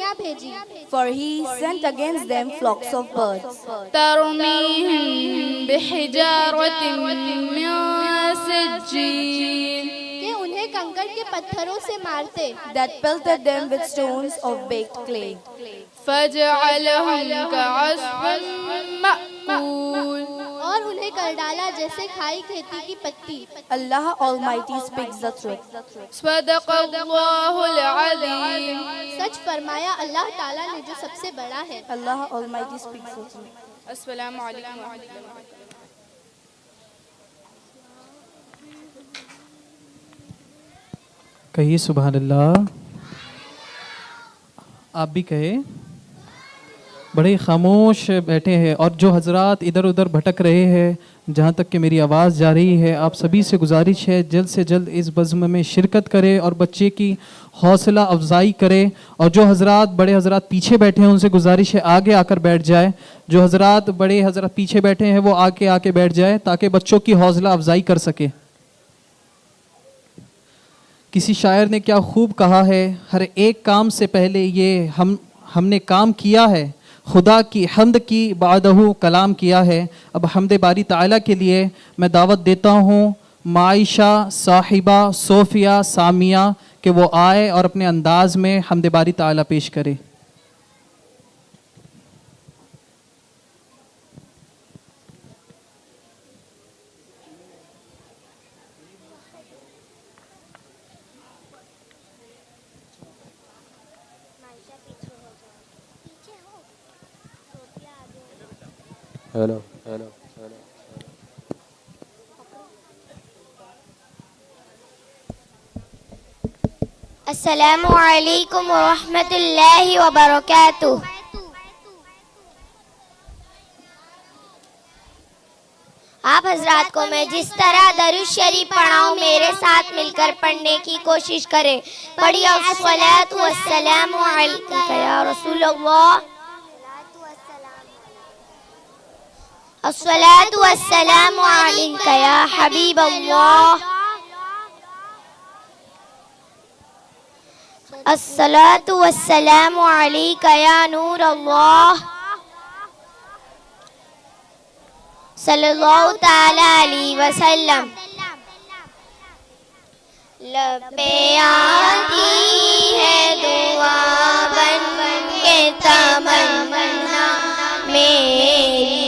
दुनिया भेजी। For he sent against them flocks of birds. तरमीहिम बिहिजारतिम मिन सिज्जील, कि उन्हें कंकड़ के पत्थरों से मारते। That pelted them with stones of baked clay. फजअलहुम कअस्फिन मअकूल, और उन्हें कर डाला जैसे खाई खेती की पत्ती। Allah Almighty speaks the truth. सदक़ल्लाहुल अज़ीम, सच फरमाया अल्लाह ताला ने जो सबसे बड़ा है। Allah Almighty speaks the truth. अस्सलामु अलैकुम व रहमतुल्लाह। कहिए सुभान अल्लाह। आप भी कहे। बड़े खामोश बैठे हैं और जो हजरात इधर उधर भटक रहे हैं, जहाँ तक कि मेरी आवाज़ जा रही है, आप सभी से गुजारिश है जल्द से जल्द इस बज़्म में शिरकत करें और बच्चे की हौसला अफजाई करें। और जो हजरात बड़े हजरात पीछे बैठे हैं उनसे गुजारिश है आगे आकर बैठ जाए। जो हजरात बड़े हजरात पीछे बैठे हैं वो आगे आके बैठ जाए ताकि बच्चों की हौसला अफजाई कर सके। किसी शायर ने क्या खूब कहा है, हर एक काम से पहले ये हमने काम किया है, खुदा की हम्द की बादहू कलाम किया है। अब हम्द बारी ताला के लिए मैं दावत देता हूँ माइशा, साहिबा, सोफिया, सामिया कि वो आए और अपने अंदाज में हम्द बारी ताला पेश करे। Hello hello hello. अस्सलामु अलैकुम व रहमतुल्लाहि व बरकातुहू। आप हजरात को मैं जिस तरह दरूद शरीफ पढ़ाऊं मेरे साथ मिलकर पढ़ने की कोशिश करें। पढ़िए अस्सलातु वस्सलामु अलैका या रसूलल्लाह, अस्सलातु वस्सलामु अलैका या हबीबल्लाह, अस्सलातु वस्सलामु अलैका या नूरल्लाह, सल्लल्लाहु ताला अलैहि वसल्लम। लबे आती है दुआ बन के तमन्ना मेरी,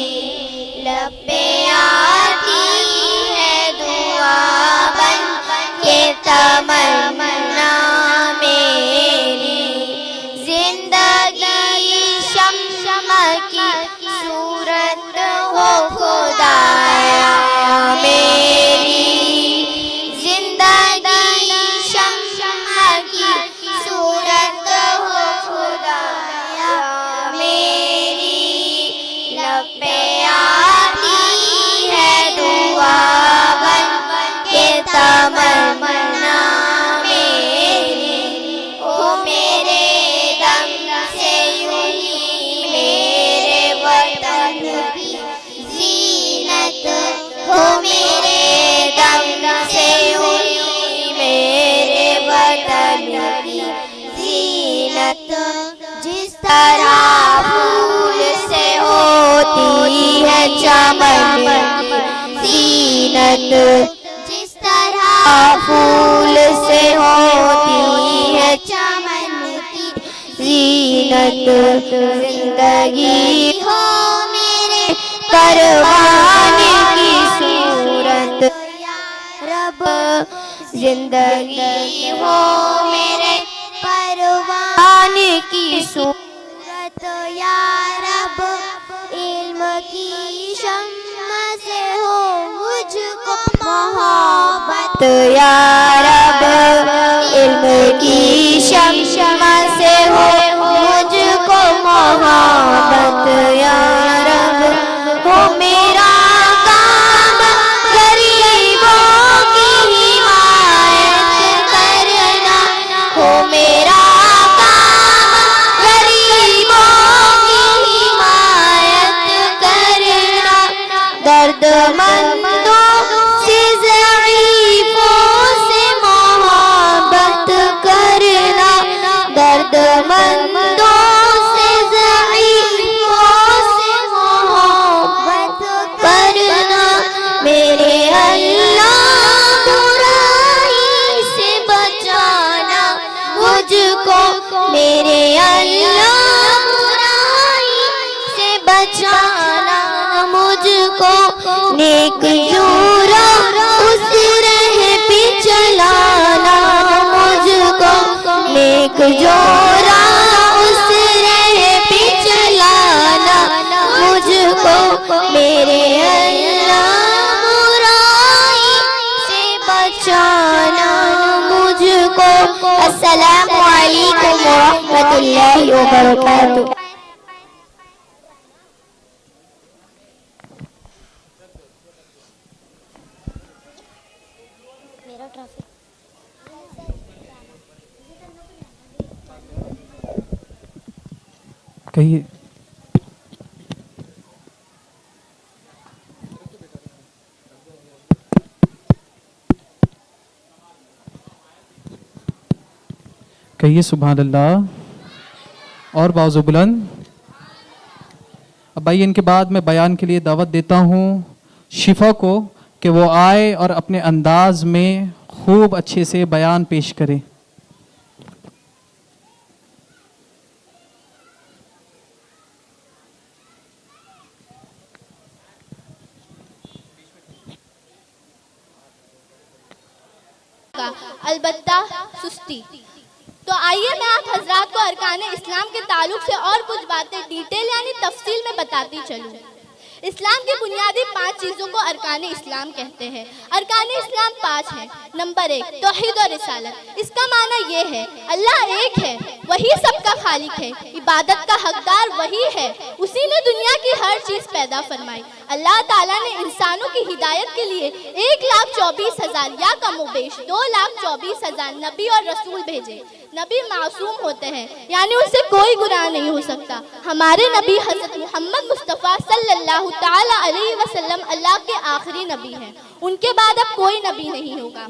लबे आती है दुआ बन के तमन्ना मेरी, जिंदगी शम्मा की सूरत हो खुदाया मेरी, जिंदगी शम्मा की सूरत हो खुदाया मेरी, लबे आती है दुआ बन के तमन्ना मेरी, ओ मेरे दम से यूं ही मेरे वतन की ज़ीनत, हो मेरे दम से यूं ही मेरे वतन की ज़ीनत, जिस तरह फूल से होती है चमन की ज़ीनत, जिस तरह फूल से होती है चमन की ज़ीनत, जिंदगी हो मेरे परवान की सूरत या रब, जिंदगी हो मेरे परवान की सूरत या रब, इल्म की शम्मा से हो मुझको मोहब्बत या रब, इल्म की शम्मा से हो मुझको मोहब्बत या रब, हो मेरा काम गरीबों की हिमायत करना, हो मेरा काम गरीबों की हिमायत करना, दर्दमंदों से ज़ईफ़ों से नेक जोरा उस रह पे चलाना मुझको, नेक जोरा उस रह पे चलाना मुझको, मेरे अल्लाह बुराई से बचाना मुझको। अस्सलामु अलैकुम व रहमतुल्लाहि व बरकातुहू। कहिए। कहिए सुभान अल्लाह और बावज़ो बुलंद। अब भाई इनके बाद मैं बयान के लिए दावत देता हूँ शिफा को कि वो आए और अपने अंदाज में खूब अच्छे से बयान पेश करे। अलबत्ता सुस्ती। तो आइए मैं आप हजरात को अरकान इस्लाम के ताल्लुक से और कुछ बातें डिटेल यानी तफसील में बताती चलूँ। इस्लाम की बुनियादी 5 चीज़ों को अरकान इस्लाम कहते हैं। अरकान इस्लाम 5 हैं। नंबर 1 तौहीद और रिसालत। इसका माना ये है अल्लाह एक है, वही सबका खालिक है, इबादत का हकदार वही है, उसी ने दुनिया की हर चीज़ पैदा फरमाई। अल्लाह ताला ने इंसानों की हिदायत के लिए 1,24,000 या कमोबेश 2,24,000 नबी और रसूल भेजे। नबी मासूम होते हैं यानी उनसे कोई गुनाह नहीं हो सकता। हमारे नबी हज़रत मोहम्मद मुस्तफ़ा सल्लल्लाहु ताला अलैहि वसल्लम अल्लाह के आखिरी नबी हैं। उनके बाद अब कोई नबी नहीं होगा।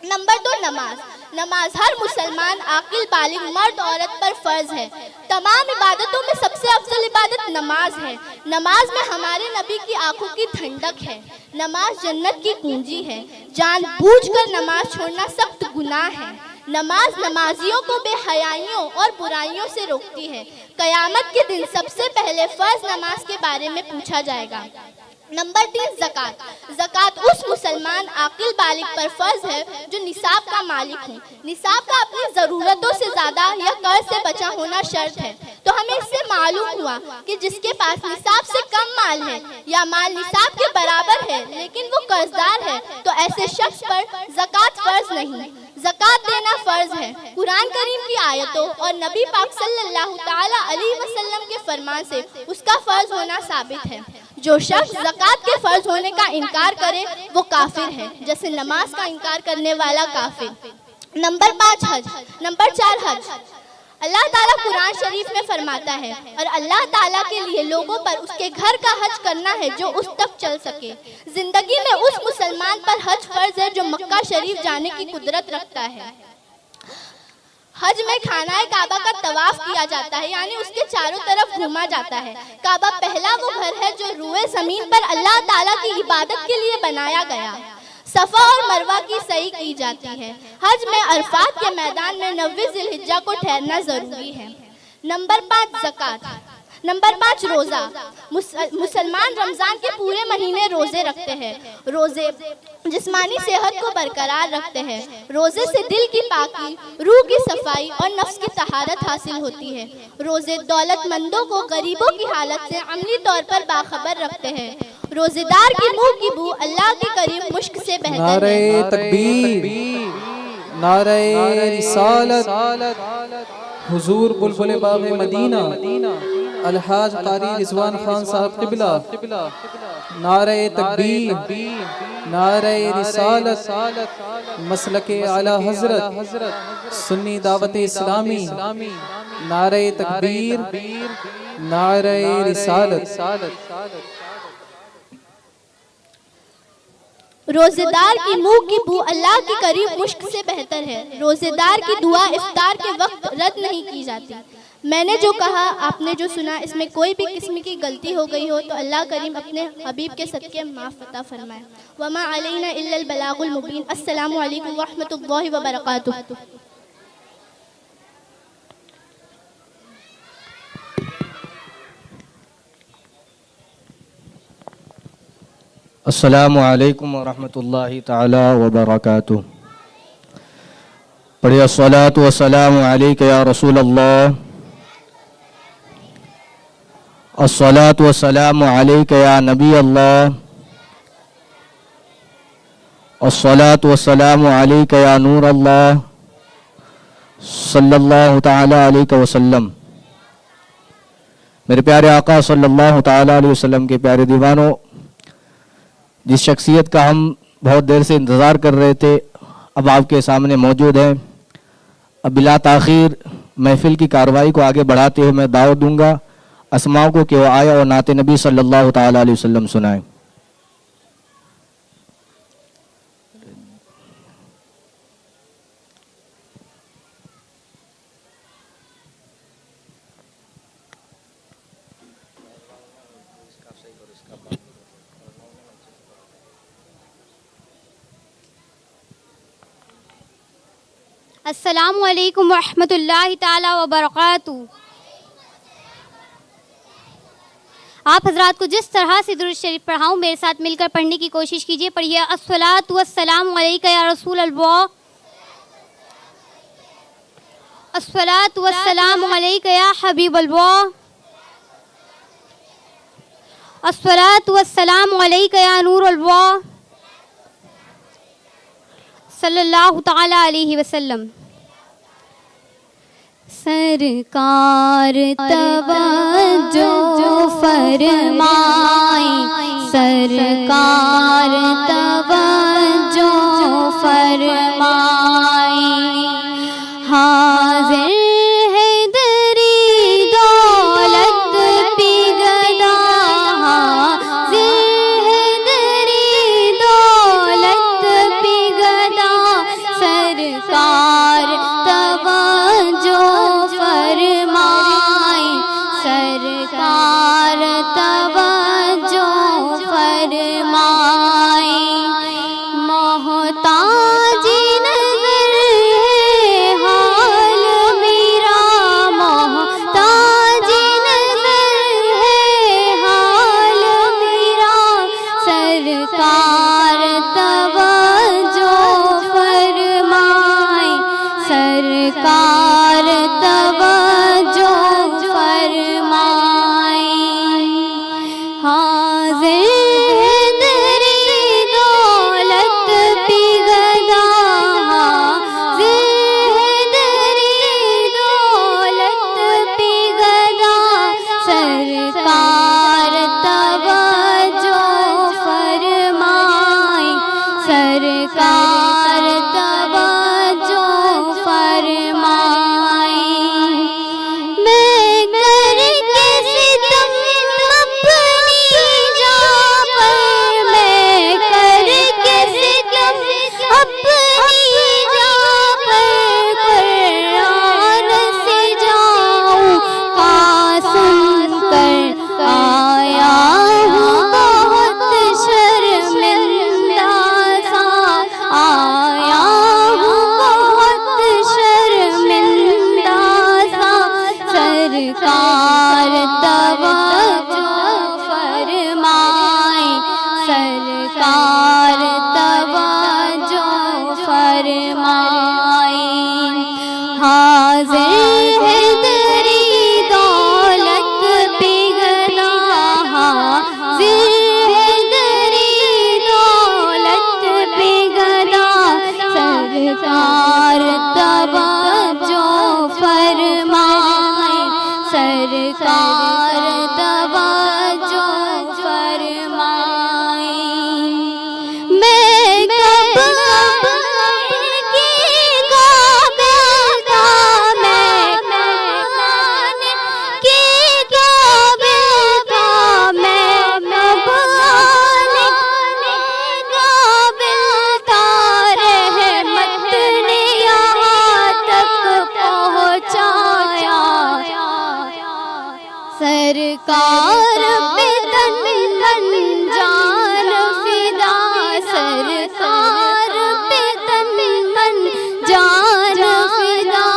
नंबर 2 नमाज। नमाज हर मुसलमान आकिल बालिग मर्द औरत पर फर्ज है। तमाम इबादतों में सबसे अफजल इबादत नमाज है। नमाज में हमारे नबी की आंखों की ठंडक है। नमाज जन्नत की कुंजी है। जानबूझकर नमाज छोड़ना सख्त गुनाह है। नमाज नमाजियों को बेहयाइयों और बुराइयों से रोकती है। कयामत के दिन सबसे पहले फर्ज नमाज के बारे में पूछा जाएगा। नंबर 3 ज़कात। ज़कात उस मुसलमान आकिल बालिग पर फर्ज है जो निसाब का मालिक हो। निसाब का अपनी ज़रूरतों से ज़्यादा या कर्ज से बचा होना शर्त है। तो हमें इससे मालूम हुआ कि जिसके पास निसाब से कम माल है या माल निसाब के बराबर है लेकिन वो कर्जदार है तो ऐसे शख्स पर ज़कात फर्ज नहीं। ज़कात देना फ़र्ज है। कुरान करीम की आयतों और नबी पाक सल्लल्लाहु ताला अलैहि वसल्लम के फरमान से उसका फ़र्ज होना साबित है। जो शख्स ज़कात के फ़र्ज होने का इनकार करे वो काफिर है, जैसे नमाज का इनकार करने वाला काफिर। नंबर 5 हज। नंबर 4 हज। अल्लाह ताला कुरान शरीफ में फरमाता है और अल्लाह ताला के लिए लोगों पर उसके घर का हज करना है जो उस तक चल सके। जिंदगी में उस मुसलमान पर हज फर्ज है जो मक्का शरीफ जाने की कुदरत रखता है। हज में खाना काबा का तवाफ किया जाता है यानी उसके चारों तरफ घूमा जाता है। काबा पहला वो घर है जो रूए जमीन पर अल्लाह ताला की इबादत के लिए बनाया गया। सफा और मरवा की सही की जाती है। हज में अरफात के मैदान में 90 जिलहिज्जा को ठहरना जरूरी है। नंबर 5 ज़कात। नंबर 5 रोज़ा। मुसलमान रमज़ान के पूरे महीने रोज़े रखते हैं। रोज़े जिस्मानी सेहत को बरकरार रखते हैं। रोज़े से दिल की पाकी, रूह की सफाई और नफ्स की तहारत हासिल होती है। रोज़े दौलतमंदों को गरीबों की हालत से अमली तौर पर बाखबर रखते हैं। रोज़ेदार की मुंह की बू अल्लाह के करीब मुश्क से बेहतर है। नारे तकबीर, नारे रिसालत, हुजूर बुलबुल बाब मदीना अलहाज कारी रिजवान खान साहब क़िबला। नारे तकबीर, नारे रिसालत, मसलके आला हजरत सुन्नी दावत इस्लामी। नारे तकबीर, नारे रिसालत। रोजेदार की मुंह की बू अल्लाह के करीब मुश्क से बेहतर है। रोजेदार की दुआ इफ्तार के वक्त रद्द नहीं की जाती। मैंने जो कहा आपने जो सुना इसमें कोई भी किस्म की गलती हो गई हो तो अल्लाह करीम अपने हबीब के सदके माफ़ अता फरमाए। वमा अलैना इल्लल बलागुल मुबीन। अस्सलामु अलैकुम व रहमतुल्लाहि व बरकातुहू। अस्सलामु अलैकुम वरहमतुल्लाहि ताला वबरकातुहू। पढ़िए अस्सलातु वस्सलामु अलैका या रसूल अल्लाह, अस्सलातु वस्सलामु अलैका या नबी अल्लाह, अस्सलातु वस्सलामु अलैका या नूर अल्लाह सल्लल्लाहु ताला अलैहि वसल्लम। मेरे प्यारे आका सल्लल्लाहु ताला अलैहि वसल्लम के प्यारे दीवानों, जिस शख्सियत का हम बहुत देर से इंतज़ार कर रहे थे अब आपके सामने मौजूद हैं। अब बिला ताख़ीर महफ़िल की कार्रवाई को आगे बढ़ाते हुए मैं दावत दूंगा अस्माओं को कि वो आया और नाते नबी सल्लल्लाहु ताला अलैहि वसल्लम सुनाएं। अस्सलामु अलैकुम रहमतुल्लाहि ताला व बरकातुहू। आप हजरात को जिस तरह से दुरूद शरीफ पढ़ाऊँ मेरे साथ मिलकर पढ़ने की कोशिश कीजिए। पढ़िए अस्सलातु वस्सलामु अलैका या रसूल अल्लाह, अस्सलातु वस्सलामु अलैका या हबीब अल्लाह, अस्सलातु वस्सलामु अलैका या नूर अल्लाह सल्लल्लाहु ताला अलैहि वसल्लम। सरकार तवज्जो फरमाए, सरकार तवज्जो फरमाए। हाज़िर है दरी दौलत पे गदा, हाज़िर है दरी दौलत पे गदा। सरकार तवज्जो फरमाए, सरकार तवज्जो फरमाए। मोहताजी नज़र है हाल मेरा, मोहताजी नज़र है हाल मेरा। सरकार तवज्जो फरमाए, सरकार तवज्जो फरमाए। हाज़िर दरी दौलत पे गदा, हाज़िर दरी दौलत पे गदा। सरकार तवज्जो फरमाए, सरकार तवज्जो फरमाए। मैं करके सितम अपनी जान पर, मैं करके सितम अपनी जान पर, कुरान से जाऊं का सुनकर आया हूँ बहुत शर्मिंदा सा, आया हूँ बहुत शर्मिंदा सा। सरकार तवज्जो फरमाए, सरकार तवज्जो फरमाए। हाज़िर है दरी दौलत पे गदा, हाज़िर है दरी दौलत पे गदा। सरकार तवज्जो फरमाए, सरकार तवज्जो फरमाए। मैं कब की काबिल था, मैं खाने की काबिल था, मैं कब खाने की काबिल था। रहमत ने यहाँ तक पहुँचाया, सरकार पे तन मन जान फिदा, सरकार पे तन मन जान फिदा।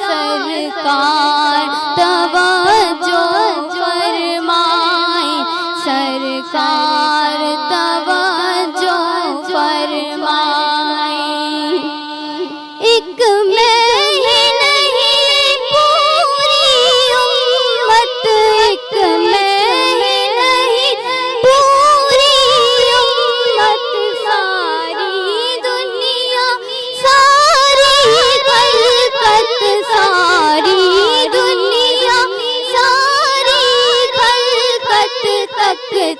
सरकार तवज्जो फरमाए, सरकार तवज्जो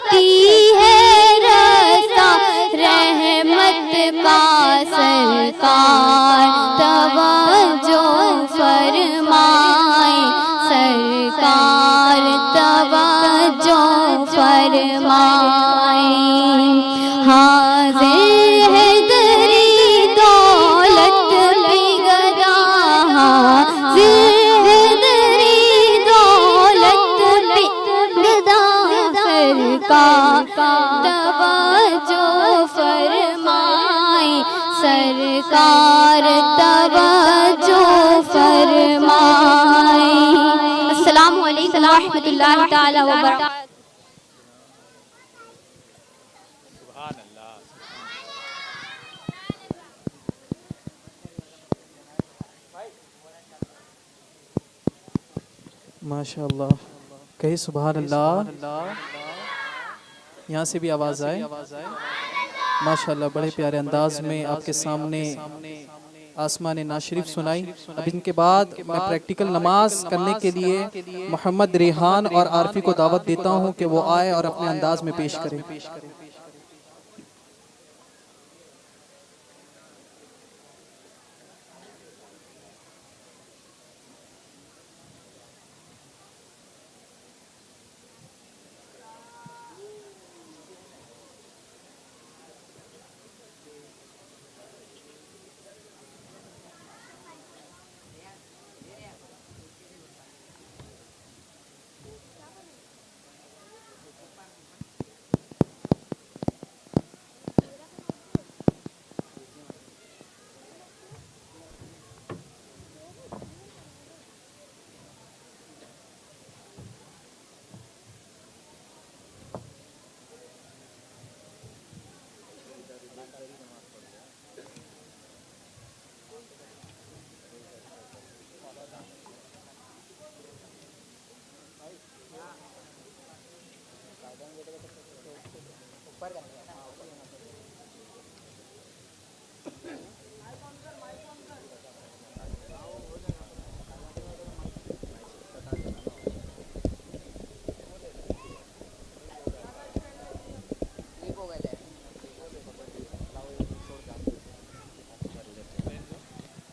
सकती है रास्ता रहमत का सरकार तवज्जो फरमाए सरकार तवज्जो फरमाए हाज़िर है दरी दौलत पे गदा हाज़िर है दरी दौलत पे गदा सरकार तवज्जो फरमाए सरकार तवज्जो फरमाए। अस्सलामु अलैकुम व रहमतुल्लाहि तआला व बरकातहू। माशाअल्लाह, कहे सुभान अल्लाह। यहाँ से भी आवाज़ आए। माशाअल्लाह, बड़े प्यारे अंदाज में आपके सामने आसमान नाशरीफ सुनाई। अब इनके बाद मैं प्रैक्टिकल नमाज करने के लिए मोहम्मद रेहान और आरफी को दावत देता हूँ कि वो आए और अपने अंदाज में पेश करें।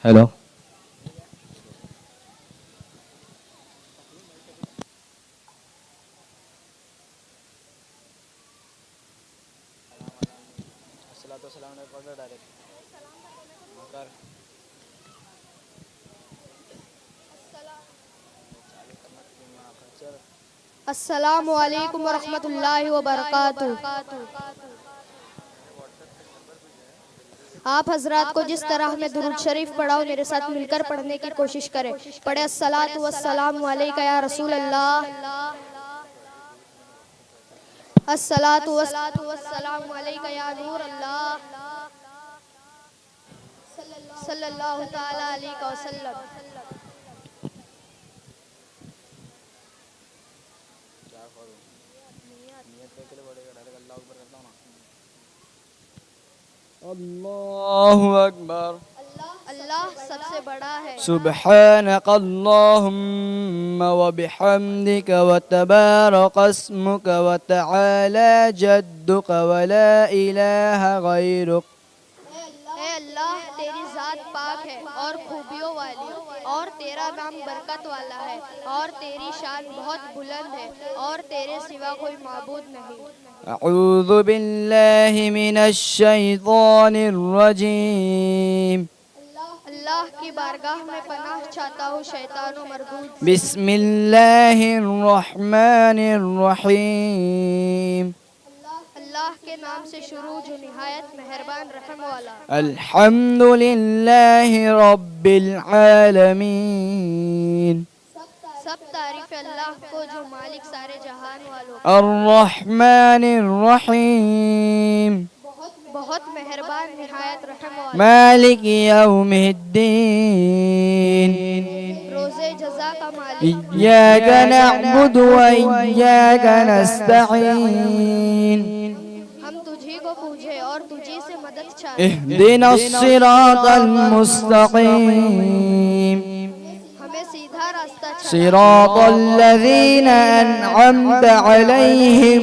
हेलो, अस्सलामु अलैकुम व रहमतुल्लाहि व बरकातहू। आप हजरात को जिस तरह मैं दुरूद शरीफ पढ़ाऊं मेरे साथ मिलकर पढ़ने की कोशिश करें। पढ़े अस्सलातु वस्सलामु अलैका या रसूल अल्लाह, अस्सलातु वस्सलामु अलैका या नूर अल्लाह, सल्लल्लाहु तआला अलैहि वसल्लम। अल्लाहु अकबर, अल्लाह सबसे बड़ा है। सुब्हानक अल्लाहुम्मा व बिहम्दिक व तबारक अस्मुक व तआला जद्दुक व ला इलाहा गैरुक। ए अल्लाह, तेरी जात पाक है और खूबियों वाली, और तेरा नाम बरकत वाला है, और तेरी शान बहुत बुलंद है, और तेरे सिवा कोई माबूद नहीं। अऊज़ु बिल्लाहि मिनश शैतानिर रजीम। अल्लाह की बारगाह में पनाह चाहता हूँ शैतान और मरदूद। बिस्मिल्लाहिर रहमानिर रहीम। अल्लाह के नाम से शुरू जो निहायत मेहरबान रहम वाला। अल्हम्दुलिल्लाहि रब्बिल आलमीन। सब तारीफ अल्लाह को जो मालिक सारे जहान वालों। अर्रहमानिर रहीम। बहुत मेहरबान निहायत रहम वाला। मालिक यौमिद्दीन। रोज़े जज़ा का मालिक। इय्याका नअबुदु व इय्याका नस्तईन। हम तुझी को पूजे और तुझी से मदद चाहे। इहदिनस सिरातल मुस्तकीम। हमें सीधा रास्ता चाहे। सिरातल लज़ीना अनअमत अलैहिम।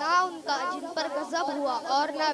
ना उनका जिन पर गजब हुआ और ना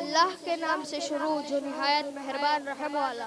अल्लाह के नाम से शुरू जो निहायत मेहरबान रहम वाला।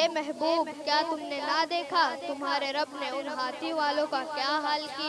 ए महबूब क्या तुमने ना देखा तुम्हारे रब ने उन हाथी वालों का क्या हाल किया।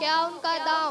क्या उनका दांव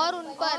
और उन पर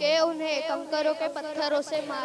के उन्हें कंकरों के पत्थरों से मार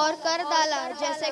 और कर डाला जैसे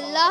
अल्लाह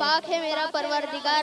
पाक है मेरा परवरदिगार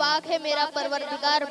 पाक है मेरा परवरदिगार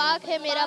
पाक है मेरा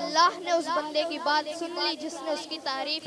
अल्लाह ने उस बंदे की बात सुन ली जिसने उसकी तारीफ की।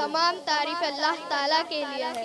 तमाम तारीफ अल्लाह ताला के लिए है।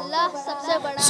अल्लाह सबसे बड़ा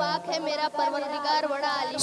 पाक है मेरा परवरदिगार बड़ा आलिम।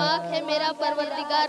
पाक है मेरा परवरदिगार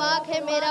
पाक है मेरा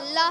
अल्लाह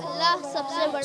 अल्लाह सबसे बड़ा है।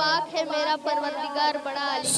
पाक है मेरा परवरदिगार बड़ा आलिम।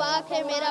पाक है मेरा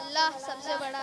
अल्लाह सबसे बड़ा है।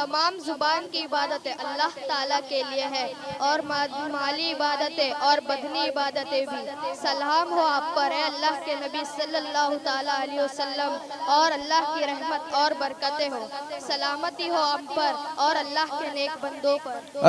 तमाम जुबान की इबादतें अल्लाह ताला के लिए है और माली इबादतें और बदनी इबादतें भी। सलाम हो आप पर है अल्लाह के नबी सल्लल्लाहु ताला अलैहि वसल्लम और अल्लाह की रहमत और बरकतें हो। सलामती हो आप पर और अल्लाह के नेक बंदों पर।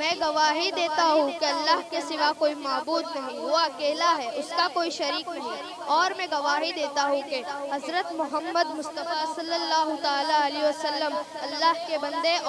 मैं गवाही देता हूँ कि अल्लाह के सिवा कोई माबूद नहीं, वो अकेला है, उसका कोई शरीक नहीं। और मैं गवाही देता हूँ कि हज़रत मोहम्मद मुस्तफ़ा सल्लल्लाहु ताला अलैहि वसल्लम अल्लाह के बंदे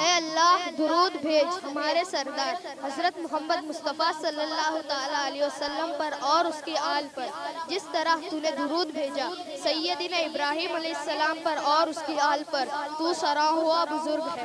है अल्लाह दुरूद भेज हमारे सरदार हजरत मोहम्मद मुस्तफ़ा सल्लल्लाहु ताला अलैहि वसल्लम पर और उसकी आल पर जिस तरह तूने दुरूद भेजा सैयदना इब्राहिम अलैहिस्सलाम पर और उसकी आल पर। तू सरा हुआ बुजुर्ग है।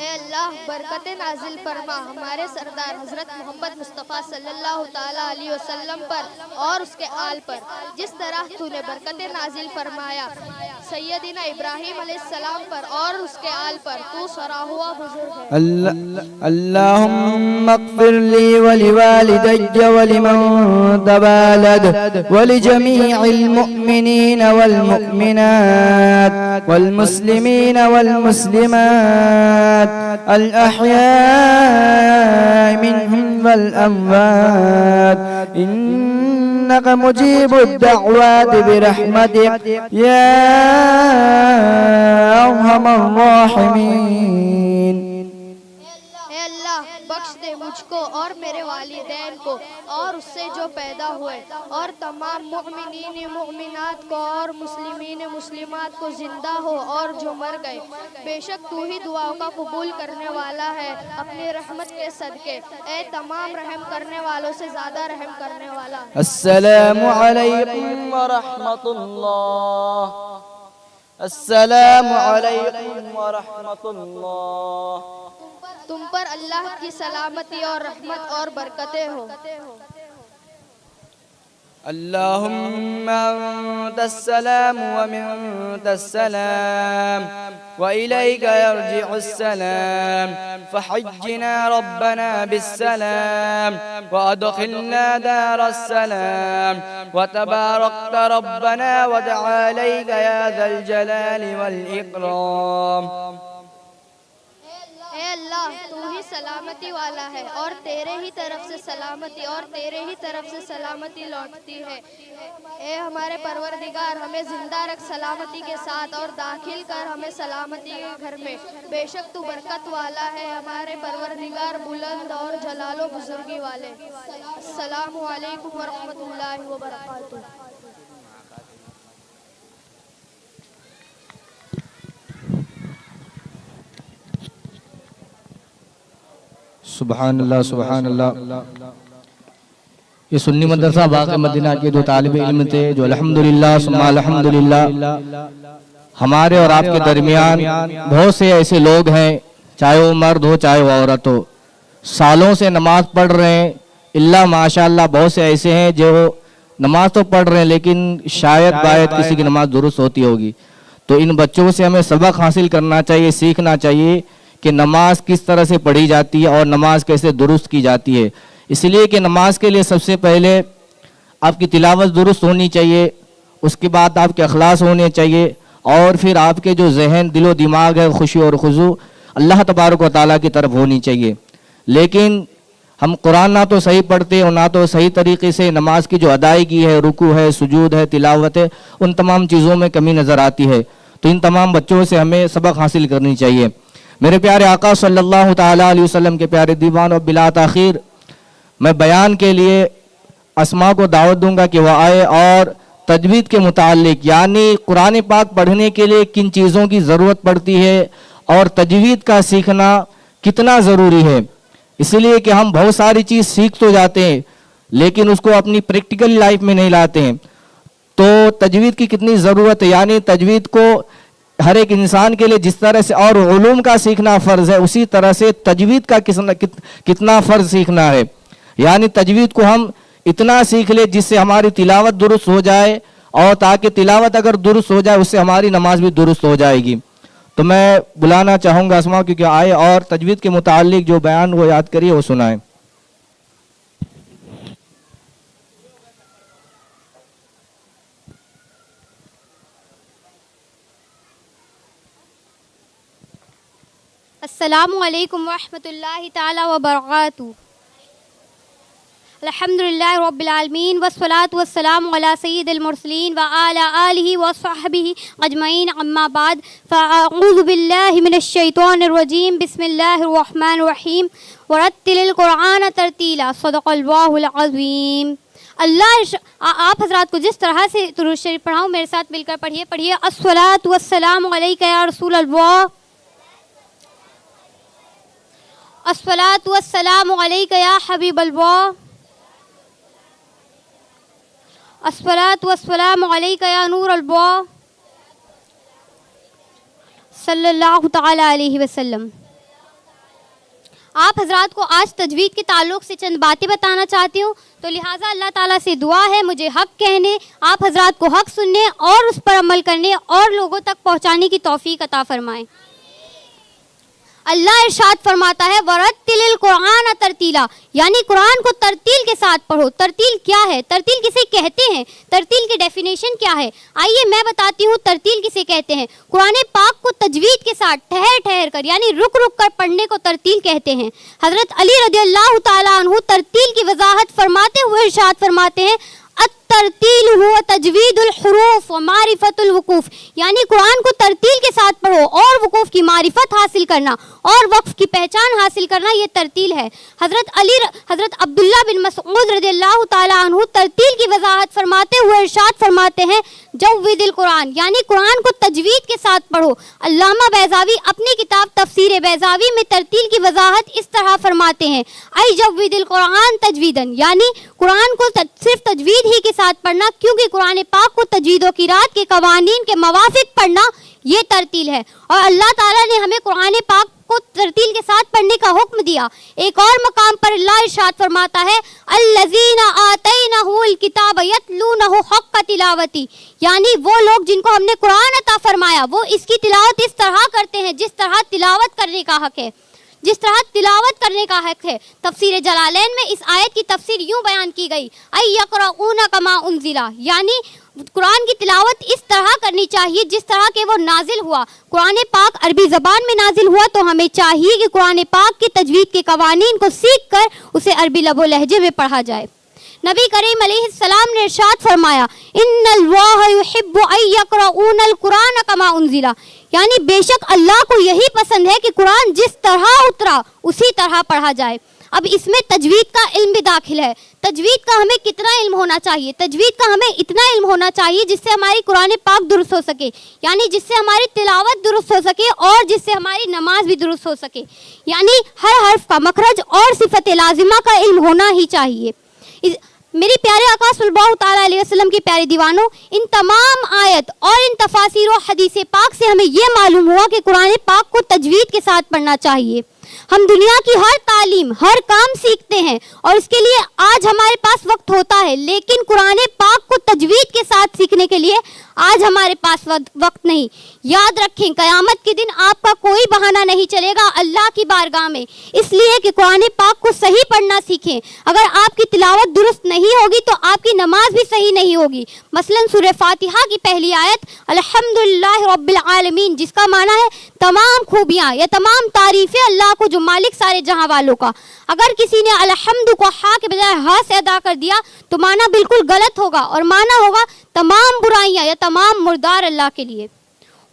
है अल्लाह बरकतें नाजिल फरमा हमारे सरदार हजरत मोहम्मद मुस्तफ़ा सल्लल्लाहु ताला अलैहि वसल्लम पर और उसके आल पर, जिस तरह तूने बरकतें नाजिल फरमाया सैयदना इब्राहीम अलैहिस्सलाम पर और उसके आल पर, तू सरा हुआ बुजुर्ग है। अल्लाहुम्मा अग़फ़िर ली व लिवालिदैया व लिमन तबालद व लिजमीइल मुअ्मिनीन वल मुअ्मिनात वल मुस्लिमीन वल मुस्लिमात अल अहयाइ मिनहुम वल अमवात इन्नका मुजीबुद दअवात बिरहमतिक या अरहमर राहिमीन। बख्श दे मुझको और मेरे वालिदैन को और उससे जो पैदा हुए और तमाम मुमिनीन मुमिनात को और मुस्लिमीन मुस्लिमात को जिंदा हो और जो मर गए। बेशक तू ही दुआओं का कबूल करने वाला है अपनी रहमत के सदके, ए तमाम रहम करने वालों से ज्यादा रहम करने वाला। अस्सलामु अलैकुम व रहमतुल्लाह। अस्सलामु अलैकुम व रहमतुल्लाह। तुम पर अल्लाह की सलामती और रहमत और बरकतें हो। अल्लाहुम्मा अंतस्सलाम व मिनकस्सलाम व इलैका यर्जिउस्सलाम फहज्जना रब्बना बिस्सलाम व अदखिलना दारस्सलाम व तबारकत रब्बना व तआलैका या ज़ल जलाली वल इकराम। अल्लाह तू ही सलामती वाला है और तेरे ही तरफ से सलामती और तेरे ही तरफ से सलामती लौटती है। ए हमारे परवरदिगार हमें जिंदा रख सलामती के साथ और दाखिल कर हमें सलामती के घर में। बेशक तू बरकत वाला है हमारे परवरदिगार बुलंद और जलालो बुजुर्गी वाले। अस्सलामु अलैकुम व रहमतुल्लाहि व बरकातुहू। सुबहानल्लाह सुबहानल्लाह। ये सुन्नी मदरसा बाक़ी मदीना के दो तालिब इल्म थे जो अल्हम्दुलिल्लाह सुम्मा अल्हम्दुलिल्लाह हमारे और आपके दरमियान बहुत से ऐसे लोग हैं, चाहे वो मर्द हो चाहे वो औरत हो, सालों से नमाज पढ़ रहे हैं। इल्ला माशाअल्लाह बहुत से ऐसे हैं जो नमाज तो पढ़ रहे हैं लेकिन शायद किसी की नमाज दुरुस्त होती होगी। तो इन बच्चों से हमें सबक हासिल करना चाहिए, सीखना चाहिए कि नमाज किस तरह से पढ़ी जाती है और नमाज कैसे दुरुस्त की जाती है। इसलिए कि नमाज के लिए सबसे पहले आपकी तिलावत दुरुस्त होनी चाहिए, उसके बाद आपके अखलास होने चाहिए और फिर आपके जो जहन दिलो दिमाग है खुशी और खुजू अल्लाह तबारक व तआला की तरफ होनी चाहिए। लेकिन हम कुरान ना तो सही पढ़ते और ना तो सही तरीके से नमाज की जो अदायगी है, रुकू है, सुजूद है, तिलावत है, उन तमाम चीज़ों में कमी नज़र आती है। तो इन तमाम बच्चों से हमें सबक हासिल करनी चाहिए। मेरे प्यारे आका सल्लल्लाहु ताला अलैहि वसल्लम के प्यारे दीवान और बिला ताखीर मैं बयान के लिए अस्मा को दावत दूंगा कि वह आए और तजवीद के मुतालिक यानी कुरान पाक पढ़ने के लिए किन चीज़ों की ज़रूरत पड़ती है और तजवीद का सीखना कितना ज़रूरी है। इसलिए कि हम बहुत सारी चीज़ सीख तो जाते हैं लेकिन उसको अपनी प्रैक्टिकल लाइफ में नहीं लाते हैं। तो तजवीद की कितनी ज़रूरत है, यानी तजवीद को हर एक इंसान के लिए जिस तरह से और उलूम का सीखना फ़र्ज़ है उसी तरह से तजवीद का कितना फ़र्ज़ सीखना है। यानी तजवीद को हम इतना सीख ले जिससे हमारी तिलावत दुरुस्त हो जाए और ताकि तिलावत अगर दुरुस्त हो जाए उससे हमारी नमाज भी दुरुस्त हो जाएगी। तो मैं बुलाना चाहूँगा अस्मा क्योंकि आए और तजवीद के मुतालिक जो बयान वो याद करिए वो सुनाए। अस्सलामु अलैकुम वरहमतुल्लाहि ताला व बरकातुहू। अल्हम्दुलिल्लाहि रब्बिल आलमीन वस्सलातु वस्सलामु अला सय्यिदिल मुरसलीन व अला आलिहि व सहबिहि अजमईन अम्मा बाद फ़अऊज़ु बिल्लाहि मिनश शैतानिर रजीम बिस्मिल्लाहिर रहमानिर रहीम वरत्तिलिल कुरआन तरतीला सदक़ल्लाहुल अज़ीम। आप हज़रात को जिस तरह से दुरूद शरीफ पढ़ाऊँ मेरे साथ मिलकर पढ़िए। अस्सलातु वस्सलामु अलैका या रसूल अल्लाह, अस्सलातु वस्सलामु अलैका या हबीब अल्लाह, अस्सलातु वस्सलामु अलैका या नूर अल्लाह सल्लल्लाहु तआला अलैहि वसल्लम। आप हजरात को आज तजवीद के ताल्लुक़ से चंद बातें बताना चाहती हूँ। तो लिहाजा अल्लाह ताला से दुआ है मुझे हक़ कहने, आप हजरात को हक़ सुनने और उस पर अमल करने और लोगों तक पहुँचाने की तौफ़ीक अता फ़रमाएँ। अल्लाह इरशाद फरमाता है वरत्तिलिल कुरान तरतीला, यानी कुरान को तरतील के साथ पढ़ो। तरतील क्या है, तरतील किसे कहते हैं, तरतील की डेफिनेशन क्या है, आइए मैं बताती हूँ तरतील किसे कहते हैं। कुरान पाक को तजवीद के साथ ठहर ठहर कर यानी रुक रुक कर पढ़ने को तरतील कहते हैं। हज़रत अली रज़ियल्लाहु ताला अन्हु तरतील की वजाहत फरमाते हुए इरशाद फरमाते हैं तरतील हुआ तजवीदुल हुरूफ व मारिफतुल वुकूफ, यानी कुरान को तरतील के साथ पढ़ो और वुकूफ की मारिफत हासिल करना और वक्फ की पहचान हासिल करना, ये तरतील है। हज़रत अब्दुल्ला बिन मसऊद रज़ियल्लाहु ताला अन्हु तरतील की वजाहत फरमाते हुए इरशाद फरमाते हैं जव्विदिल कुरान, यानी कुरान को तजवीद के साथ पढ़ो। अल्लामा बैज़ावी अपनी किताब तफसीर बैज़ावी में तरतील की वजाहत इस तरह फरमाते हैं आई जव्विदिल कुरान तजवीदन, यानी कुरान को सिर्फ तजवीद ही के साथ पढ़ना, क्योंकि कुरान पाक को तजवीद व क़िराअत के कवानीन के मुवाफ़िक पढ़ना ये तरतील है। और अल्लाह ताला ने हमें कुरान पाक को तरतील के साथ पढ़ने का हुक्म दिया। एक और मकाम पर अल्लाह इरशाद फरमाता है अल्लज़ीना आतैनाहुल किताब यतलूनहु हक़्क़ तिलावती, यानी वो लोग जिनको हमने कुरान अता फरमाया वो इसकी तिलावत इस तरह करते हैं जिस तरह तिलावत करने का हक है, जिस तरह तिलावत करने का हक है। तफसीर जलालैन में इस आयत की तफसीर यूँ बयान की गई आई यक़रऊना कमा उन्ज़िला, यानी कुरान की तिलावत इस तरह करनी चाहिए जिस तरह के वो नाजिल हुआ। कुरान पाक अरबी ज़बान में नाजिल हुआ तो हमें चाहिए कि कुरान पाक की तजवीद के कवानीन को सीख कर उसे अरबी लबो लहजे में पढ़ा जाए। नबी करीम अलैहिस्सलाम ने इरशाद फरमाया इन्नल्लाह युहिब्बु अन यक़रऊनल कुरान कमा उन्ज़िला, यानी बेशक अल्लाह को यही पसंद है कि कुरान जिस तरह उतरा उसी तरह पढ़ा जाए। अब इसमें तजवीद का इल्म भी दाखिल है। तजवीद का हमें कितना इल्म होना चाहिए, तजवीद का हमें इतना इल्म होना चाहिए जिससे हमारी कुरान पाक दुरुस्त हो सके, यानी जिससे हमारी तिलावत दुरुस्त हो सके और जिससे हमारी नमाज भी दुरुस्त हो सके, यानी हर हर्फ का मखरज और सिफत लाजिमा का इल्म होना ही चाहिए। मेरे प्यारे आका सल्लल्लाहु ताला अलैहि वसल्लम के प्यारे दीवानों, इन तमाम आयत और इन तफासिर और हदीस पाक से हमें ये मालूम हुआ कि कुरान पाक को तजवीद के साथ पढ़ना चाहिए। हम दुनिया की हर तालीम हर काम सीखते हैं और इसके लिए आज हमारे पास वक्त होता है, लेकिन कुरान पाक को तजवीद के साथ सीखने के लिए आज हमारे पास वक्त नहीं। याद रखें क़यामत के दिन आपका कोई बहाना नहीं चलेगा अल्लाह की बारगाह में, इसलिए कि कुरान पाक को सही पढ़ना सीखें। अगर आपकी तिलावत दुरुस्त नहीं होगी तो आपकी नमाज भी सही नहीं होगी। मसलन सूरह फातिहा की पहली आयत अल्हम्दुलिल्लाहि रब्बिल आलमीन, जिसका माना है तमाम खूबियाँ या तमाम तारीफ़ें अल्लाह को जो मालिक सारे जहां वालों का, अगर किसी ने अलहम्दु को हा के बजाय हा से अदा कर दिया तो माना बिल्कुल गलत होगा और माना होगा तमाम बुराइयां या तमाम मुर्दार अल्लाह के लिए।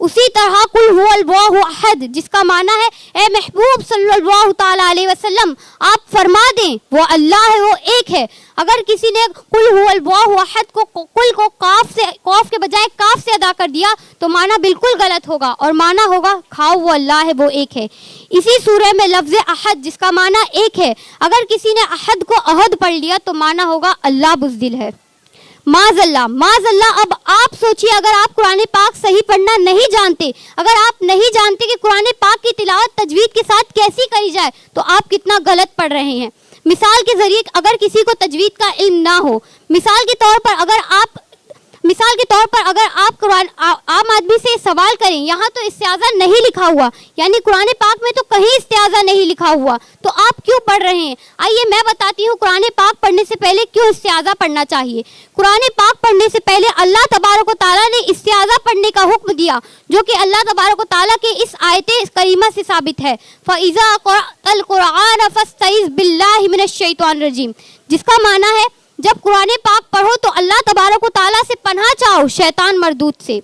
उसी तरह कुल हुवल्लाहु अहद, जिसका माना है ए महबूब सल्लल्लाहु ताला अलैहि वसल्लम आप फरमा दें वो अल्लाह है, वो एक है। अगर किसी ने कुल हुवल्लाहु अहद को कुल को कौफ के बजाय काफ से अदा कर दिया तो माना बिल्कुल गलत होगा और माना होगा खाओ वो अल्लाह है, वो एक है। इसी सूरह में लफ्ज़ अहद जिसका माना एक है, अगर किसी ने अहद को अहद पढ़ लिया तो माना होगा अल्लाह बुज़दिल है। माज़अल्लाह। अब आप सोचिए अगर आप कुरान पाक सही पढ़ना नहीं जानते, अगर आप नहीं जानते कि कुरान पाक की तिलावत तजवीद के साथ कैसी करी जाए तो आप कितना गलत पढ़ रहे हैं। मिसाल के ज़रिए अगर किसी को तजवीद का इल्म ना हो, मिसाल के तौर पर अगर आप कुरान आम आदमी से सवाल करें यहाँ तो इस्तिआज़ा नहीं लिखा हुआ, यानी कुरान पाक में तो कहीं इस्तिआज़ा नहीं लिखा हुआ, तो आप क्यों पढ़ रहे हैं? आइए मैं बताती हूँ कुरान पाक पढ़ने से पहले क्यों इस्तिआज़ा पढ़ना चाहिए। कुरान पाक पढ़ने से पहले अल्लाह तबारक व तआला ने इस्तिआज़ा पढ़ने का हुक्म दिया, जो कि अल्लाह तबारक व तआला के इस आयत करीमा से साबित है फ़इज़ा क़रअतल क़ुरआन फ़स्तइज़ बिल्लाहि मिनश शैतानिर रजीम, जिसका माना है जब कुरान पाक पढ़ो तो अल्लाह तबारक व तआला से पनाह चाहो शैतान मरदूद से।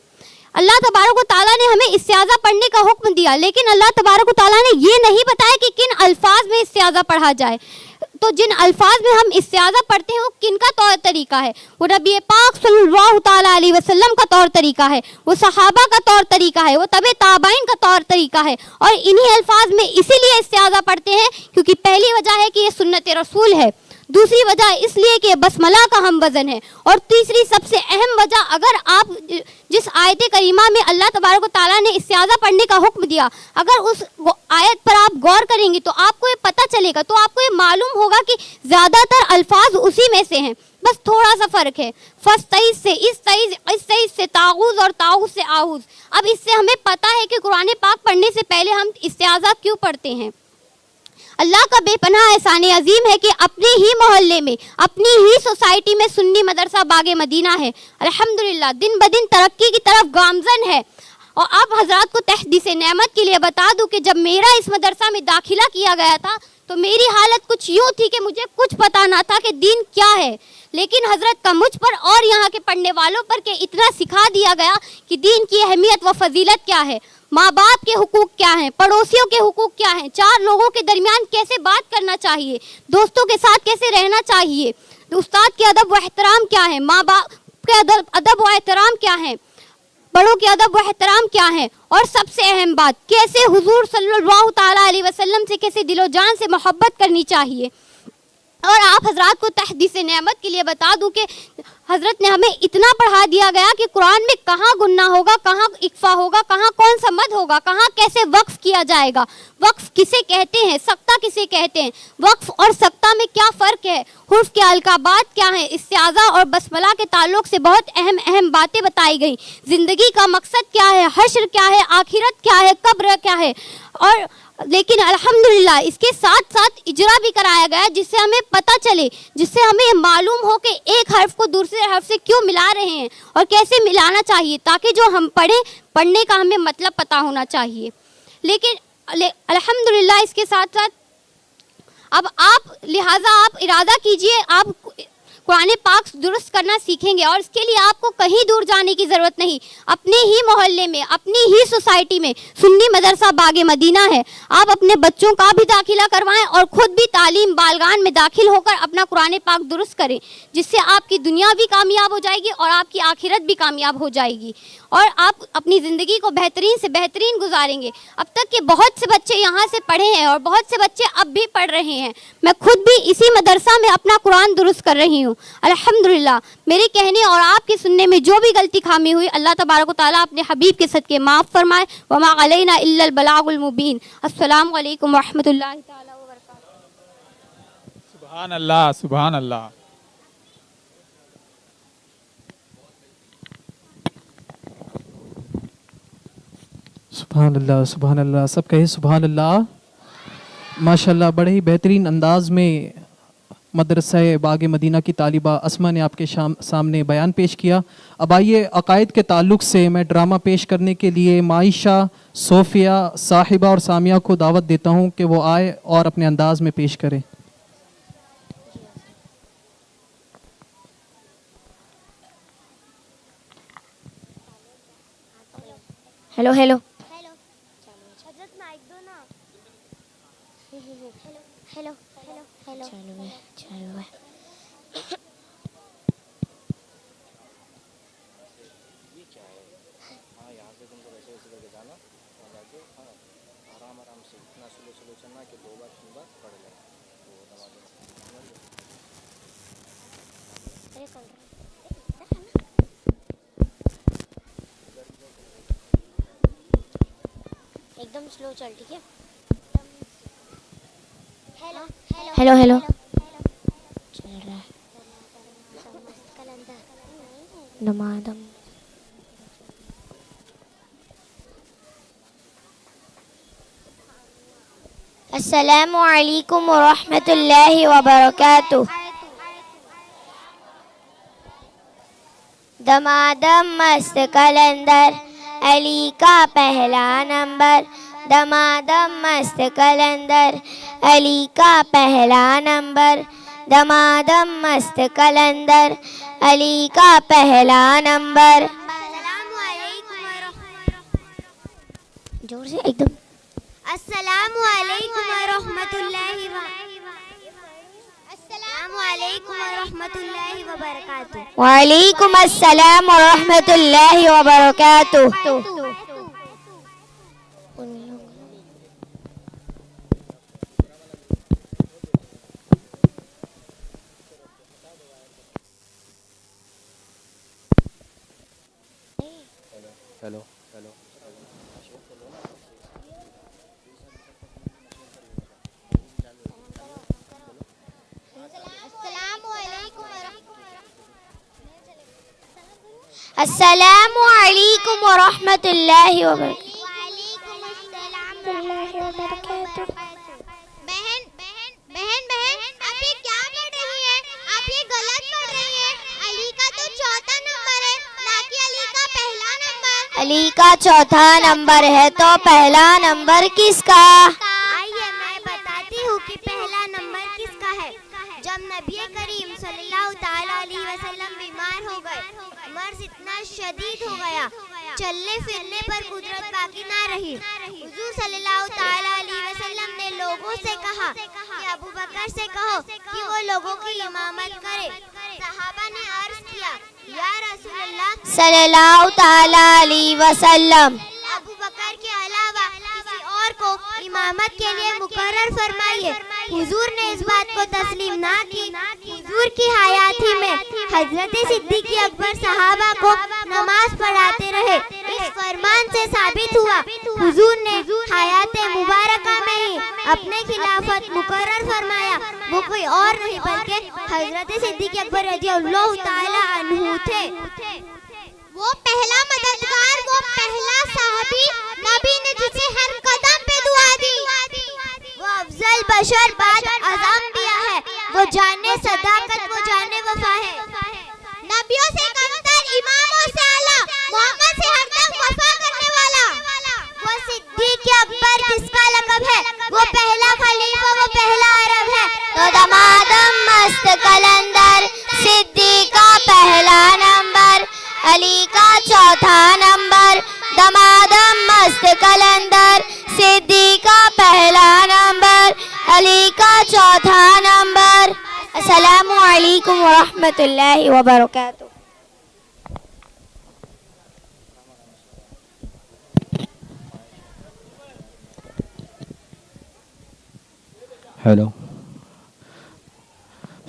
अल्लाह तबारक व तआला ने हमें इस्तिआज़ा पढ़ने का हुक्म दिया, लेकिन अल्लाह तबारक व तआला ने ये नहीं बताया कि किन अल्फाज में इस्तिआज़ा पढ़ा जाए। तो जिन अल्फाज में हम इस्तिआज़ा पढ़ते हैं वो किन का तौर तरीका है? वो नबी पाक सल्लल्लाहु ताला अलैहि वसल्लम का तौर तरीका है, वो सहाबा का तौर तरीका है, वो तबे ताबाइन का तौर तरीका है। और इन्हीं अल्फाज में इसीलिए इस्तिआज़ा पढ़ते हैं क्योंकि पहली वजह है कि ये सुन्नत रसूल है। दूसरी वजह इसलिए कि बसमला का हम वज़न है। और तीसरी सबसे अहम वजह, अगर आप जिस आयत करीमा में अल्लाह तबारक व तआला ने इस्तिआज़ा पढ़ने का हुक्म दिया, अगर उस आयत पर आप गौर करेंगे तो आपको ये पता चलेगा, तो आपको ये मालूम होगा कि ज़्यादातर अल्फाज उसी में से हैं, बस थोड़ा सा फ़र्क है। फस्तईज़ से इस्तईज़ से ताऊज़ और ताऊज़ से आऊज़। अब इससे हमें पता है कि कुरान पाक पढ़ने से पहले हम इस्तिआज़ा क्यों पढ़ते हैं। अल्लाह का बेपनाह एहसान अजीम है कि अपने ही मोहल्ले में, अपनी ही सोसाइटी में सुन्नी मदरसा बागे मदीना है। अल्हम्दुलिल्लाह दिन ब दिन तरक्की की तरफ गामजन है। और आप हजरात को तहदीस नेमत के लिए बता दूं कि जब मेरा इस मदरसा में दाखिला किया गया था तो मेरी हालत कुछ यूँ थी कि मुझे कुछ पता ना था कि दीन क्या है, लेकिन हजरत का मुझ पर और यहाँ के पढ़ने वालों पर के इतना सिखा दिया गया कि दीन की अहमियत व फजीलत क्या है, माँ बाप के हुकूक क्या हैं, पड़ोसियों के हुकूक क्या हैं, चार लोगों के दरमियान कैसे बात करना चाहिए, दोस्तों के साथ कैसे रहना चाहिए, उस्ताद के अदब व एहतराम क्या है, माँ बाप के अदब व एहतराम क्या है, बड़ों के अदब व एहतराम क्या है, और सबसे अहम बात कैसे हुजूर सल्लल्लाहु ताला अलैहि वसल्लम से कैसे दिलो जान से मोहब्बत करनी चाहिए। और आप हजरात को तहदीस नेमत के लिए बता दूं कि हजरत ने हमें इतना पढ़ा दिया गया कि कुरान में कहाँ गुन्ना होगा, कहाँ इक्फा होगा, कहाँ कौन सा मद होगा, कहाँ कैसे वक्फ किया जाएगा, वक्फ किसे कहते हैं, सक्ता किसे कहते हैं, वक्फ और सक्ता में क्या फ़र्क है, हुर्फ के अलकाबात क्या हैं, इस्तिआज़ा और बसमला के ताल्लुक से बहुत अहम अहम बातें बताई गई। ज़िंदगी का मकसद क्या है, हश्र क्या है, आखिरत क्या है, कब्र क्या है। और लेकिन अल्हम्दुलिल्लाह इसके साथ साथ इजरा भी कराया गया जिससे हमें पता चले, जिससे हमें मालूम हो कि एक हर्फ को दूसरे हर्फ से क्यों मिला रहे हैं और कैसे मिलाना चाहिए, ताकि जो हम पढ़ने का हमें मतलब पता होना चाहिए। लेकिन अल्हम्दुलिल्लाह इसके साथ साथ अब लिहाजा आप इरादा कीजिए, आप कुरान पाक दुरुस्त करना सीखेंगे और इसके लिए आपको कहीं दूर जाने की ज़रूरत नहीं। अपने ही मोहल्ले में, अपनी ही सोसाइटी में सुन्नी मदरसा बागे मदीना है। आप अपने बच्चों का भी दाखिला करवाएं और ख़ुद भी तालीम बालगान में दाखिल होकर अपना कुरान पाक दुरुस्त करें, जिससे आपकी दुनिया भी कामयाब हो जाएगी और आपकी आखिरत भी कामयाब हो जाएगी और आप अपनी ज़िंदगी को बेहतरीन से बेहतरीन गुजारेंगे। अब तक के बहुत से बच्चे यहाँ से पढ़े हैं और बहुत से बच्चे अब भी पढ़ रहे हैं। मैं खुद भी इसी मदरसा में अपना कुरान दुरुस्त कर रही हूँ अल्हम्दुलिल्लाह। मेरे कहने और आपके सुनने में जो भी गलती खामी हुई अल्लाह तबारक व तआला अपने हबीब के सदके माफ़ फरमाए। वमा अलैना इल्लल बलागुल मुबीन। अस्सलामु अलैकुम व रहमतुल्लाहि तआला व बरकातहू। सुभान अल्लाह, सुभान अल्लाह। सुभान अल्लाह, सुभान अल्लाह। सब कहे सुभान अल्लाह। माशाल्लाह बड़े ही बेहतरीन अंदाज में मदरसा बागे मदीना की तालिबा अस्मा ने आपके सामने बयान पेश किया। अब आइए अकायद के ताल्लुक़ से मैं ड्रामा पेश करने के लिए माइशा, सोफिया, साहिबा और सामिया को दावत देता हूँ कि वो आए और अपने अंदाज में पेश करें। हेलो हेलो हेलो हेलो चालू है। एकदम स्लो चल, ठीक है। हेलो हेलो चल रहा है। नमादम अस्सलामु अलैकुम व रहमतुल्लाहि व बरकातुहू। दमादम मस्त कलंदर अली का पहला नंबर, दमादम मस्त कलंदर अली का पहला नंबर, दमादम मस्त कलंदर अली का पहला नंबर। जोर से एकदम। अस्सलामु अलैकुम व रहमतुल्लाहि व बरकातुहू। वालेकुम अस्सलाम व रहमतुल्लाहि व बरकातुहू। अस्सलामु अलैकुम व रहमतुल्लाहि व बहन आप ये क्या पढ़ रही हैं? आप ये गलत पढ़ रही हैं। अली का तो चौथा नंबर है, ना कि अली का पहला नंबर। अली का चौथा नंबर है तो पहला नंबर किसका? आइए मैं बताती हूँ कि पहला नंबर किसका है। जब नबी करीम सल्लल्लाहु ताला अलैहि वसल्लम बीमार हो गए, मर्ज इतना शदीद हो गया, चलने फिरने पर कुदरत बाकी ना रही। हुजूर सल्लल्लाहु ताला अलैहि वसल्लम ने लोगों से कहा कि अबू बकर से कहो कि वो लोगों की इमामत करे। सहाबा ने अर्ज किया, या रसूल अल्लाह सल्लल्लाहु ताला अलैहि वसल्लम, अबू बकर के अलावा किसी और को इमामत के लिए मुकर्रर फरमाइए। हुजूर ने इस बात को तस्लीम ना की। हुजूर की हयाती में हजरत सिद्दीक़ अकबर सहाबा को नमाज पढ़ाते रहे। इस फरमान से साबित हुआ हुजूर ने हयात मुबारका में ही अपने खिलाफत मुकर्रर फरमाया। वो कोई और नहीं बल्कि हजरत सिद्दीक़ अकबर रज़ियल्लाहु ताला अन्हु थे। वो पहला मददगार, वो पहला साहबी, नबी ने जिसे हर कदम पे दुआ दी। वो अफजल बशर बाद अज़म दिया है। वो जाने सदाकत, वो जाने वफा है। नबियों से कमतर, इमामों से आला, मोहम्मद से हरदम वफा करने वाला। वो सिद्दीक़ अकबर जिसका लक़ब है, वो पहला खलीफा, वो पहला अरब है। तो दमादम मस्त कलंदर, सिद्दीक़ का पहला नंबर, अली का चौथा नंबर, दमादम मस्त कलंदर, सिद्दीक़ का पहला नंबर, अली का चौथा नंबर। अस्सलामु अलैकुम व रहमतुल्लाहि व बरकातुहू। हेलो,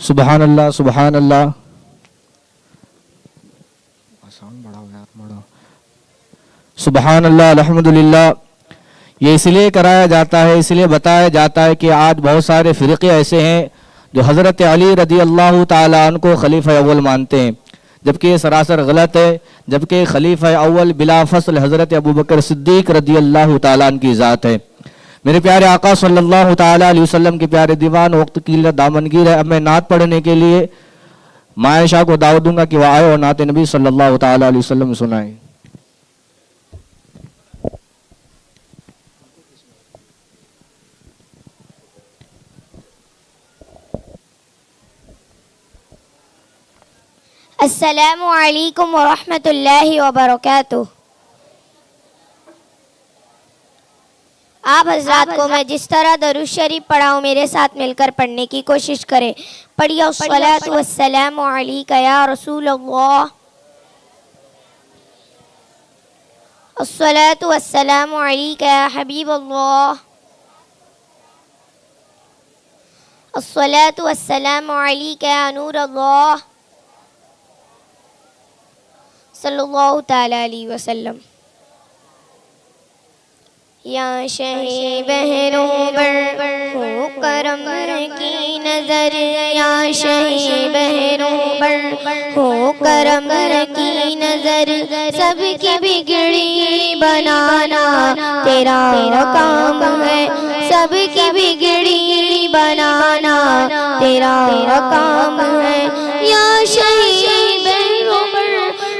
सुबहान अल्लाह, सुबहान अल्लाह। सुबहान अल्लाह, अल्हम्दुलिल्लाह। ये इसलिए कराया जाता है, इसलिए बताया जाता है कि आज बहुत सारे फ़िरक़े ऐसे हैं जो हज़रत अली रज़ी अल्लाह ताला अन्हु को खलीफा अव्वल मानते हैं, जबकि ये सरासर गलत है। जबकि खलीफा अव्वल बिला फ़स्ल हज़रत अबू बकर सिद्दीक़ रज़ी अल्लाह ताला अन्हु की ज़ात है। मेरे प्यारे आका सल्लल्लाहु ताला अलैहि वसल्लम के प्यारे दीवान, वक्त की दामनगीर है। अब मैं नात पढ़ने के लिए मायशा को दावत दूंगा कि वह आए और नात नबी सल्लल्लाहु ताला अलैहि वसल्लम सुनाए। अस्सलामु अलैकुम व रहमतुल्लाहि व बरकातुहू। आप हजरात को मैं जिस तरह दरूद शरीफ पढ़ाऊँ मेरे साथ मिलकर पढ़ने की कोशिश करें। पढ़िए अस्सलातु वस्सलामु अलैका या रसूल अल्लाह, अस्सलातु वस्सलामु अलैका या हबीब अल्लाह, अस्सलातु वस्सलामु अलैका या नूर अल्लाह सल्लल्लाहु ताला अलैहि वसल्लम। या शहे बहरों पर हो करम की नजर, या शहे बहरों पर हो करम की नजर, सबकी बिगड़ी बनाना तेरा काम है, सबकी बिगड़ी बनाना तेरा काम है। या शहे बहरों पर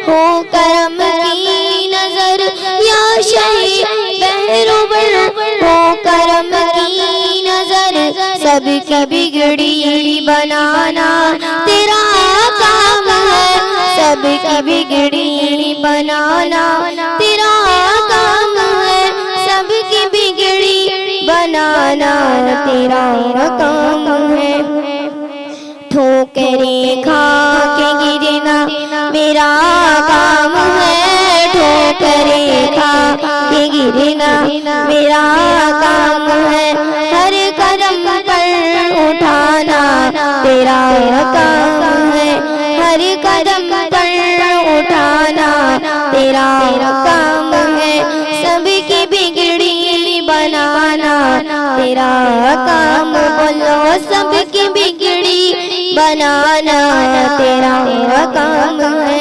हो करम की नजर, या शहे बहरों पर हो करम की नजर, सबकी बिगड़ी बनाना तेरा काम है, सबकी बिगड़ी बनाना तेरा काम है, सबकी बिगड़ी बनाना तेरा काम है। ठोकरें खा के गिरना मेरा काम है, ठोकरें खा के गिरना मेरा काम है, हर कदम पर उठाना तेरा काम है, हर कदम पर उठाना तेरा काम है, सबकी बिगड़ी बनाना तेरा काम। बोलो सबकी बिगड़ी बनाना तेरा काम है।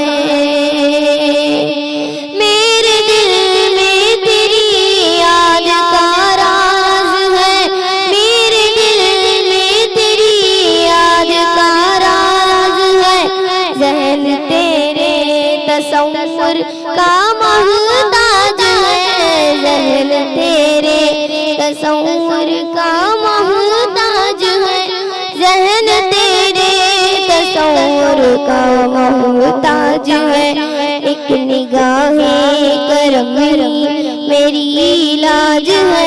तसव्वुर का मोहताज है, ज़हन तेरे तसव्वुर का मोहताज है। एक निगाहे करम मेरी लाज है,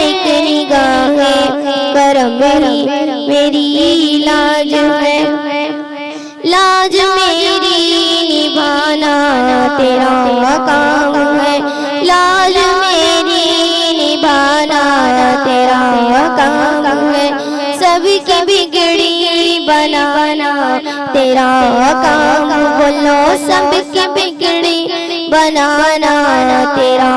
एक निगाहे करम मेरी लाज है। लाज मेरी निभाना तेरा काम है, लाज मेरी निभाना तेरा काम है। सबकी बिगड़ी बनाना तेरा काम, बोलो सबकी बिगड़ी बनाना तेरा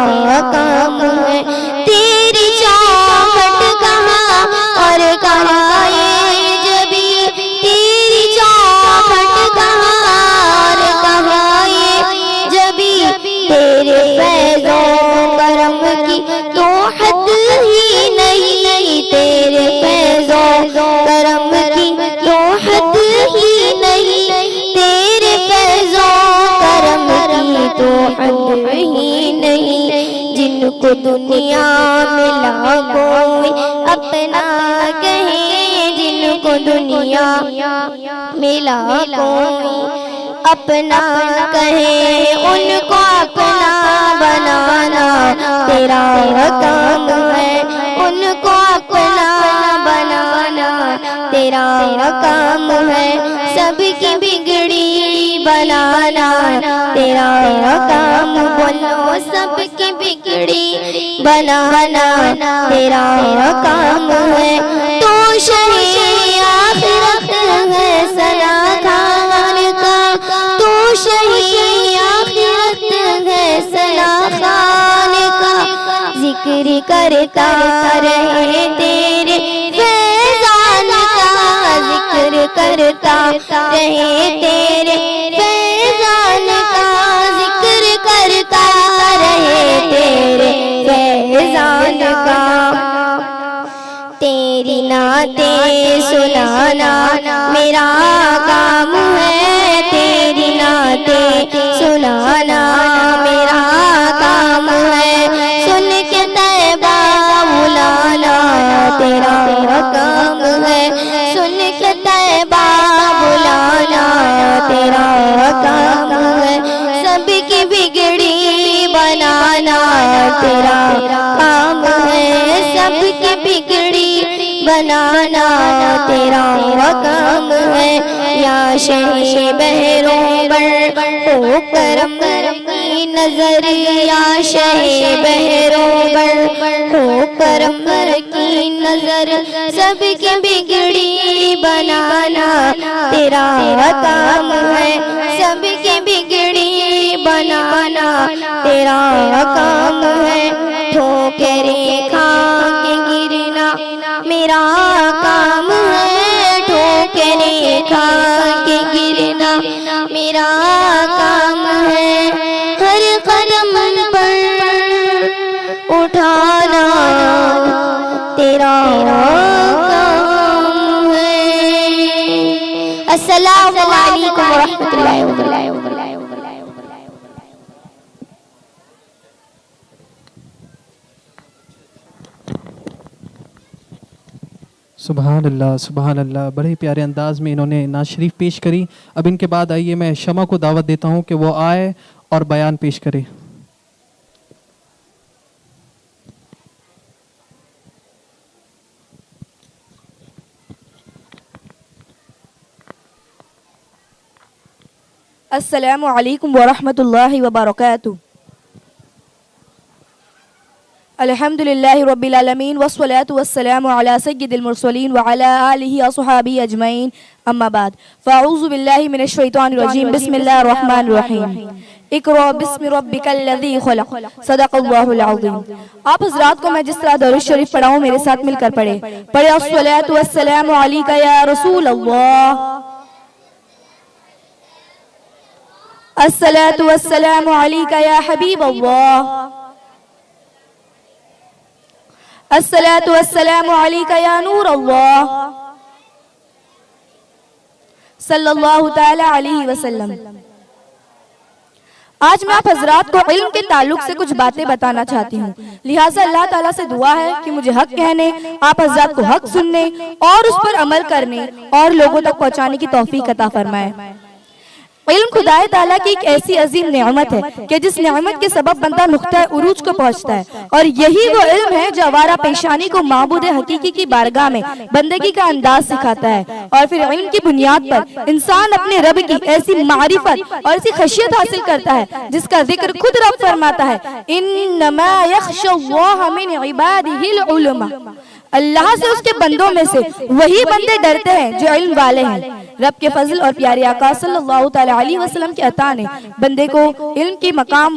काम है। तेरी चौखट कहाँ और कहाँ ये जबी, तेरी चौखट कहाँ और कहाँ ये जबी। तेरे फैज़ों करम की तो हद ही नहीं, तेरे फैज़ों करम की तो हद ही नहीं, तेरे फैज़ों करम की तो हद ही नहीं। जिनको दुनिया मिला कोई अपना कहे, जिनको दुनिया मिला कोई अपना कहे, उनको अपना बनाना तेरा काम है, उनको अपना बनाना तेरा काम है। सबकी बिगड़ी बनाना तेरा काम, बोलो सबकी बिगड़ी बनाना तेरा काम है। तो शहीद आखिरत है सना खान का, तो शहीद आखिरत है सना खान का। जिक्र करता रहे तेरे फैज़ान का, जिक्र करता रहे तेरे फैज़ान का, जिक्र करता रहे तेरे फैज़ान का। तेरी नाते सुनाना मेरा काम है, तेरी नाते सुनाना मेरा काम है। सुन के तैबा बुलाना तेरा काम है, सुन के तैबा बुलाना तेरा काम है। सबकी बिगड़ी बनाना तेरा काम है, सबकी बिगड़ी बनाना तेरा काम है। या शहे बहरों बर हो करम की नजर, या शहे बहरों बर हो करम की नजर। सबकी बिगड़ी बनाना तेरा काम है, सबकी बिगड़ी बनाना तेरा काम है। ठोकरें खा के गिरना मेरा काम है, ठोकरें खा के गिरना मेरा काम है। हर कदम पर उठाना तेरा काम है। अस्सलामु अलैकुम वरहमतुल्लाहि वबरकातुहू। सुभान अल्लाह, सुभान अल्लाह। बड़े ही प्यारे अंदाज में इन्होंने नात शरीफ पेश करी। अब इनके बाद आइए मैं शमा को दावत देता हूँ कि वो आए और बयान पेश करे। अस्सलामु अलैकुम वरहमतुल्लाहि वबरकातुहू। अल्हम्दुलिल्लाहि रब्बिल आलमीन वस्सलातु वस्सलामु अला सय्यिदिल मुरसलीन व अला आलिहि व अस्हाबिही अजमईन, अम्मा बाद। फ़अऊज़ु बिल्लाहि मिनश शैतानिर रजीम, बिस्मिल्लाहिर रहमानिर रहीम। इक़रा बिस्मि रब्बिकल्लज़ी ख़लक़, सदक़ल्लाहुल अज़ीम। आप हज़रात को मैं जिस तरह दरूद शरीफ पढ़ाऊँ मेरे साथ मिलकर पढ़े। अस्सलातु वस्सलामु अलैका या रसूल अल्लाह, अस्सलातु वस्सलामु अलैका या हबीब अल्लाह, अस्सलातु वस्सलामु अलैका या नूर अल्लाह, सल्लल्लाहु तआला अलैहि वसल्लम। आज मैं आप हजरात को इल्म के ताल्लुक से कुछ बातें बताना चाहती हूँ। लिहाजा अल्लाह ताला से दुआ है कि मुझे हक कहने, आप हजरात को हक सुनने और उस पर अमल करने और लोगों तक पहुँचाने की तौफीक अता फरमाए। इल्म खुदाए ताला की एक ऐसी अजीम नेमत है कि जिस नेमत के सबब बंदा नुक्ता उरूज को पहुंचता है, और यही वो इल्म है जो आवारा पेशानी को माबूद हकीकी की बारगाह में बंदगी का अंदाज सिखाता है। और फिर इल्म की बुनियाद पर इंसान अपने रब की ऐसी मारिफत और ऐसी खशियत हासिल करता है जिसका जिक्र खुद रब फरमाता है, इन्नमा यख्शल्लाह मिन इबादिहिल उलमा। अल्लाह से उसके बंदों में से वही बंदे डरते हैं जो इल्म वाले हैं। रब के फजल और प्यारे आका सल्लल्लाहु तआला अलैहि वसल्लम के अता ने बंदे को इल्म के मकाम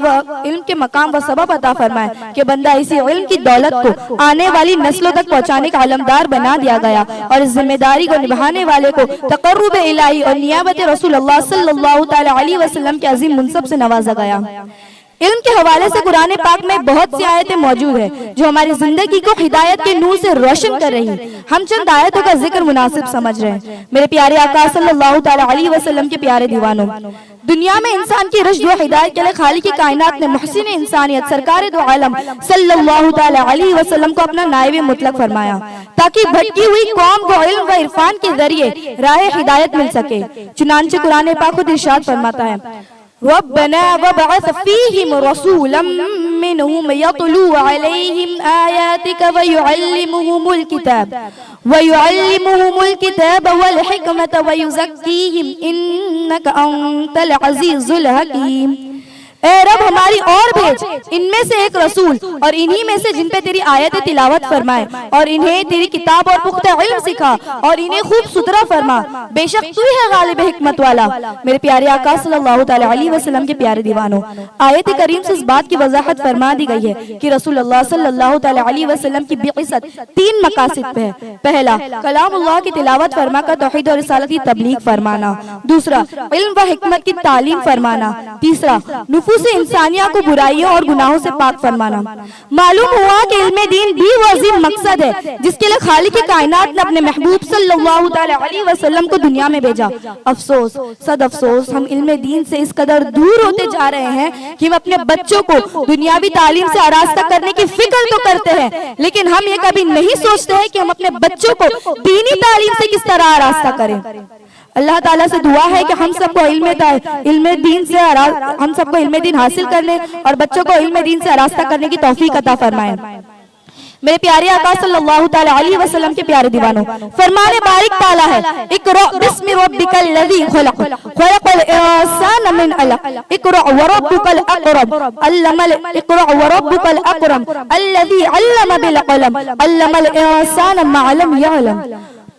व सबब अता फरमाया कि बंदा इसी इल्म की दौलत को आने वाली नस्लों तक पहुंचाने का अलमदार बना दिया गया, और इस जिम्मेदारी को निभाने वाले को तकर्रुब इलाही और नियाबत रसूलुल्लाह सल्लल्लाहु तआला अलैहि वसल्लम के अजीम मुनसब से नवाजा गया। इल्म के हवाले से कुरान पाक में बहुत सी आयतें मौजूद है जो हमारी जिंदगी को हिदायत के नूर से रोशन कर रही है। हम चंद आयतों का जिक्र मुनासिब समझ रहे हैं। मेरे प्यारे आका सल्लल्लाहु तआला अलैहि वसल्लम के प्यारे दीवानों, दुनिया में इंसान की रुश्द व हिदायत के लिए खालिक की कायनात ने मुहसिन इंसानियत सरकार दो आलम सल्लल्लाहु तआला अलैहि वसल्लम को अपना नायब मुतलक फरमाया ताकि भटकी हुई कौम को इल्म व इरफान के जरिए राह हिदायत मिल सके। चुनांचे कुरान पाक खुद इरशाद फरमाता है, रब्बना वबअस फीहिम रसूलन मिनहुम यतलू अलैहिम आयातिका व युअल्लिमुहुमुल किताब वल हिकमत व युज़क्कीहिम इन्नका अंतल अज़ीज़ुल हकीम। ए रब हमारी और भेज इनमें से एक रसूल और इन्हीं में से जिन पे तेरी आयत तिलावत फरमाए, और इन्हें तेरी किताब और पुख्ता इल्म सिखा और इन्हें खूब सुथरा फरमा, बेशक तू ही है गालिब हिकमत वाला। मेरे प्यारे आका सल्लल्लाहु तआला अलैहि वसल्लम के प्यारे दीवानों, आयत करीम से इस बात की वजाहत फरमा दी गई है कि रसूलुल्लाह सल्लल्लाहु तआला अलैहि वसल्लम की बिइसत 3 मकासिद पे है। पहला, कलामुल्लाह की तिलावत फरमा कर तौहीद और रिसालत की तबलीग फरमाना। दूसरा, इल्म व हिकमत की तालीम फरमाना। तीसरा, से इंसानिया को बुराइयों और गुनाहों से पाक फरमाना। मालूम हुआ कि इल्मे दीन भी वो अजीम मकसद है जिसके लिए खालिक की कायनात ने अपने महबूब सल्लल्लाहु तआला अलैहि वसल्लम को दुनिया में भेजा। अफसोस, सद अफसोस, हम इल्मे दीन से इस कदर दूर होते जा रहे हैं कि हम अपने बच्चों को दुनियावी तालीम से आरास्ता करने की फिक्र तो करते हैं, लेकिन हम ये कभी नहीं सोचते हैं कि हम अपने बच्चों को दीनी तालीम से किस तरह आरास्ता करें। अल्लाह ताला से दुआ है कि हम सबको इल्मे दीन हासिल करने और बच्चों को इल्मे दीन से आरास्ता करने की तौफीक अता फरमाए। मेरे प्यारे आका सल्लल्लाहु तआला अलैहि वसल्लम के प्यारे दीवानों, फरमाने बारिक ताला है, इक़रा बिस्मि रब्बिकल लज़ी खलक़ खलक़ल इंसान मिन अलक़ इक़रा व रब्बुकल अकरम इक़रा व रब्बुकल अकरम अल्लज़ी अल्लम बिल क़लम अल्लमल इंसान मा लम यअलम।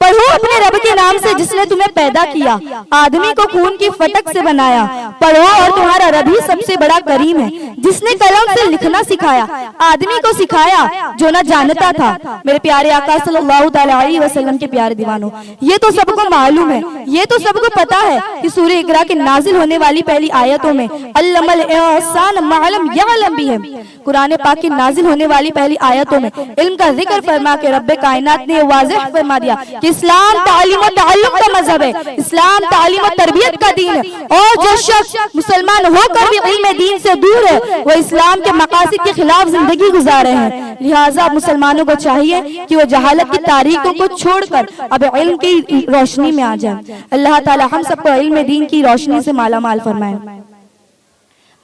पढ़ो अपने रब के नाम से जिसने तुम्हें पैदा किया, आदमी को खून की फटक से बनाया। पढ़ो और तुम्हारा रब ही सबसे बड़ा करीम है जिसने कलम से लिखना सिखाया, आदमी को सिखाया जो न जानता था। मेरे प्यारे आका सल्लल्लाहु तआला अलैहि वसल्लम के प्यारे दीवानों, ये तो सबको मालूम है, ये तो सबको पता है कि सूरह इक़रा के नाजिल होने वाली पहली आयतों में अल्लमल इंसान मा लम यअलम भी है। कुरान पाक की नाजिल होने वाली पहली आयतों में इल्म का जिक्र फरमा के रब्बे कायनात ने वाज़ेह फरमा दिया कि इस्लाम तालीम और ताल्लुम का मजहब है, इस्लाम तालीम और तरबियत का दीन है, और जो शख्स मुसलमान होकर भी इल्म दीन से दूर है वो इस्लाम के मकासद के खिलाफ जिंदगी गुजार रहे हैं। लिहाजा मुसलमानों को चाहिए कि वो जहालत की तारीखों को छोड़कर अब इल्म की रोशनी में आ जाए। अल्लाह ताला हम सबको इल्म दीन की रोशनी से माला माल फरमाए।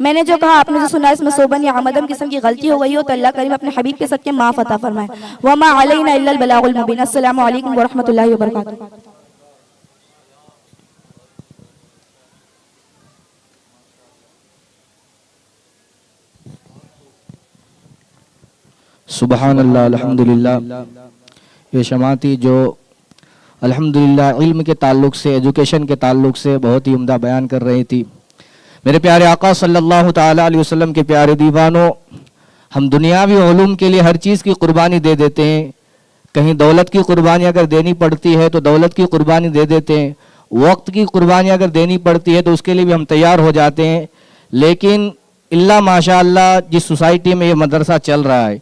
मैंने जो कहा, आपने जो सुना, इसमें सोबन या आमदम किस्म की गलती हो गई हो तो अल्लाह करीम अपने हबीब के सदके माफ अता फरमाए। वमा अलैना इल्लल बलागुल मुबीन। अस्सलामु अलैकुम व रहमतुल्लाहि व बरकातुहू। सुबहान अल्लाह, अल्हम्दुलिल्लाह। ये शमाती जो अल्हम्दुलिल्लाह इल्म के ताल्लुक से, एजुकेशन के ताल्लुक से बहुत ही उम्दा बयान कर रही थी। मेरे प्यारे आका सल्लल्लाहु ताला अलैहि वसल्लम के प्यारे दीवानों, हम दुनियावी उलूम के लिए हर चीज़ की कुर्बानी दे देते हैं। कहीं दौलत की कुर्बानी अगर देनी पड़ती है तो दौलत की कुर्बानी दे देते हैं, वक्त की कुर्बानी अगर देनी पड़ती है तो उसके लिए भी हम तैयार हो जाते हैं। लेकिन इल्ला माशाअल्लाह जिस सोसाइटी में ये मदरसा चल रहा है,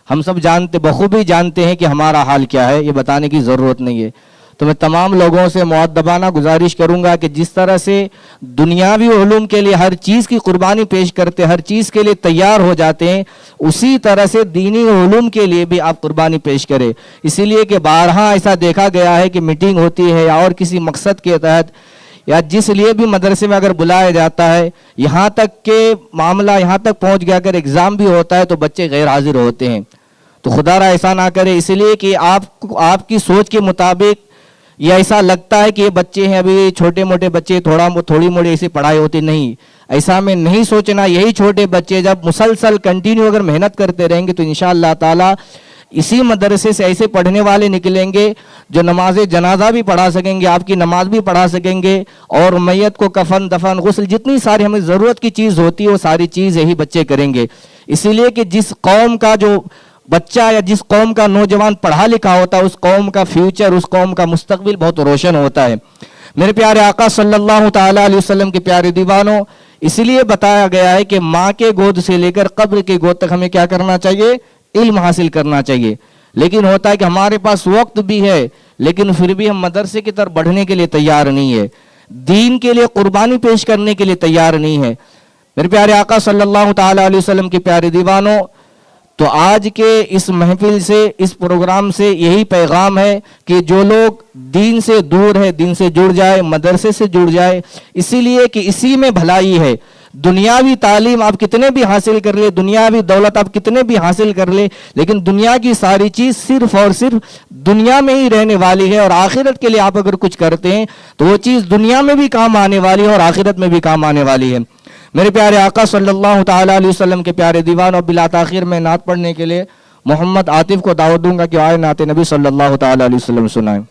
हम सब जानते, बखूबी जानते हैं कि हमारा हाल क्या है, ये बताने की ज़रूरत नहीं है। तो मैं तमाम लोगों से मुअद्दबाना गुजारिश करूंगा कि जिस तरह से दुनियावी उलूम के लिए हर चीज़ की कुर्बानी पेश करते, हर चीज़ के लिए तैयार हो जाते हैं, उसी तरह से दीनी उलूम के लिए भी आप कुर्बानी पेश करें। इसीलिए कि बारहा ऐसा देखा गया है कि मीटिंग होती है या और किसी मकसद के तहत या जिस लिए भी मदरसे में अगर बुलाया जाता है, यहाँ तक के मामला यहाँ तक पहुँच गया, अगर एग्ज़ाम भी होता है तो बच्चे गैर हाजिर होते हैं। तो खुदारा ऐसा ना करे, इसलिए कि आपकी सोच के मुताबिक या ऐसा लगता है कि ये बच्चे हैं, अभी छोटे मोटे बच्चे, थोड़ी मोड़ी ऐसी पढ़ाई होती नहीं, ऐसा में नहीं सोचना। यही छोटे बच्चे जब मुसलसल कंटिन्यू अगर मेहनत करते रहेंगे तो इंशाअल्लाह ताला इसी मदरसे से ऐसे पढ़ने वाले निकलेंगे जो नमाज जनाजा भी पढ़ा सकेंगे, आपकी नमाज भी पढ़ा सकेंगे, और मैयत को कफन दफन गुस्ल जितनी सारी हमें ज़रूरत की चीज़ होती है वो सारी चीज़ यही बच्चे करेंगे। इसीलिए कि जिस कौम का जो बच्चा या जिस कौम का नौजवान पढ़ा लिखा होता है, उस कौम का फ्यूचर, उस कौम का मुस्तकबिल बहुत रोशन होता है। मेरे प्यारे आका सल्लल्लाहु ताला अलैहि वसल्लम के प्यारे दीवानों, इसलिए बताया गया है कि माँ के गोद से लेकर कब्र के गोद तक हमें क्या करना चाहिए? इल्म हासिल करना चाहिए। लेकिन होता है कि हमारे पास वक्त भी है, लेकिन फिर भी हम मदरसे की तरफ बढ़ने के लिए तैयार नहीं है, दीन के लिए कुर्बानी पेश करने के लिए तैयार नहीं है। मेरे प्यारे आका सल्लल्लाहु ताला अलैहि वसल्लम के प्यारे दीवानों, तो आज के इस महफिल से, इस प्रोग्राम से यही पैगाम है कि जो लोग दीन से दूर है, दीन से जुड़ जाए, मदरसे से जुड़ जाए, इसीलिए कि इसी में भलाई है। दुनियावी तालीम आप कितने भी हासिल कर ले, दुनियावी दौलत आप कितने भी हासिल कर ले, लेकिन दुनिया की सारी चीज़ सिर्फ और सिर्फ दुनिया में ही रहने वाली है, और आखिरत के लिए आप अगर कुछ करते हैं तो वो चीज़ दुनिया में भी काम आने वाली है और आखिरत में भी काम आने वाली है। मेरे प्यारे आका सल्लल्लाहु ताला अलैहि वसल्लम के प्यारे दीवान, और बिला ताखिर में नात पढ़ने के लिए मोहम्मद आतिफ को दावत दूंगा कि आए नाते नबी सल्लल्लाहु ताला अलैहि वसल्लम सुनाएं।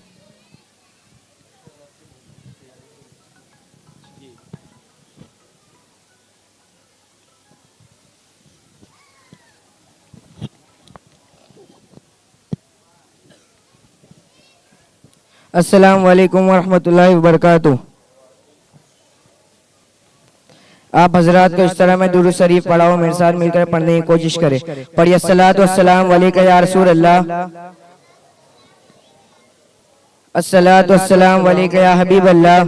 अस्सलाम वालेकुम वरहमतुल्लाहि वबरकातुह। आप हजरात को इस तरह में दुरूद शरीफ पढ़ाओ, मेरे साथ मिलकर पढ़ने की कोशिश करें। पढ़िए अस्सलातु वस्सलाम अलैका या रसूल अल्लाह, अस्सलातु वस्सलाम अलैका या हबीब अल्लाह,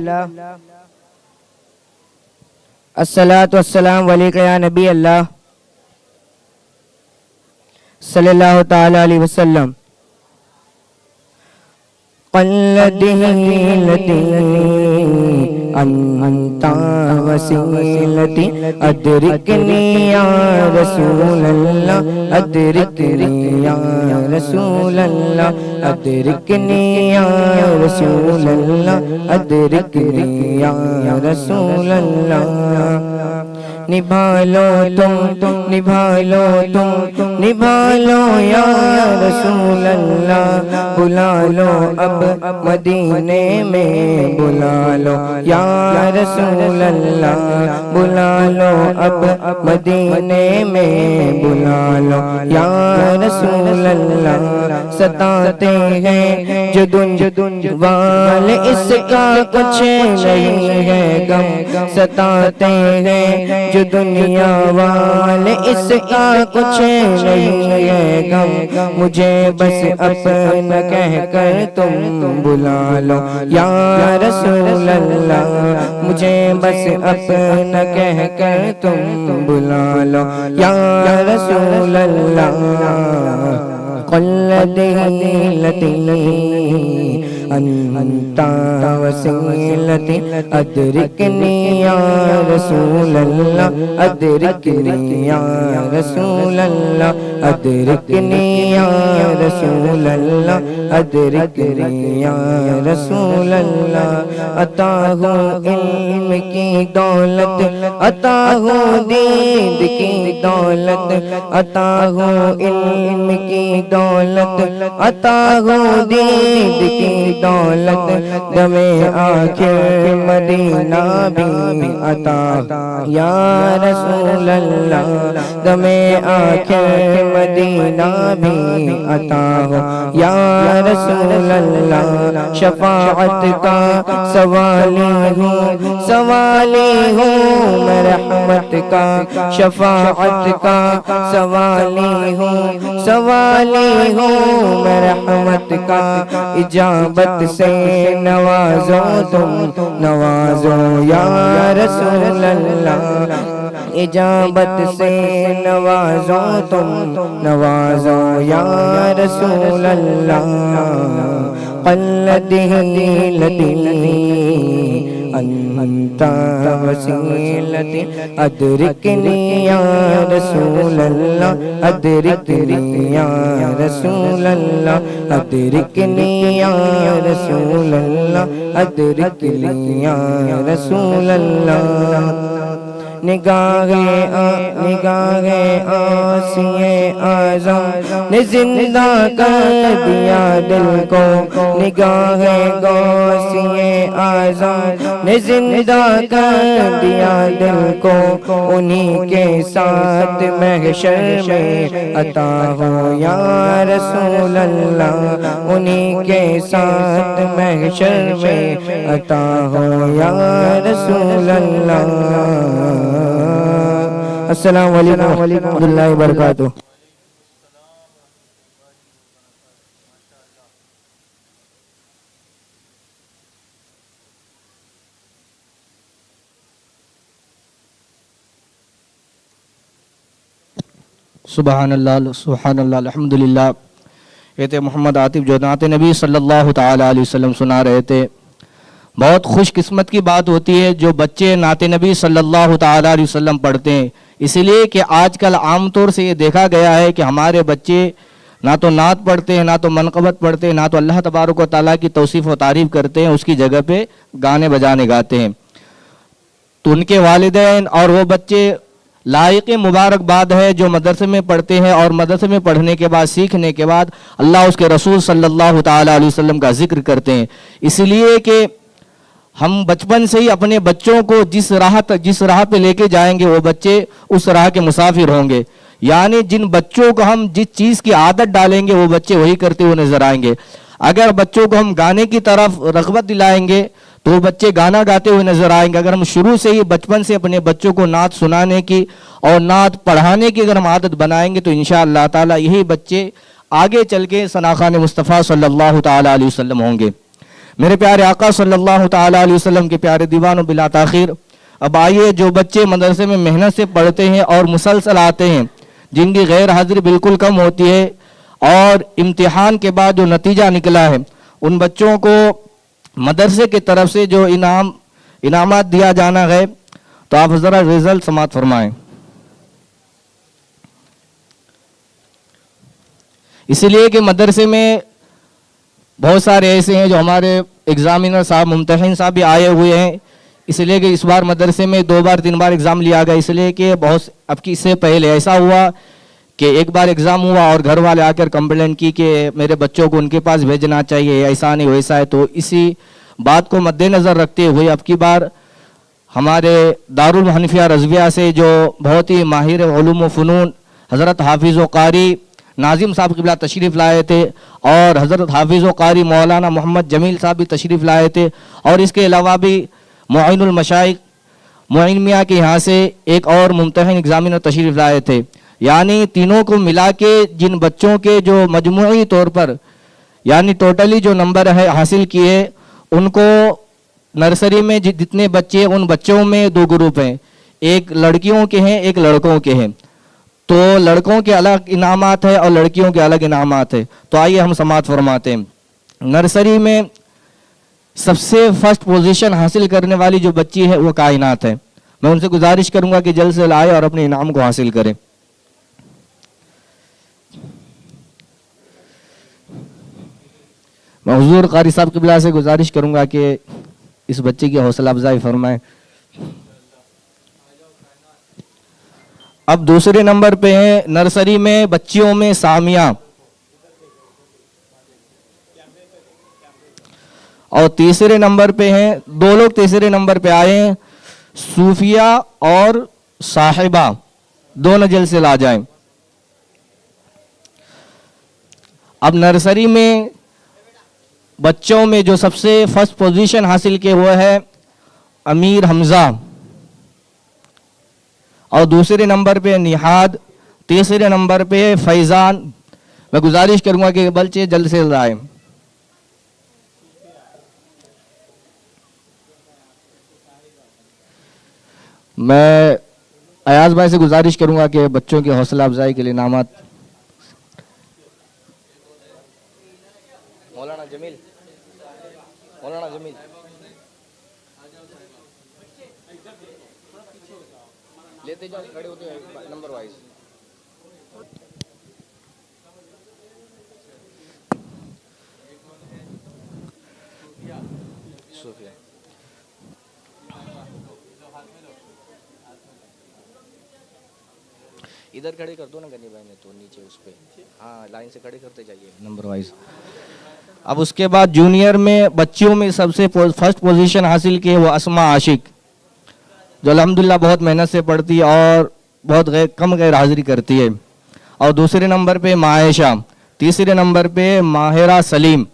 अस्सलातु वस्सलाम अलैका या नबी अल्लाह सल्लल्लाहु ताला अलैहि वसल्लम। क़ल्लती अन्ता वसीलती अदरिकनी या रसूल अल्लाह, अदरिकनी या रसूल अल्लाह, अदरिकनी या रसूल अल्लाह, अदरिकनी या रसूल अल्लाह। निभा लो तुम, निभा लो तुम, निभा लो या रसूल अल्लाह, बुला लो अब मदीने में, बुला लो या रसूल अल्लाह, बुला लो अब मदीने में, बुला लो या रसूल अल्लाह। सताते हैं जो दुन वाले, इसका कुछ नहीं है गम, सताते हैं जो दुनिया वाले, इसका कुछ नहीं है गम। मुझे बस अपना कह कर तुम बुला लो या रसूल अल्लाह, मुझे बस अपना कह कर तुम बुला लो या रसूल अल्लाह। अन्ता वसीलती अदरिकनी या रसूल अल्लाह, अदरिकनी या रसूल अल्लाह, अदरिकनी या रसूल अल्लाह, अदरिकनी या रसूल अल्लाह। अता हो इल्म की दौलत, अता हो दीन की दौलत, अता हो इल्म की दौलत, अता हो दीन की दौलत, दमे आखिर मदीना भी अता या रसूल अल्लाह, दमे आखिर मदीना भी अता हो या रसूल अल्लाह। शफाअत का सवाली हूँ, सवाली हूँ मैं रहमत का, शफाअत का सवाली हूँ, सवाली हूँ मैं रहमत का, इजाबत से नवाजो तुम नवाजो या रसूल अल्लाह। इजाबत से नवाजो तुम नवाजो या रसूल अल्लाह। क़ल्लती लती अन्ता वसीलती अदरिकनी या रसूल अल्लाह। अदरिकनी या रसूल अल्लाह। अदरिकनी या रसूल अल्लाह। अदरिकनी या रसूल अल्लाह। निगाहे आसिए आज़म ने जिंदा कर दिया दिल को। निगाहे गौसिए आज़म ने जिंदा कर दिया दिल को। उन्हीं के साथ महशर में अता हो या रसूल अल्लाह। उन्हीं के साथ महशर में अता हो या रसूल अल्लाह। अस्सलाम वालेकुम व रहमतुल्लाहि व बरकातुहू। सुबहानल्लाह सुबहानल्लाह अल्हम्दुलिल्लाह। ये थे मोहम्मद आतिफ जो नात नबी सल्लल्लाहु ताला अलैहि वसल्लम सुना रहे थे। बहुत खुशकिस्मत की बात होती है जो बच्चे नात नबी सल्लल्लाहु ताला अलैहि वसल्लम पढ़ते हैं, इसलिए कि आजकल आमतौर से ये देखा गया है कि हमारे बच्चे ना तो नात पढ़ते हैं, ना तो मनक़बत पढ़ते हैं, ना तो अल्लाह तबारक व तआला की तौसीफ़ व तारीफ़ करते हैं, उसकी जगह पे गाने बजाने गाते हैं। तो उनके वालिदैन और वो बच्चे लायक मुबारकबाद है जो मदरसे में पढ़ते हैं और मदरसे में पढ़ने के बाद सीखने के बाद अल्लाह उसके रसूल सल्लल्लाहु ताला अलैहि वसल्लम का जिक्र करते हैं। इसलिए कि हम बचपन से ही अपने बच्चों को जिस राह पे लेके जाएंगे वो बच्चे उस राह के मुसाफिर होंगे। यानी जिन बच्चों को हम जिस चीज़ की आदत डालेंगे वो बच्चे वही करते हुए नजर आएंगे। अगर बच्चों को हम गाने की तरफ रग़बत दिलाएंगे तो वो बच्चे गाना गाते हुए नजर आएंगे। अगर हम शुरू से ही बचपन से अपने बच्चों को नात सुनाने की और नात पढ़ाने की अगर हम आदत बनाएंगे तो इंशाअल्लाह ताला यही बच्चे आगे चल के सनाखान मुस्तफ़ा सल्लल्लाहु ताला अलैहि वसल्लम होंगे। मेरे प्यारे आका सल्लल्लाहु ताला अलैहि वसल्लम के प्यारे दीवानों बिला ताखिर, अब आइए जो बच्चे मदरसे में मेहनत से पढ़ते हैं और मुसलसल आते हैं, जिनकी गैर हाजिरी बिल्कुल कम होती है और इम्तिहान के बाद जो नतीजा निकला है उन बच्चों को मदरसे की तरफ से जो इनामात दिया जाना है, तो आप ज़रा रिजल्ट समात फरमाएं। इसलिए कि मदरसे में बहुत सारे ऐसे हैं जो हमारे एग्जामिनर साहब मुम्तहिन साहब भी आए हुए हैं, इसलिए कि इस बार मदरसे में 2 बार 3 बार एग्ज़ाम लिया गया। इसलिए कि बहुत अब की इससे पहले ऐसा हुआ कि एक बार एग्ज़ाम हुआ और घर वाले आकर कंप्लेंट की कि मेरे बच्चों को उनके पास भेजना चाहिए, ऐसा नहीं वैसा है। तो इसी बात को मद्देनज़र रखते हुए अब की बार हमारे दारुल हनफिया रज़विया से जो बहुत ही माहिर उलूम व फ़नून हज़रत हाफिज़ व कारी नाजिम साहब क़िबला तशरीफ़ लाए थे और हज़रत हाफिज़ व कारी मौलाना मोहम्मद जमील साहब भी तशरीफ़ लाए थे, और इसके अलावा भी मुइनुल मशाइख मुइन मियाँ के यहाँ से एक और मुम्तहिन एग्ज़ामिनर तशरीफ़ लाए थे। यानी तीनों को मिला के जिन बच्चों के जो मजमूई तौर पर यानी टोटली जो नंबर है हासिल किए, उनको नर्सरी में जितने बच्चे हैं उन बच्चों में 2 ग्रुप हैं, एक लड़कियों के हैं एक लड़कों के हैं। तो लड़कों के अलग इनामात है और लड़कियों के अलग इनामात है। तो आइए हम समात फरमाते हैं। नर्सरी में सबसे फर्स्ट पोजीशन हासिल करने वाली जो बच्ची है वो कायनात है। मैं उनसे गुजारिश करूंगा कि जल्द से आए और अपने इनाम को हासिल करें। मैं हुजूर कारी साहब क़िबला से गुजारिश करूंगा कि इस बच्चे की हौसला अफजाई फरमाएं। अब दूसरे नंबर पे है नर्सरी में बच्चियों में सामिया, और तीसरे नंबर पे हैं 2 लोग तीसरे नंबर पे आए हैं, सूफिया और साहिबा, दोनों जल्द से ला जाएं। अब नर्सरी में बच्चों में जो सबसे फर्स्ट पोजीशन हासिल किए हुए है अमीर हमजा, और दूसरे नंबर पे निहाद, तीसरे नंबर पे फैज़ान। मैं गुजारिश करूंगा कि बच्चे जल्द से जल्द आए। मैं अयाज भाई से गुजारिश करूंगा कि बच्चों की हौसला अफजाई के लिए इनामात। मौलाना जमील, मौलाना जमील, लेते जाओ, खड़े होते हैं नंबर वाइज। सोफिया, इधर खड़े कर दो ना गनी भाई ने, तो नीचे उस पे, हाँ लाइन से खड़े करते जाइए नंबर वाइज। अब उसके बाद जूनियर में बच्चियों में सबसे फर्स्ट पोजीशन हासिल की वो अस्मा आशिक, जो अल्हम्दुलिल्लाह बहुत मेहनत से पढ़ती है और बहुत कम गैर हाजिरी करती है। और दूसरे नंबर पे मायशा, तीसरे नंबर पे माहिरा सलीम,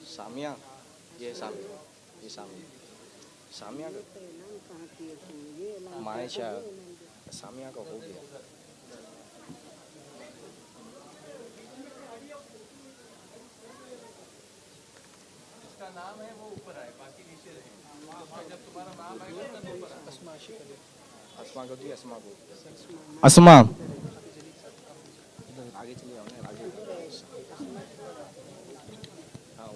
सामिया, ये सामिया का मायशा, सामिया का हो गया। इसका नाम है वो ऊपर आए, बाकी नीचे रहे। जब तुम्हारा नाम आएगा तो ऊपर आए। अस्मा को दी, अस्मा को, अस्मा आगे चलिए, हमने आगे। हाँ,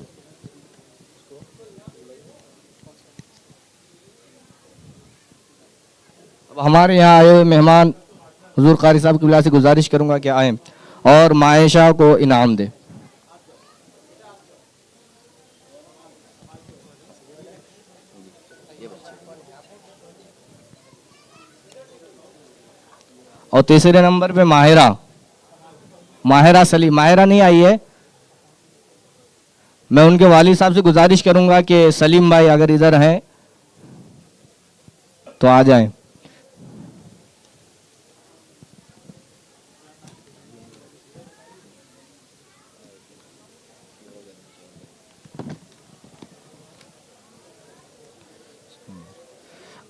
अब हमारे यहाँ आए हुए मेहमान हुजूर कारी साहब की बिला से गुजारिश करूंगा कि आए और मायशा को इनाम दे। और तीसरे नंबर पे माहिरा सलीम, माहिरा नहीं आई है। मैं उनके वालिद साहब से गुजारिश करूंगा कि सलीम भाई अगर इधर हैं तो आ जाएं।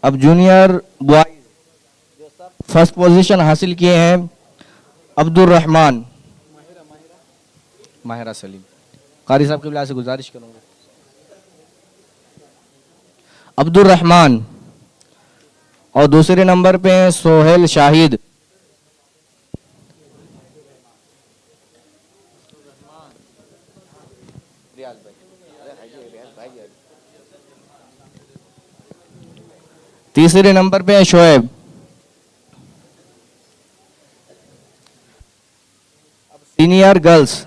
अब जूनियर बॉयज फर्स्ट पोजीशन हासिल किए हैं अब्दुल रहमान, माहिरा सलीम, कारी साहब के बिला से गुजारिश करूंगा। अब्दुल रहमान, और दूसरे नंबर पे हैं सोहेल शाहिद, तीसरे नंबर पे है शोएब। सीनियर गर्ल्स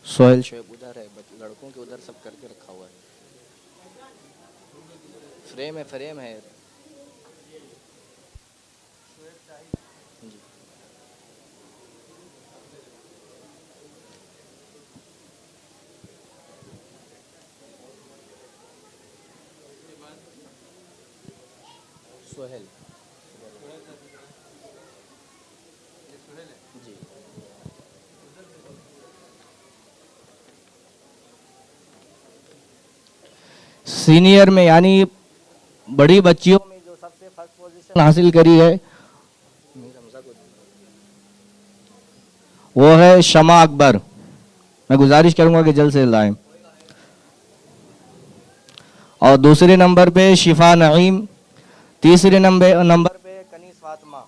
सोहेल शोएब उधर है, लड़कों के उधर सब करके रखा हुआ है। फ्रेम है, फ्रेम है। सोहेल जी, सीनियर में यानी बड़ी बच्चियों में जो सबसे फर्स्ट पोजीशन हासिल करी है वो है शमा अकबर। मैं गुजारिश करूंगा कि जल्द से जल्द आए। और दूसरे नंबर पे शिफा नईम, तीसरे नंबर पे कनीस फातिमा।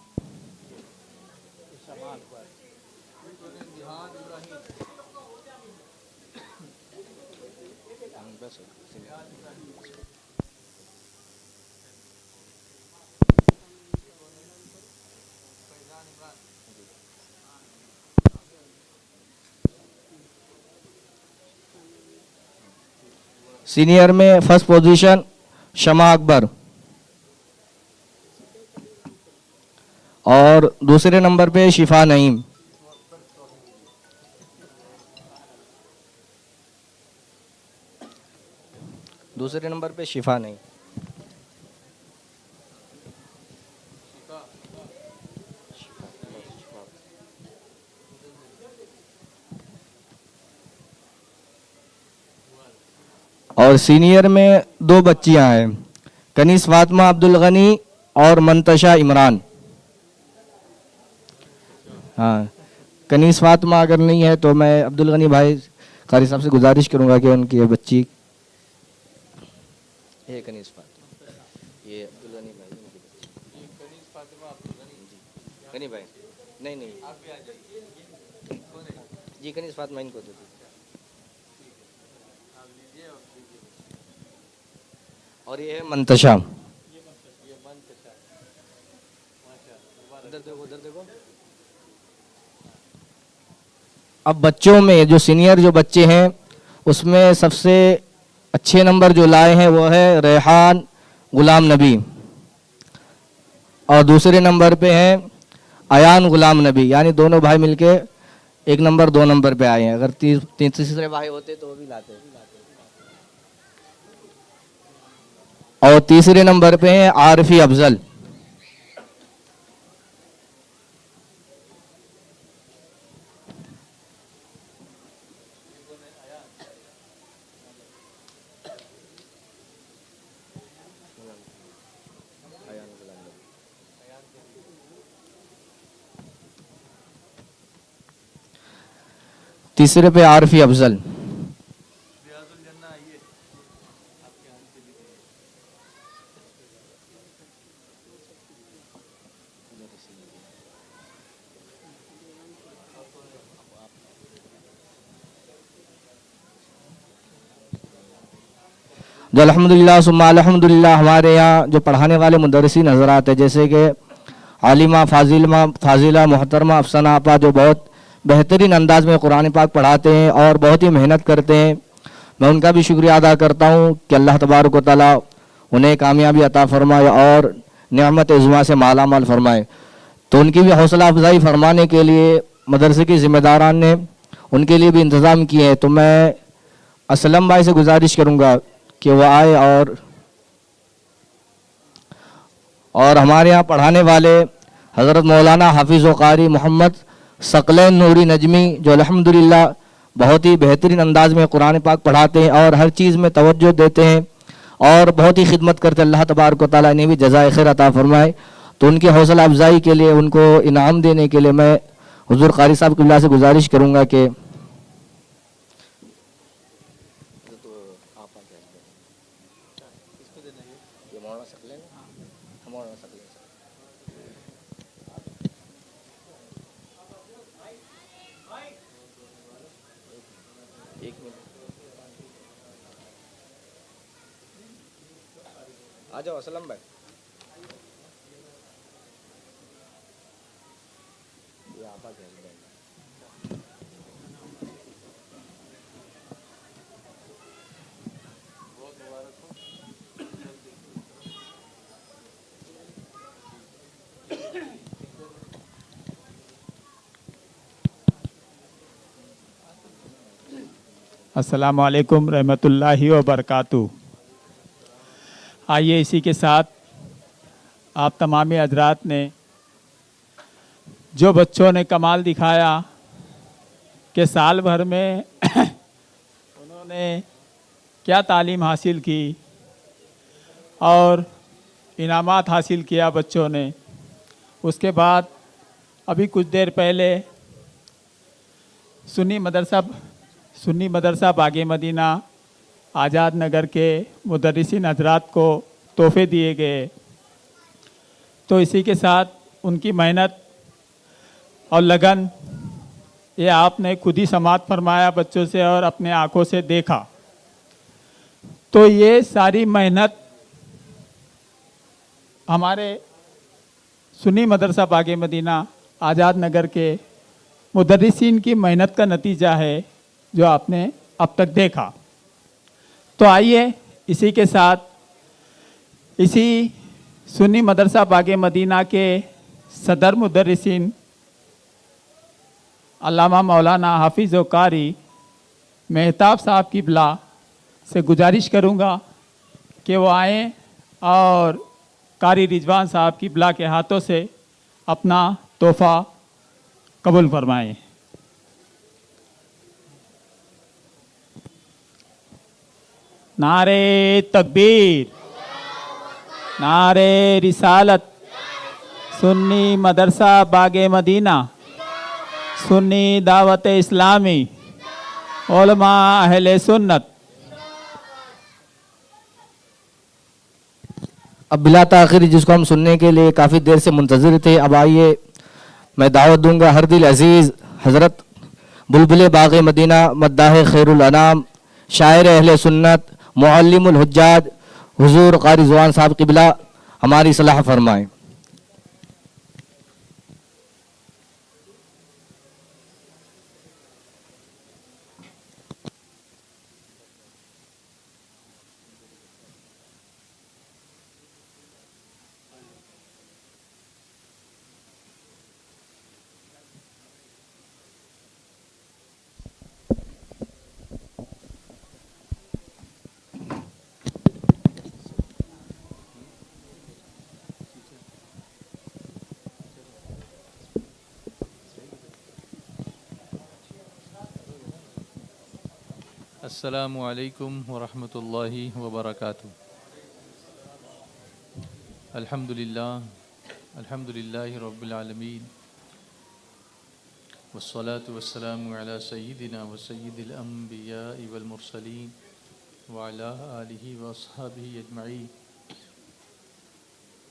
सीनियर में फर्स्ट पोजीशन शमा अकबर, और दूसरे नंबर पे शिफा नईम। दूसरे नंबर पे शिफा नईम। और सीनियर में दो बच्चियां हैं, कनीस फातिमा अब्दुल गनी और मंतशा इमरान। हाँ, कनीस फातिमा अगर नहीं है तो मैं अब्दुल गनी भाई कारी साहब से गुजारिश करूंगा कि उनकी ये बच्ची ये कनीस फातिमा, ये अब्दुल गनी भाई गनी भाई नहीं जी कनीस फातिमा इनको दे दीजिए। और ये है मंतशा, उधर देखो। अब बच्चों में जो सीनियर जो बच्चे हैं उसमें सबसे अच्छे नंबर जो लाए हैं वो है रेहान गुलाम नबी, और दूसरे नंबर पे हैं अयान गुलाम नबी, यानी दोनों भाई मिलके 1 नंबर 2 नंबर पे आए हैं। अगर तीसरे भाई होते तो वो भी लाते। और तीसरे नंबर पे हैं आरिफी अफजल। तीसरे पे आरिफी अफजल। जो अल्हम्दुलिल्लाह सुम्मा अल्हम्दुलिल्लाह हमारे यहाँ जो पढ़ाने वाले मुदर्रिसीन हज़रात है, जैसे कि आलिमा फाजिला मोहतरमा अफसाना आपा, जो बहुत बेहतरीन अंदाज में कुरान पाक पढ़ाते हैं और बहुत ही मेहनत करते हैं, मैं उनका भी शुक्रिया अदा करता हूँ कि अल्लाह तबारक व तआला उन्हें कामयाबी अता फरमाए और नेमत इज़्मा से माला माल फरमाए। तो उनकी भी हौसला अफजाई फरमाने के लिए मदरसे के ज़िम्मेदारान ने उनके लिए भी इंतज़ाम किए हैं। तो मैं असलम भाई से गुजारिश करूँगा कि वो आए और हमारे यहाँ पढ़ाने वाले हज़रत मौलाना हाफिज़ व कारी मोहम्मद सकलैन नूरी नजमी, जो अल्हम्दुलिल्लाह बहुत ही बेहतरीन अंदाज में कुरान पाक पढ़ाते हैं और हर चीज़ में तवज्जो देते हैं और बहुत ही खिदमत करते। अल्लाह तबारक व तआला ने भी जज़ाए खैर अता फरमाए। तो उनकी हौसला अफजाई के लिए, उनको इनाम देने के लिए मैं हुज़ूर कारी साहब क़िबला से गुजारिश करूँगा कि आ जाओ असलम भाई। अस्सलामु अलैकुम रहमतुल्लाहि व बरकातुहू। आइए इसी के साथ आप तमामी हजरात ने जो बच्चों ने कमाल दिखाया कि साल भर में उन्होंने क्या तालीम हासिल की और इनामात हासिल किया बच्चों ने। उसके बाद अभी कुछ देर पहले सुन्नी मदरसा बागे मदीना आज़ाद नगर के मुदर्रिसीन हजरात को तोहफे दिए गए। तो इसी के साथ उनकी मेहनत और लगन ये आपने खुद ही समाअत फरमाया बच्चों से और अपने आँखों से देखा। तो ये सारी मेहनत हमारे सुन्नी मदरसा बागे मदीना आज़ाद नगर के मुदर्रिसीन की मेहनत का नतीजा है जो आपने अब तक देखा। तो आइए इसी के साथ इसी सुन्नी मदरसा बागे मदीना के सदर मुदर्रिसीन अल्लामा मौलाना हाफिज़ व कारी मेहताब साहब क़िबला से गुजारिश करूँगा कि वो आएँ और कारी रिजवान साहब क़िबला के हाथों से अपना तोहफ़ा कबूल फरमाएँ। नारे तकबीर, नारे रिसालत, सुन्नी मदरसा बागे मदीना सुन्नी दावत इस्लामी, उलमा अहले सुन्नत। अब बिला ताखिर जिसको हम सुनने के लिए काफ़ी देर से मुंतज़िर थे, अब आइए मैं दावत दूंगा हर दिल अजीज़ हज़रत बुलबुल बाग़ मदीना मद्दाह खैरुल अनाम शायर अहले सुन्नत मुअल्लिमुल हुज्जाज हुजूर क़ारी ज़ुबान साहब क़िबला हमारी सलाह फरमाएं। अस्सलामु अलैकुम व रहमतुल्लाहि व बरकातुहू। अल्हम्दुलिल्लाहि रब्बिल आलमीन वस्सलातु वस्सलामु अला सय्यिदिना व सय्यिदिल अंबियाइ वल मुरसलीन व अला आलिहि व अस्हाबिहि अजमईन।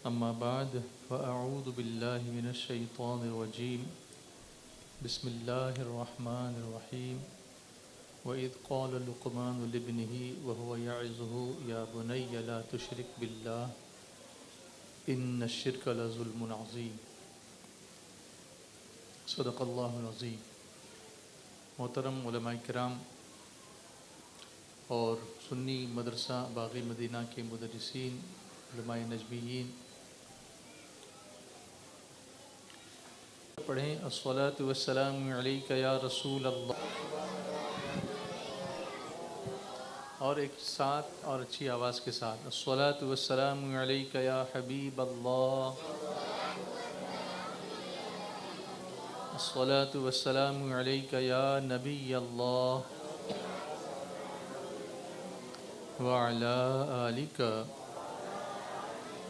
अम्मा बाद फ़अऊज़ु बिल्लाहि मिनश शैतानिर रजीम। बिस्मिल्लाहिर रहमानिर रहीम। वइज़ क़ाल लुक़मानु लिब्निही व हुवा यइज़ुहु या बुनय्य ला तुशरिक बिल्लाह इन्नश्शिर्क लज़ुल्मुन अज़ीम। सदक़ल्लाहुल अज़ीम। मोहतरम उलमाए किराम और सुन्नी मदरसा बाग़ मदीना के मुदर्रिसीन, उलमाए नजमीयीन, पढ़ें अस्सलातु वस्सलामु अलैका या रसूल अल्लाह। और एक साथ और अच्छी आवाज़ के साथ अस्सलातु वस्सलामु अलैका या हबीब अल्लाह, अस्सलातु वस्सलामु अलैका या नबी अल्लाह व अला आलिका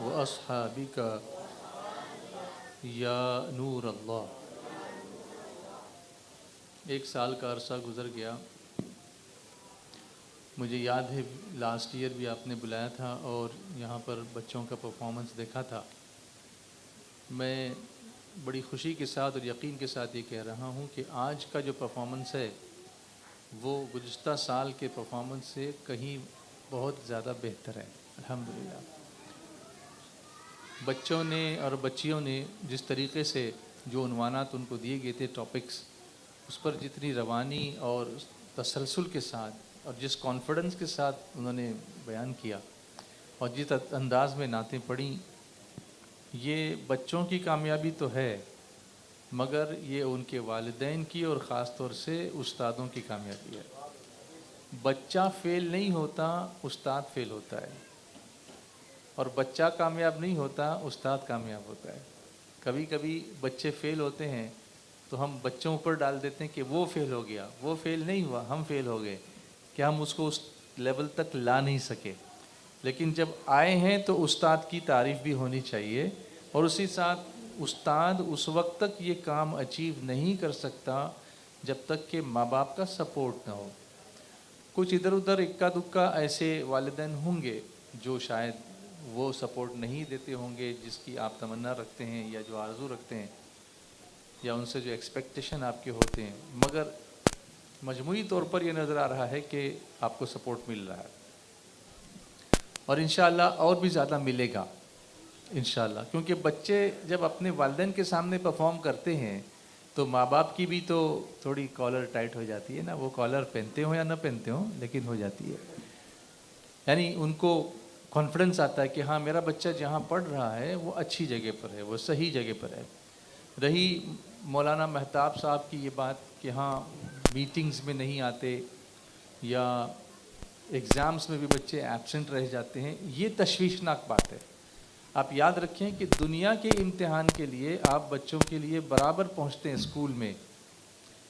व अस्हाबिका या नूर अल्लाह। एक साल का अरसा गुज़र गया। मुझे याद है लास्ट ईयर भी आपने बुलाया था और यहाँ पर बच्चों का परफॉर्मेंस देखा था। मैं बड़ी खुशी के साथ और यकीन के साथ ये कह रहा हूँ कि आज का जो परफॉर्मेंस है वो गुज़श्ता साल के परफॉर्मेंस से कहीं बहुत ज़्यादा बेहतर है अल्हम्दुलिल्लाह। बच्चों ने और बच्चियों ने जिस तरीके से जो उन्वानात उनको दिए गए थे टॉपिक्स, उस पर जितनी रवानी और तसलसल के साथ और जिस कॉन्फिडेंस के साथ उन्होंने बयान किया और जिस अंदाज में नातें पढ़ी, ये बच्चों की कामयाबी तो है मगर ये उनके वालिदैन की और ख़ास तौर से उस्तादों की कामयाबी है। बच्चा फ़ेल नहीं होता, उस्ताद फ़ेल होता है, और बच्चा कामयाब नहीं होता, उस्ताद कामयाब होता है। कभी कभी बच्चे फ़ेल होते हैं तो हम बच्चों ऊपर डाल देते हैं कि वो फ़ेल हो गया, वो फ़ेल नहीं हुआ, हम फ़ेल हो गए, कि हम उसको उस लेवल तक ला नहीं सके। लेकिन जब आए हैं तो उस्ताद की तारीफ़ भी होनी चाहिए, और उसी साथ उस्ताद उस वक्त तक ये काम अचीव नहीं कर सकता जब तक कि माँ बाप का सपोर्ट ना हो। कुछ इधर उधर इक्का दुक्का ऐसे वालिदैन होंगे जो शायद वो सपोर्ट नहीं देते होंगे जिसकी आप तमन्ना रखते हैं या जो आरज़ू रखते हैं या उनसे जो एक्सपेक्टेशन आपके होते हैं, मगर मजमूई तौर पर यह नज़र आ रहा है कि आपको सपोर्ट मिल रहा है और इंशाअल्लाह और भी ज़्यादा मिलेगा इंशाअल्लाह। क्योंकि बच्चे जब अपने वालिदैन के सामने परफॉर्म करते हैं तो माँ बाप की भी तो थोड़ी कॉलर टाइट हो जाती है ना, वो कॉलर पहनते हो या ना पहनते हो लेकिन हो जाती है। यानी उनको कॉन्फिडेंस आता है कि हाँ मेरा बच्चा जहाँ पढ़ रहा है वो अच्छी जगह पर है, वो सही जगह पर है। रही मौलाना महताब साहब की ये बात कि हाँ मीटिंग्स में नहीं आते या एग्ज़ाम्स में भी बच्चे एब्सेंट रह जाते हैं, ये तशवीशनाक बात है। आप याद रखें कि दुनिया के इम्तिहान के लिए आप बच्चों के लिए बराबर पहुंचते हैं स्कूल में,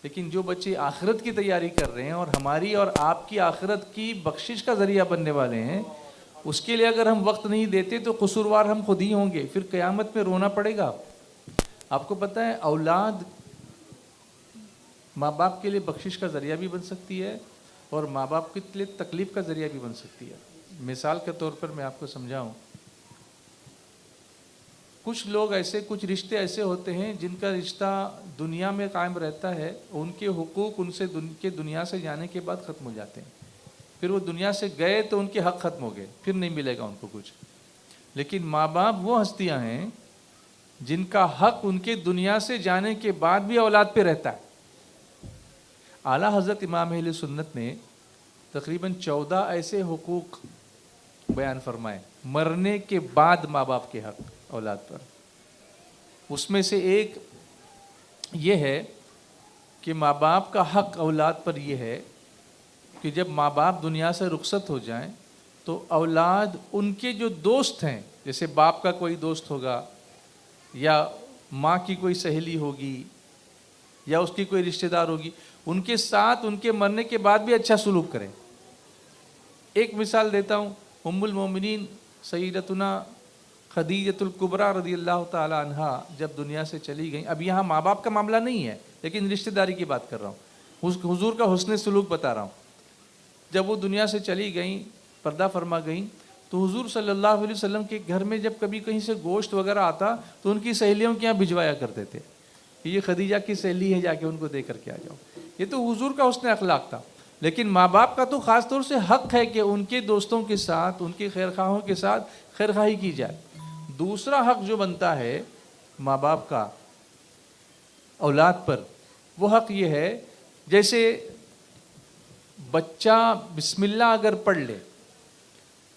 लेकिन जो बच्चे आखिरत की तैयारी कर रहे हैं और हमारी और आपकी आखिरत की बख्शिश का ज़रिया बनने वाले हैं, उसके लिए अगर हम वक्त नहीं देते तो कसूरवार हम खुद ही होंगे, फिर क़यामत में रोना पड़ेगा। आपको पता है औलाद माँ बाप के लिए बख्शिश का ज़रिया भी बन सकती है और माँ बाप के लिए तकलीफ़ का ज़रिया भी बन सकती है। मिसाल के तौर पर मैं आपको समझाऊं, कुछ लोग ऐसे, कुछ रिश्ते ऐसे होते हैं जिनका रिश्ता दुनिया में कायम रहता है, उनके हुकूक उनसे दुनिया से जाने के बाद ख़त्म हो जाते हैं। फिर वो दुनिया से गए तो उनके हक़ ख़त्म हो गए, फिर नहीं मिलेगा उनको कुछ। लेकिन माँ बाप वो हस्तियाँ हैं जिनका हक़ उनके दुनिया से जाने के बाद भी औलाद पे रहता है। आला हज़रत इमाम अहले सुन्नत ने तकरीबन 14 ऐसे हुकूक बयान फरमाए मरने के बाद माँ बाप के हक़ औलाद पर। उसमें से एक ये है कि माँ बाप का हक़ औलाद पर यह है कि जब माँ बाप दुनिया से रुखसत हो जाएं तो औलाद उनके जो दोस्त हैं, जैसे बाप का कोई दोस्त होगा या माँ की कोई सहेली होगी या उसकी कोई रिश्तेदार होगी, उनके साथ उनके मरने के बाद भी अच्छा सलूक करें। एक मिसाल देता हूँ, उम्मुल मोमिनीन सईदतुना खदीजतुल कुबरा रज़ियल्लाहु ताला अन्हा जब दुनिया से चली गई, अब यहाँ माँ बाप का मामला नहीं है लेकिन रिश्तेदारी की बात कर रहा हूँ, हुजूर का हुस्न सलूक बता रहा हूँ। जब वो दुनिया से चली गई, पर्दा फरमा गई, तो हुजूर सल्लल्लाहु अलैहि वसल्लम के घर में जब कभी कहीं से गोश्त वगैरह आता तो उनकी सहेलियों के यहाँ भिजवाया करते थे, ये खदीजा की सहेली है, जाके उनको दे करके आ जाओ। ये तो हुजूर का हुस्न अखलाक था। लेकिन माँ बाप का तो ख़ास तौर से हक़ है कि उनके दोस्तों के साथ, उनके खैरखाहों के साथ खैरखाही की जाए। दूसरा हक़ जो बनता है माँ बाप का औलाद पर, वो हक़ ये है, जैसे बच्चा बिस्मिल्लाह अगर पढ़ ले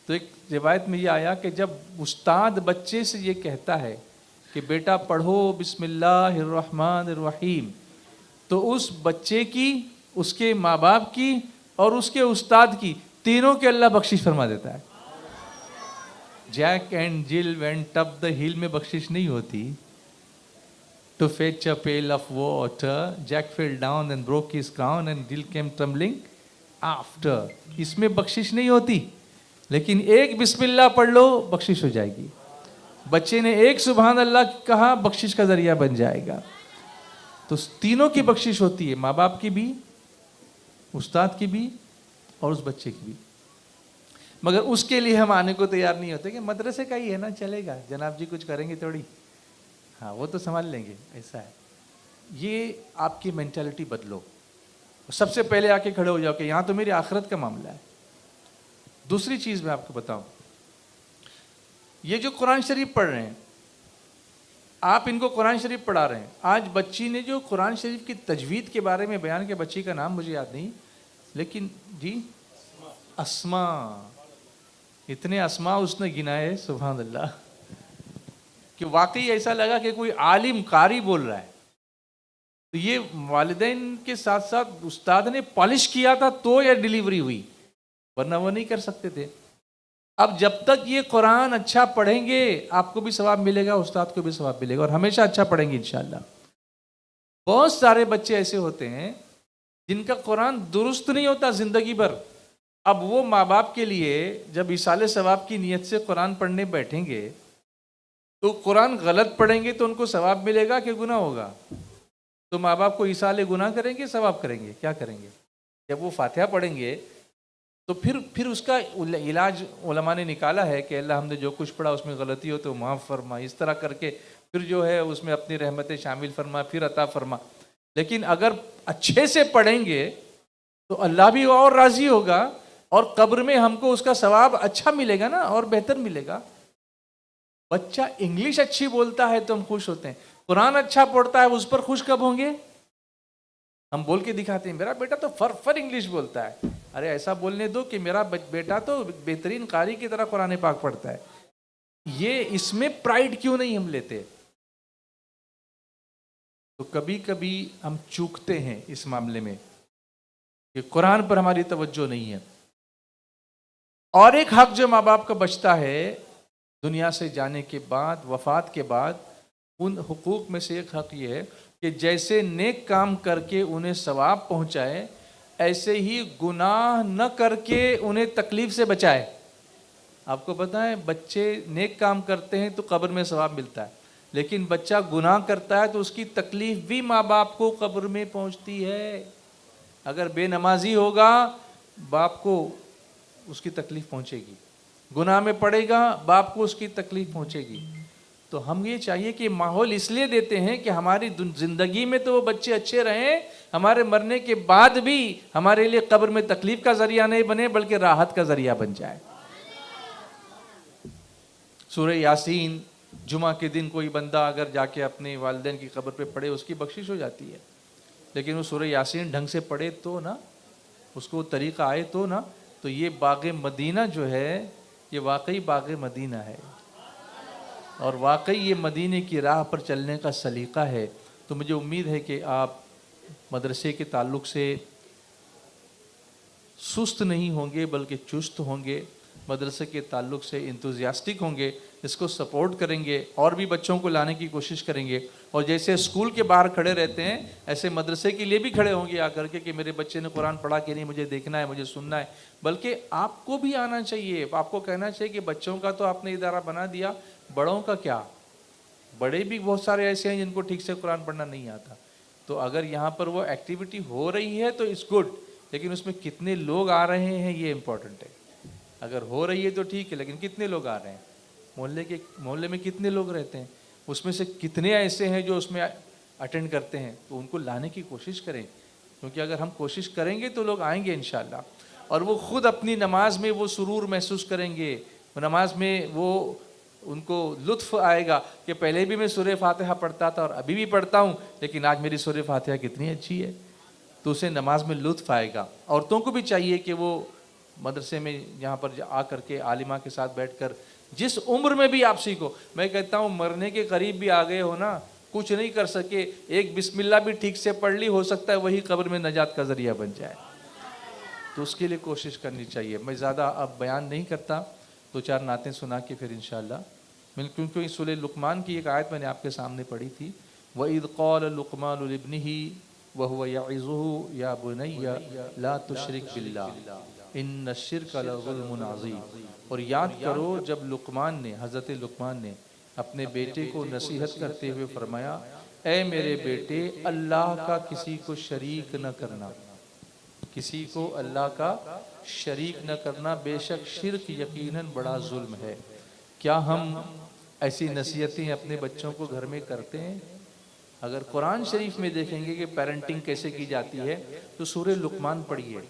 तो एक रिवायत में ये आया कि जब उस्ताद बच्चे से ये कहता है कि बेटा पढ़ो बिस्मिल्लाहिर्रहमानिर्रहीम, तो उस बच्चे की, उसके माँ बाप की और उसके उस्ताद की, तीनों के अल्लाह बख्शिश फरमा देता है। Jack and Jill went up the hill में बख्शिश नहीं होती। To fetch a pail of water, Jack fell down and broke his crown and Jill came trembling after, इसमें बख्शिश नहीं होती। लेकिन एक बिस्मिल्लाह पढ़ लो, बख्शिश हो जाएगी। बच्चे ने एक सुभान अल्लाह कहा, बख्शिश का जरिया बन जाएगा। तो तीनों की बख्शिश होती है, माँ बाप की भी, उस्ताद की भी और उस बच्चे की भी। मगर उसके लिए हम आने को तैयार नहीं होते कि मदरसे का ही है ना, चलेगा, जनाब जी कुछ करेंगे थोड़ी, हाँ वो तो संभाल लेंगे, ऐसा है। ये आपकी मेंटालिटी बदलो, सबसे पहले आके खड़े हो जाओ कि यहाँ तो मेरी आखिरत का मामला है। दूसरी चीज़ मैं आपको बताऊं, ये जो कुरान शरीफ पढ़ रहे हैं, आप इनको कुरान शरीफ पढ़ा रहे हैं। आज बच्ची ने जो कुरान शरीफ की तजवीद के बारे में बयान किया, बच्ची का नाम मुझे याद नहीं, लेकिन जी अस्मा, इतने अस्मा उसने गिनाए, सुभान अल्लाह, कि वाकई ऐसा लगा कि कोई आलिम कारी बोल रहा है। तो ये वालिदैन के साथ साथ उस्ताद ने पॉलिश किया था तो यह डिलीवरी हुई, वरना वो नहीं कर सकते थे। अब जब तक ये कुरान अच्छा पढ़ेंगे आपको भी सवाब मिलेगा, उस्ताद को भी सवाब मिलेगा, और हमेशा अच्छा पढ़ेंगे इंशाल्लाह। बहुत सारे बच्चे ऐसे होते हैं जिनका कुरान दुरुस्त नहीं होता जिंदगी भर। अब वो माँ बाप के लिए जब इसाले सवाब की नीयत से कुरान पढ़ने बैठेंगे तो कुरान गलत पढ़ेंगे तो उनको सवाब मिलेगा कि गुनाह होगा? तो माँ बाप को इसाले गुनाह करेंगे, सवाब करेंगे, क्या करेंगे? जब वो फातिहा पढ़ेंगे तो फिर उसका इलाज उलमा ने निकाला है कि अल्लाह हमने जो कुछ पढ़ा उसमें गलती हो तो माफ़ फरमा, इस तरह करके फिर जो है उसमें अपनी रहमतें शामिल फरमा, फिर अता फरमा। लेकिन अगर अच्छे से पढ़ेंगे तो अल्लाह भी और राज़ी होगा और कब्र में हमको उसका सवाब अच्छा मिलेगा ना, और बेहतर मिलेगा। बच्चा इंग्लिश अच्छी बोलता है तो हम खुश होते हैं, कुरान अच्छा पढ़ता है उस पर खुश कब होंगे? हम बोल के दिखाते हैं मेरा बेटा तो फर इंग्लिश बोलता है। अरे ऐसा बोलने दो कि मेरा बेटा तो बेहतरीन कारी की तरह कुरान पाक पढ़ता है। ये इसमें प्राइड क्यों नहीं हम लेते? तो कभी कभी हम चूकते हैं इस मामले में कि कुरान पर हमारी तवज्जो नहीं है। और एक हक जो माँ बाप का बचता है दुनिया से जाने के बाद, वफात के बाद, उन हुकूक में से एक हक ये है कि जैसे नेक काम करके उन्हें सवाब पहुँचाए, ऐसे ही गुनाह न करके उन्हें तकलीफ से बचाए। आपको पता है बच्चे नेक काम करते हैं तो कब्र में सवाब मिलता है, लेकिन बच्चा गुनाह करता है तो उसकी तकलीफ भी माँ बाप को कब्र में पहुंचती है। अगर बेनमाजी होगा बाप को उसकी तकलीफ पहुंचेगी, गुनाह में पड़ेगा बाप को उसकी तकलीफ पहुंचेगी। तो हम ये चाहिए कि माहौल इसलिए देते हैं कि हमारी ज़िंदगी में तो वो बच्चे अच्छे रहें, हमारे मरने के बाद भी हमारे लिए कब्र में तकलीफ का ज़रिया नहीं बने बल्कि राहत का ज़रिया बन जाए। सूरह यासीन जुमा के दिन कोई बंदा अगर जाके अपने वालिदैन की कब्र पे पढ़े उसकी बख्शिश हो जाती है, लेकिन वो सूरह यासीन ढंग से पढ़े तो ना, उसको तरीक़ा आए तो ना। तो ये बाग़ मदीना जो है ये वाकई बाग़ मदीना है और वाकई ये मदीने की राह पर चलने का सलीक़ा है। तो मुझे उम्मीद है कि आप मदरसे के ताल्लुक़ से सुस्त नहीं होंगे बल्कि चुस्त होंगे, मदरसे के ताल्लुक़ से इंतुजियास्टिक होंगे, इसको सपोर्ट करेंगे और भी बच्चों को लाने की कोशिश करेंगे। और जैसे स्कूल के बाहर खड़े रहते हैं ऐसे मदरसे के लिए भी खड़े होंगे आकर के कि मेरे बच्चे ने कुरान पढ़ा कि नहीं, मुझे देखना है, मुझे सुनना है। बल्कि आपको भी आना चाहिए, आपको कहना चाहिए कि बच्चों का तो आपने इदारा बना दिया, बड़ों का क्या? बड़े भी बहुत सारे ऐसे हैं जिनको ठीक से कुरान पढ़ना नहीं आता। तो अगर यहाँ पर वो एक्टिविटी हो रही है तो इट्स गुड, लेकिन उसमें कितने लोग आ रहे हैं ये इम्पोर्टेंट है। अगर हो रही है तो ठीक है, लेकिन कितने लोग आ रहे हैं, मोहल्ले में कितने लोग रहते हैं, उसमें से कितने ऐसे हैं जो उसमें अटेंड करते हैं, तो उनको लाने की कोशिश करें। क्योंकि अगर हम कोशिश करेंगे तो लोग आएंगे इंशाल्लाह, और वो खुद अपनी नमाज में वो सुरूर महसूस करेंगे, नमाज में वो उनको लुत्फ़ आएगा कि पहले भी मैं सूरह फातिहा पढ़ता था और अभी भी पढ़ता हूँ, लेकिन आज मेरी सूरह फातिहा कितनी अच्छी है। तो उसे नमाज में लुत्फ़ आएगा। औरतों को भी चाहिए कि वो मदरसे में यहाँ पर आ करके आलिमा के साथ बैठकर जिस उम्र में भी आप सीखो। मैं कहता हूँ मरने के करीब भी आ गए हो ना, कुछ नहीं कर सके, एक बिस्मिल्लाह भी ठीक से पढ़ ली, हो सकता है वही कब्र में नजात का ज़रिया बन जाए। तो उसके लिए कोशिश करनी चाहिए। मैं ज़्यादा अब बयान नहीं करता, दो चार नातें सुना के फिर इंशाअल्लाह क्योंकि सूरह लुक़मान की एक आयत मैंने आपके सामने पढ़ी थी, वइज़ क़ाल लुक़मान लिब्निही व हुवा यइज़ुहु या बुनय्या ला तुश्रिक बिल्लाह इन्न शिर्क लज़ुल्मुन अज़ीम। और याद करो जब लुक़मान ने, हज़रत लुक़मान ने अपने बेटे को नसीहत करते हुए फरमाया, ऐ मेरे बेटे अल्लाह का किसी को शरीक न करना, किसी को अल्लाह का शरीक न करना, बेशक शिर्क यकीनन बड़ा जुल्म है। क्या हम ऐसी नसीहतें अपने बच्चों को घर में करते हैं? अगर कुरान शरीफ में देखेंगे कि पेरेंटिंग कैसे की जाती है तो सूरह लुक़मान पढ़िए।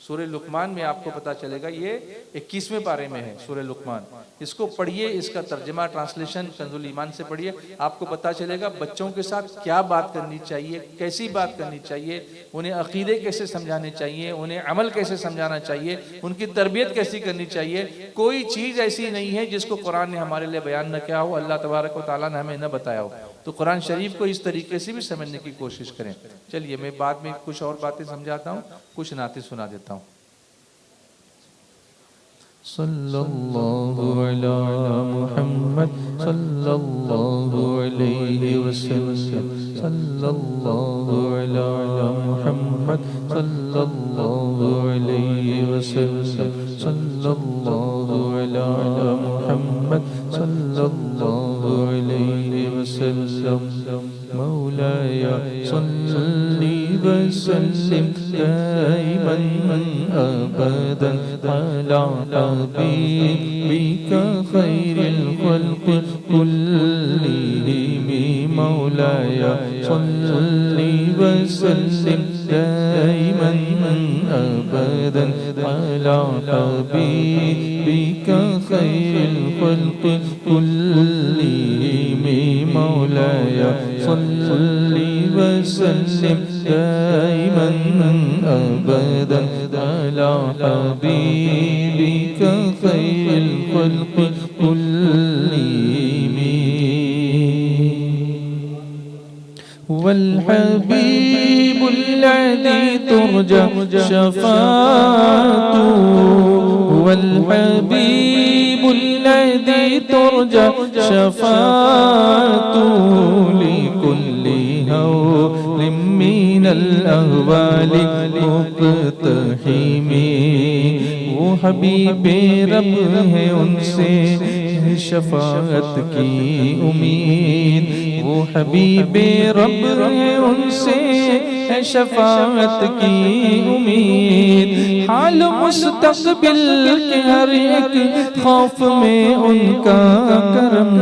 सूरह लुक़मान में आपको पता चलेगा, ये 21वें पारे में है सूरह लुक़मान, इसको पढ़िए, इसका तर्जमा ट्रांसलेशन कंजुल ईमान से पढ़िए, आपको पता चलेगा बच्चों के साथ क्या बात करनी चाहिए, कैसी बात करनी चाहिए, उन्हें अकीदे कैसे समझाने चाहिए, उन्हें अमल कैसे समझाना चाहिए, उनकी तरबियत कैसी करनी चाहिए। कोई चीज़ ऐसी नहीं है जिसको कुरान ने हमारे लिए बयान न किया हो, अल्लाह तबारक व तआला ने हमें न बताया हो। तो कुरान शरीफ को इस तरीके से भी समझने की कोशिश करें। चलिए मैं बाद में कुछ और बातें समझाता हूँ, कुछ नाते सुना देता हूँ। सल्लल्लाहु अला मुहम्मद सल्लल्लाहु अलैहि वसल्लम, सल्लल्लाहु अला मुहम्मद सल्लल्लाहु अलैहि वसल्लम, सल्लल्लाहु अला मुहम्मद सल्लल्लाहु अलैहि वसल्लम। मौलाया सल्ली वसल्लिम दाइमन अबदन अला हबीबिका खैरिल खल्क़ि कुल्लिहिम। मौलाया सल्ली वसल्लिम दाइमन अबदन अला हबीबिका खैरिल खल्क़ि कुल्लिहिम। मौलाया सल्ली वसल्लिम दाइमन अबदन अला हबीबिका खैरिल खल्क़ि कुल्लिहिम। वल हबीबुल लज़ी तुरजा शफ़ाअतुहु, वल हबीबुल लज़ी तुरजा शफ़ाअतुहु लिकुल्ली हौलिम मिनल अहवालि मुक़तहिम। वो हबीबे रब है, उनसे है शफाअत की उम्मीद, वो हबीबे रब है उनसे है शफाअत की उम्मीद। हाल मुस्तक़बिल के हर एक खौफ में उनका करम,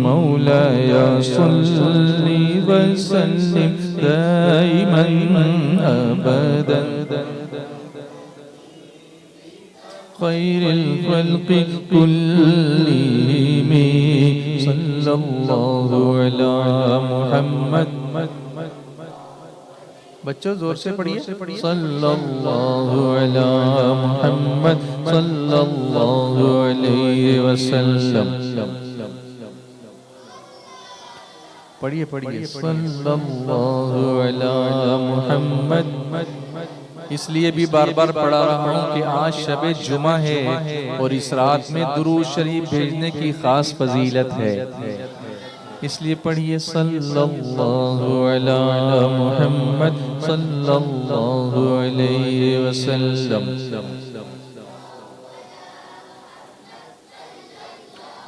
मौलाया सल्ली व सल्लिम दाइमन अबदन खैरिल खल्क़ि कुल्लिहिम सल्लल्लाहु अला मुहम्मद। बच्चों जोर से पढ़िए, सल्लल्लाहु अला मुहम्मद सल्लल्लाहु अलैहि वसल्लम। पढ़िए पढ़िए, सल्लल्लाहु अला मुहम्मद। इसलिए भी बार बार पढ़ा रहा हूँ कि आज शबे जुमा है और इस रात में दुरूद शरीफ भेजने की खास फजीलत है, इसलिए पढ़िए सल्लल्लाहु अला मुहम्मद सल्लल्लाहु अलैहि वसल्लम।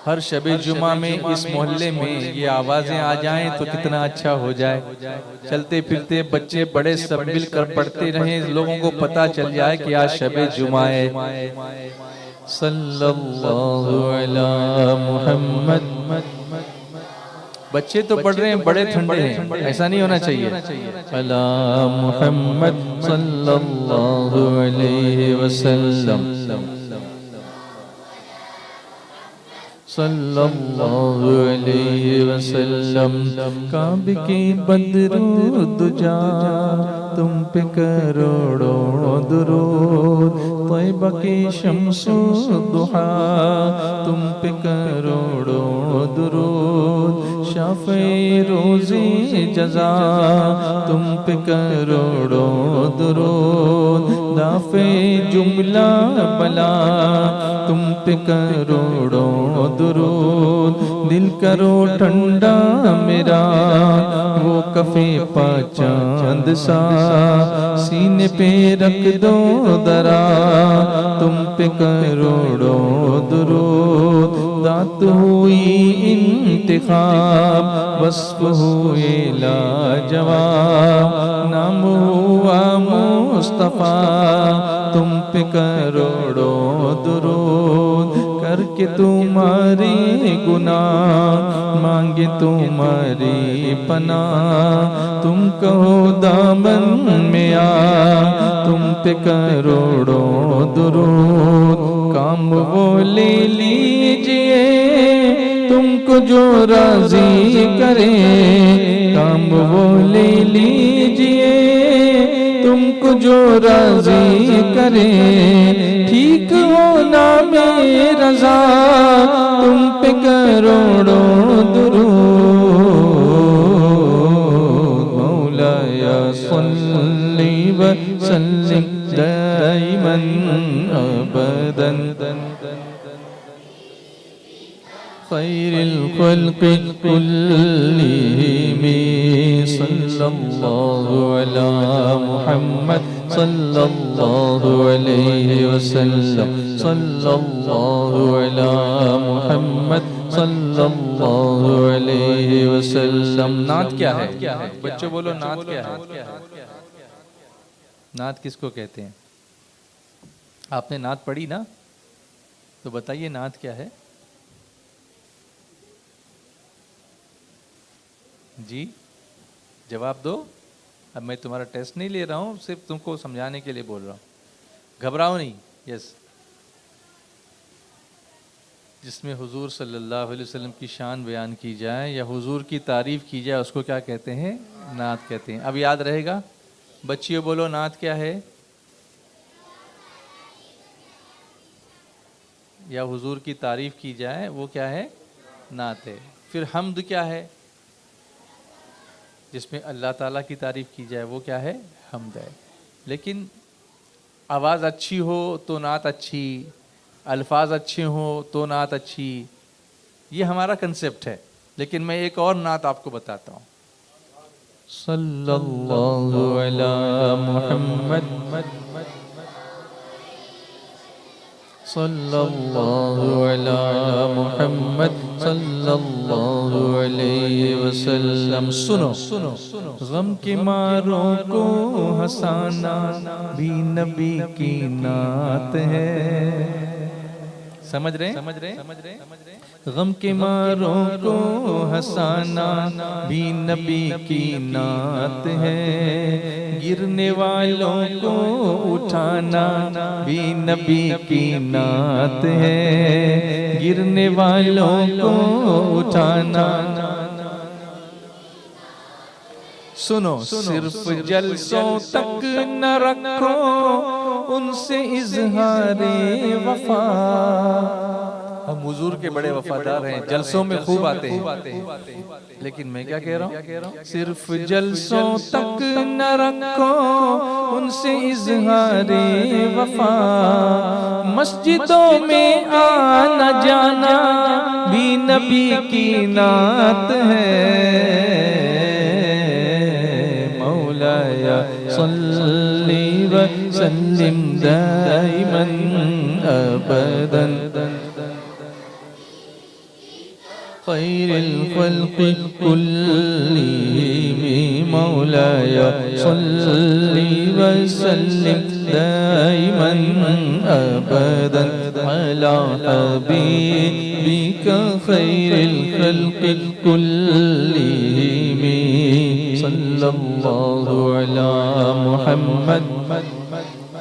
हर शबे जुमा में इस मोहल्ले में ये आवाजें आ जाएं तो कितना अच्छा हो जाए। चलते फिरते बच्चे बड़े सब मिलकर पढ़ते रहें, लोगों को पता चल जाए कि आज शबे जुमा है। सल्लल्लाहु अला मुहम्मद। बच्चे तो पढ़ रहे हैं, बड़े ठंडे हैं, ऐसा नहीं होना चाहिए। अला मुहम्मद सल्लल्लाहु अलैहि वसल्लम सल्लल्लाहु अलैहि वसल्लम। काब के बदरू दुजा तुम पे करोड़ों दुरूद, तैबा के शम्सो दुहा तुम पे करोड़ों दुरूद, शाफ़े रोज़े जज़ा तुम पे करोड़ों दुरूद, दाफ़े जुमला बला तुम पे करोड़ों दुरूद। दिल करो ठंडा मेरा वो कफे पा चांद सा, सीने पे रख दो दरा तुम पे करोड़ों दुरूद। दात हुई इंतिखाब वस्फ हुए लाजवाब, नाम हुआ मुस्तफा तुम पे करोड़ों दुरूद। करके तुम्हारी गुनाह मांगे तुम्हारी पनाह, तुम कहो दामन में आ तुम पे करोड़ों दुरूद। काम वो ले लीजिए तुमको जो राजी करे, काम वो ले लीजिए तुमको जो राजी करे। ठीक हो ना मेरी रज़ा तुम पे करोड़ों दुरूद। मौलाया सल्ली व सल्लिम दाइमन अबदन खैरिल खल्क़ि कुल्लिहिम सल्लल्लाहु अला मुहम्मद सल्लल्लाहु अलैहि वसल्लम सल्लल्लाहु अला मुहम्मद सल्लल्लाहु अलैहि वसल्लम। नात क्या है? बच्चों बोलो नात क्या है? नात किसको कहते हैं? आपने नात पढ़ी ना, तो बताइए नात क्या है जी? जवाब दो। अब मैं तुम्हारा टेस्ट नहीं ले रहा हूँ, सिर्फ तुमको समझाने के लिए बोल रहा हूँ, घबराओ नहीं। यस, जिसमें हुजूर सल्लल्लाहु अलैहि वसल्लम की शान बयान की जाए या हुजूर की तारीफ की जाए उसको क्या कहते हैं? नात कहते हैं। अब याद रहेगा। बच्चियों बोलो नात क्या है? या हुजूर की तारीफ की जाए वो क्या है? नात है। फिर हम्द क्या है? जिसमें अल्लाह ताला की तारीफ की जाए वो क्या है? हम्द है। लेकिन आवाज़ अच्छी हो तो नात अच्छी, अल्फाज अच्छे हो तो नात अच्छी, ये हमारा कंसेप्ट है। लेकिन मैं एक और नात आपको बताता हूँ। सल्लल्लाहु अलैहि मुहम्मद सल्लल्लाहु अला मुहम्मद सल्लल्लाहु अलैहि वसल्लम। सुनो गम के मारों को हंसाना भी नबी की नात है। समझ रहे? गम के मारों को हंसाना भी नबी की नात है। गिरने वालों को उठाना भी नबी की नात है। गिरने वालों को उठाना। सुनो सिर्फ जलसों तक न रखो उनसे इजहारे वफा। हम हुजूर के बड़े वफादार हैं, जलसों में खूब आते हैं, लेकिन मैं क्या कह रहा हूँ, सिर्फ जलसों तक न रखो उनसे इजहारे वफा। मस्जिदों में आना जाना भी नबी की नात है। मौलाया सल्ली व सल्लिम दाइमन अबदन खैरिल खल्क़ि कुल्लिहिम। मौलाया सल्ली व सल्लिम दाइमन अबदन अला हबीबिका खैरिल खल्क़ि कुल्लिहिम सल्लल्लाहु अला मुहम्मद।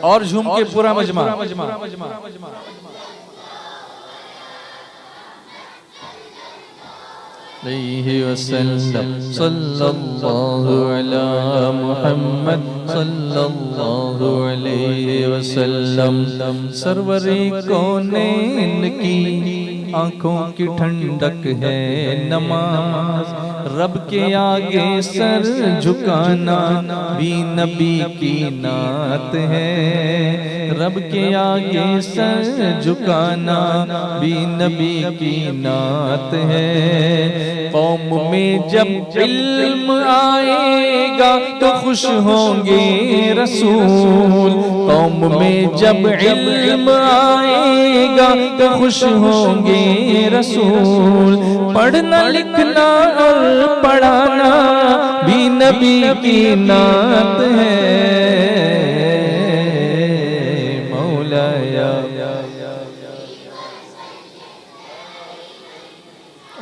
और झूम के पूरा मजमा। अलैहि वसल्लम सल्लल्लाहु अला मुहम्मद सल्लल्लाहु अलैहि वसल्लम। सरवरे कौनैन की आंखों की ठंडक है नमाज। रब के आगे सर झुकाना भी नबी की नात है। रब के आगे सर झुकाना भी नबी की नात है। कौम में जब इल्म आएगा तो खुश होंगे रसूल। कौम में जब इल्म आएगा तो खुश होंगे रसूल। पढ़ना लिखना और पढ़ाना भी नबी की नात है। मौलाया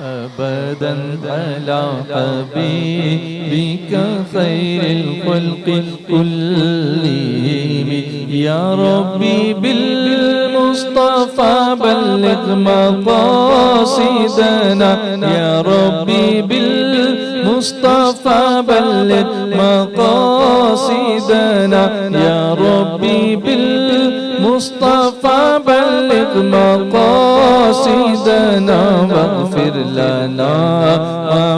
अबदन अला हबीबिका खैरिल खल्क़ि कुल्लिहिम। या रब्बी बिल मुस्तफा बल्लिग मक़ासिदना। या रब्बी बिल मुस्तफा बल्लिग मक़ासिदना। या रब्बी बिल मुस्तफा बल्लिग मक़ासिदना। वग़फ़िर लना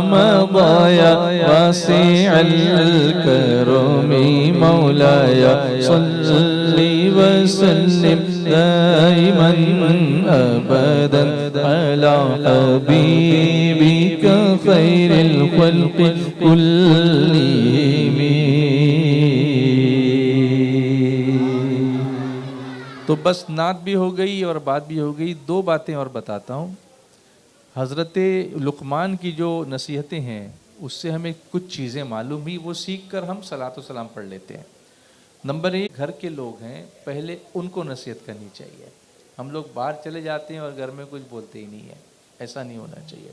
मा मज़ा वासिअल करमी। मौलाया सल्ली व सल्लिम दाइमन अबदन अला हबीबिका खैरिल खल्क़ि कुल्लिहिम। तो बस नात भी हो गई और बात भी हो गई। दो बातें और बताता हूँ। हज़रत लुक़मान की जो नसीहतें हैं उससे हमें कुछ चीज़ें मालूम हुई, वो सीख कर हम सलातो सलाम पढ़ लेते हैं। नंबर एक, घर के लोग हैं, पहले उनको नसीहत करनी चाहिए। हम लोग बाहर चले जाते हैं और घर में कुछ बोलते ही नहीं है, ऐसा नहीं होना चाहिए।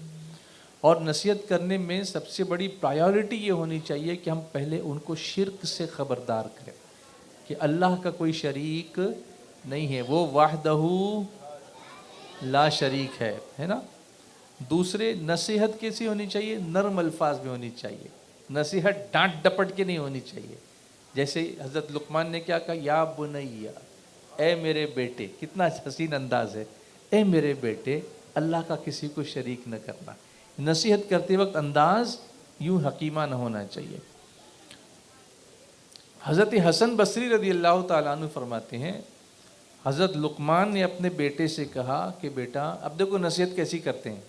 और नसीहत करने में सबसे बड़ी प्रायोरिटी ये होनी चाहिए कि हम पहले उनको शिर्क से ख़बरदार करें कि अल्लाह का कोई शरीक नहीं है, वो वाहदहू ला शरीक है ना। दूसरे, नसीहत कैसी होनी चाहिए, नरम अल्फाज में होनी चाहिए। नसीहत डांट डपट के नहीं होनी चाहिए। जैसे हज़रत लुक़मान ने क्या कहा, या बुनैया, ए मेरे बेटे, कितना हसीन अंदाज है, ए मेरे बेटे अल्लाह का किसी को शरीक न करना। नसीहत करते वक्त अंदाज यूं हकीमा न होना चाहिए। हज़रत हसन बसरी रज़ी अल्लाह ताला अन्हु फरमाते हैं, हज़रत लुक़मान ने अपने बेटे से कहा कि बेटा, अब देखो नसीहत कैसी करते हैं।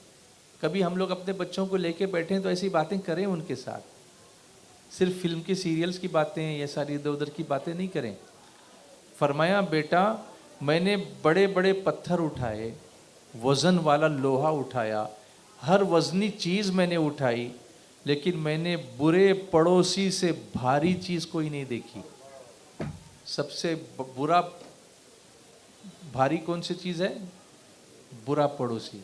कभी हम लोग अपने बच्चों को लेके बैठें तो ऐसी बातें करें उनके साथ, सिर्फ फिल्म की सीरियल्स की बातें या सारी इधर उधर की बातें नहीं करें। फरमाया, बेटा मैंने बड़े बड़े पत्थर उठाए, वज़न वाला लोहा उठाया, हर वज़नी चीज़ मैंने उठाई, लेकिन मैंने बुरे पड़ोसी से भारी चीज़ कोई नहीं देखी। सबसे बुरा भारी कौन सी चीज़ है? बुरा पड़ोसी।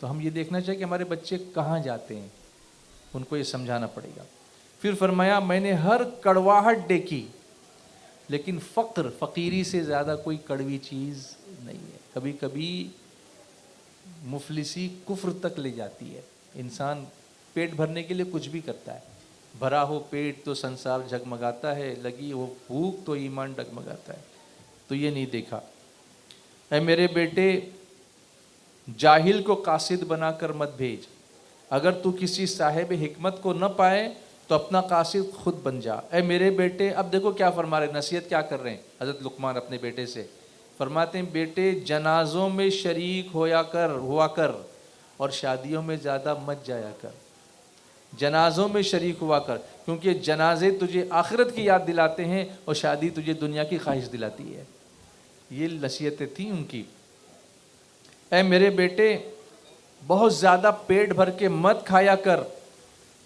तो हम ये देखना चाहिए कि हमारे बच्चे कहाँ जाते हैं, उनको ये समझाना पड़ेगा। फिर फरमाया मैंने हर कड़वाहट देखी, लेकिन फ़कीरी से ज़्यादा कोई कड़वी चीज़ नहीं है। कभी कभी मुफलिसी कुफ्र तक ले जाती है। इंसान पेट भरने के लिए कुछ भी करता है। भरा हो पेट तो संसार झगमगाता है, लगी हो भूख तो ईमान डगमगाता है। तो ये नहीं देखा। ऐ मेरे बेटे, जाहिल को कासिद बनाकर मत भेज। अगर तू किसी साहिब हिकमत को न पाए तो अपना कासिद खुद बन जा। ऐ मेरे बेटे, अब देखो क्या फरमा रहे, नसीहत क्या कर रहे हैं हज़रत लुकमान अपने बेटे से। फरमाते हैं बेटे जनाजों में शरीक हुआ कर और शादियों में ज़्यादा मत जाया कर। जनाजों में शरीक हुआ कर, क्योंकि जनाजे तुझे आखिरत की याद दिलाते हैं और शादी तुझे दुनिया की ख्वाहिश दिलाती है। ये नसीहतें थी उनकी। ऐ मेरे बेटे, बहुत ज़्यादा पेट भर के मत खाया कर।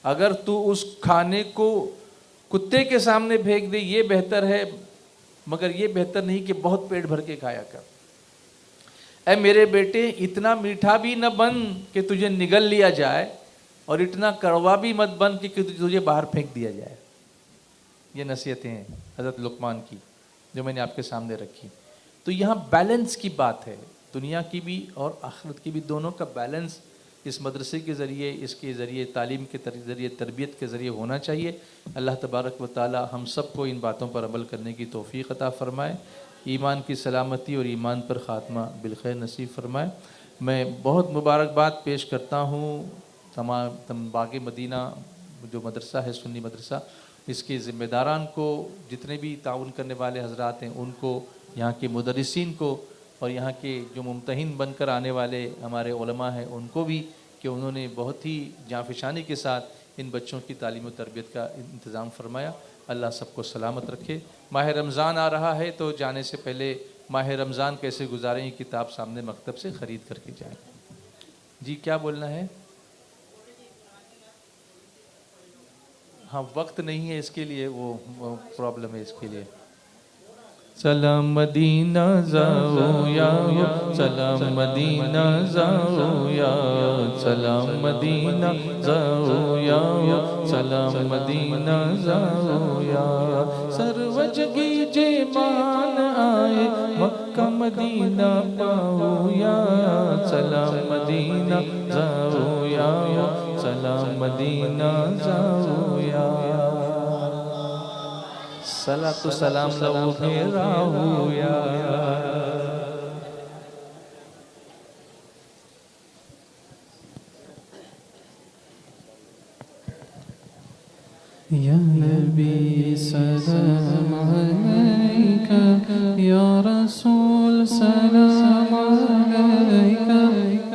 अगर तू उस खाने को कुत्ते के सामने फेंक दे ये बेहतर है, मगर ये बेहतर नहीं कि बहुत पेट भर के खाया कर। ऐ मेरे बेटे, इतना मीठा भी न बन कि तुझे निगल लिया जाए और इतना कड़वा भी मत बन कि तुझे बाहर फेंक दिया जाए। ये नसीहतें हैं हज़रत लुकमान की जो मैंने आपके सामने रखी। तो यहाँ बैलेंस की बात है, दुनिया की भी और आखिरत की भी, दोनों का बैलेंस इस मदरसे के ज़रिए, इसके ज़रिए, तालीम के ज़रिए, तरबियत के ज़रिए होना चाहिए। अल्लाह तबारक व ताला हम सब को इन बातों पर अमल करने की तौफ़ीक़ अता फ़रमाए, ईमान की सलामती और ईमान पर ख़ात्मा बिलखैर नसीब फ़रमाए। मैं बहुत मुबारकबाद पेश करता हूँ तमाम बाग़ मदीना जो मदरसा है, सुन्नी मदरसा, इसके ज़िम्मेदारान को, जितने भी ताउन करने वाले हज़रात हैं उनको, यहाँ के मुदर्रिसीन को और यहाँ के जो मुम्तहिन बनकर आने वाले हमारे उलमा हैं उनको भी, कि उन्होंने बहुत ही जाँफशानी के साथ इन बच्चों की तालीम और तरबियत का इंतज़ाम फरमाया। अल्लाह सबको सलामत रखे। माह रमज़ान आ रहा है तो जाने से पहले माह रमज़ान कैसे गुजारें, ये किताब सामने मकतब से ख़रीद करके जाएँ। जी क्या बोलना है? हाँ, वक्त नहीं है इसके लिए, वो प्रॉब्लम है इसके लिए। सलाम मदीना जाओ या, सलाम मदीना जाओ या, सलाम मदीना जाओ या, सलाम मदीना जाओ या। सर्व जगी जे मान आए मक्का मदीना पाओ या, सलाम मदीना जाओ या, सलाम मदीना जाओ या। सलातु सलाम लहू फेराहू या। या नबी सलाम अलैका, या रसूल सलाम अलैका,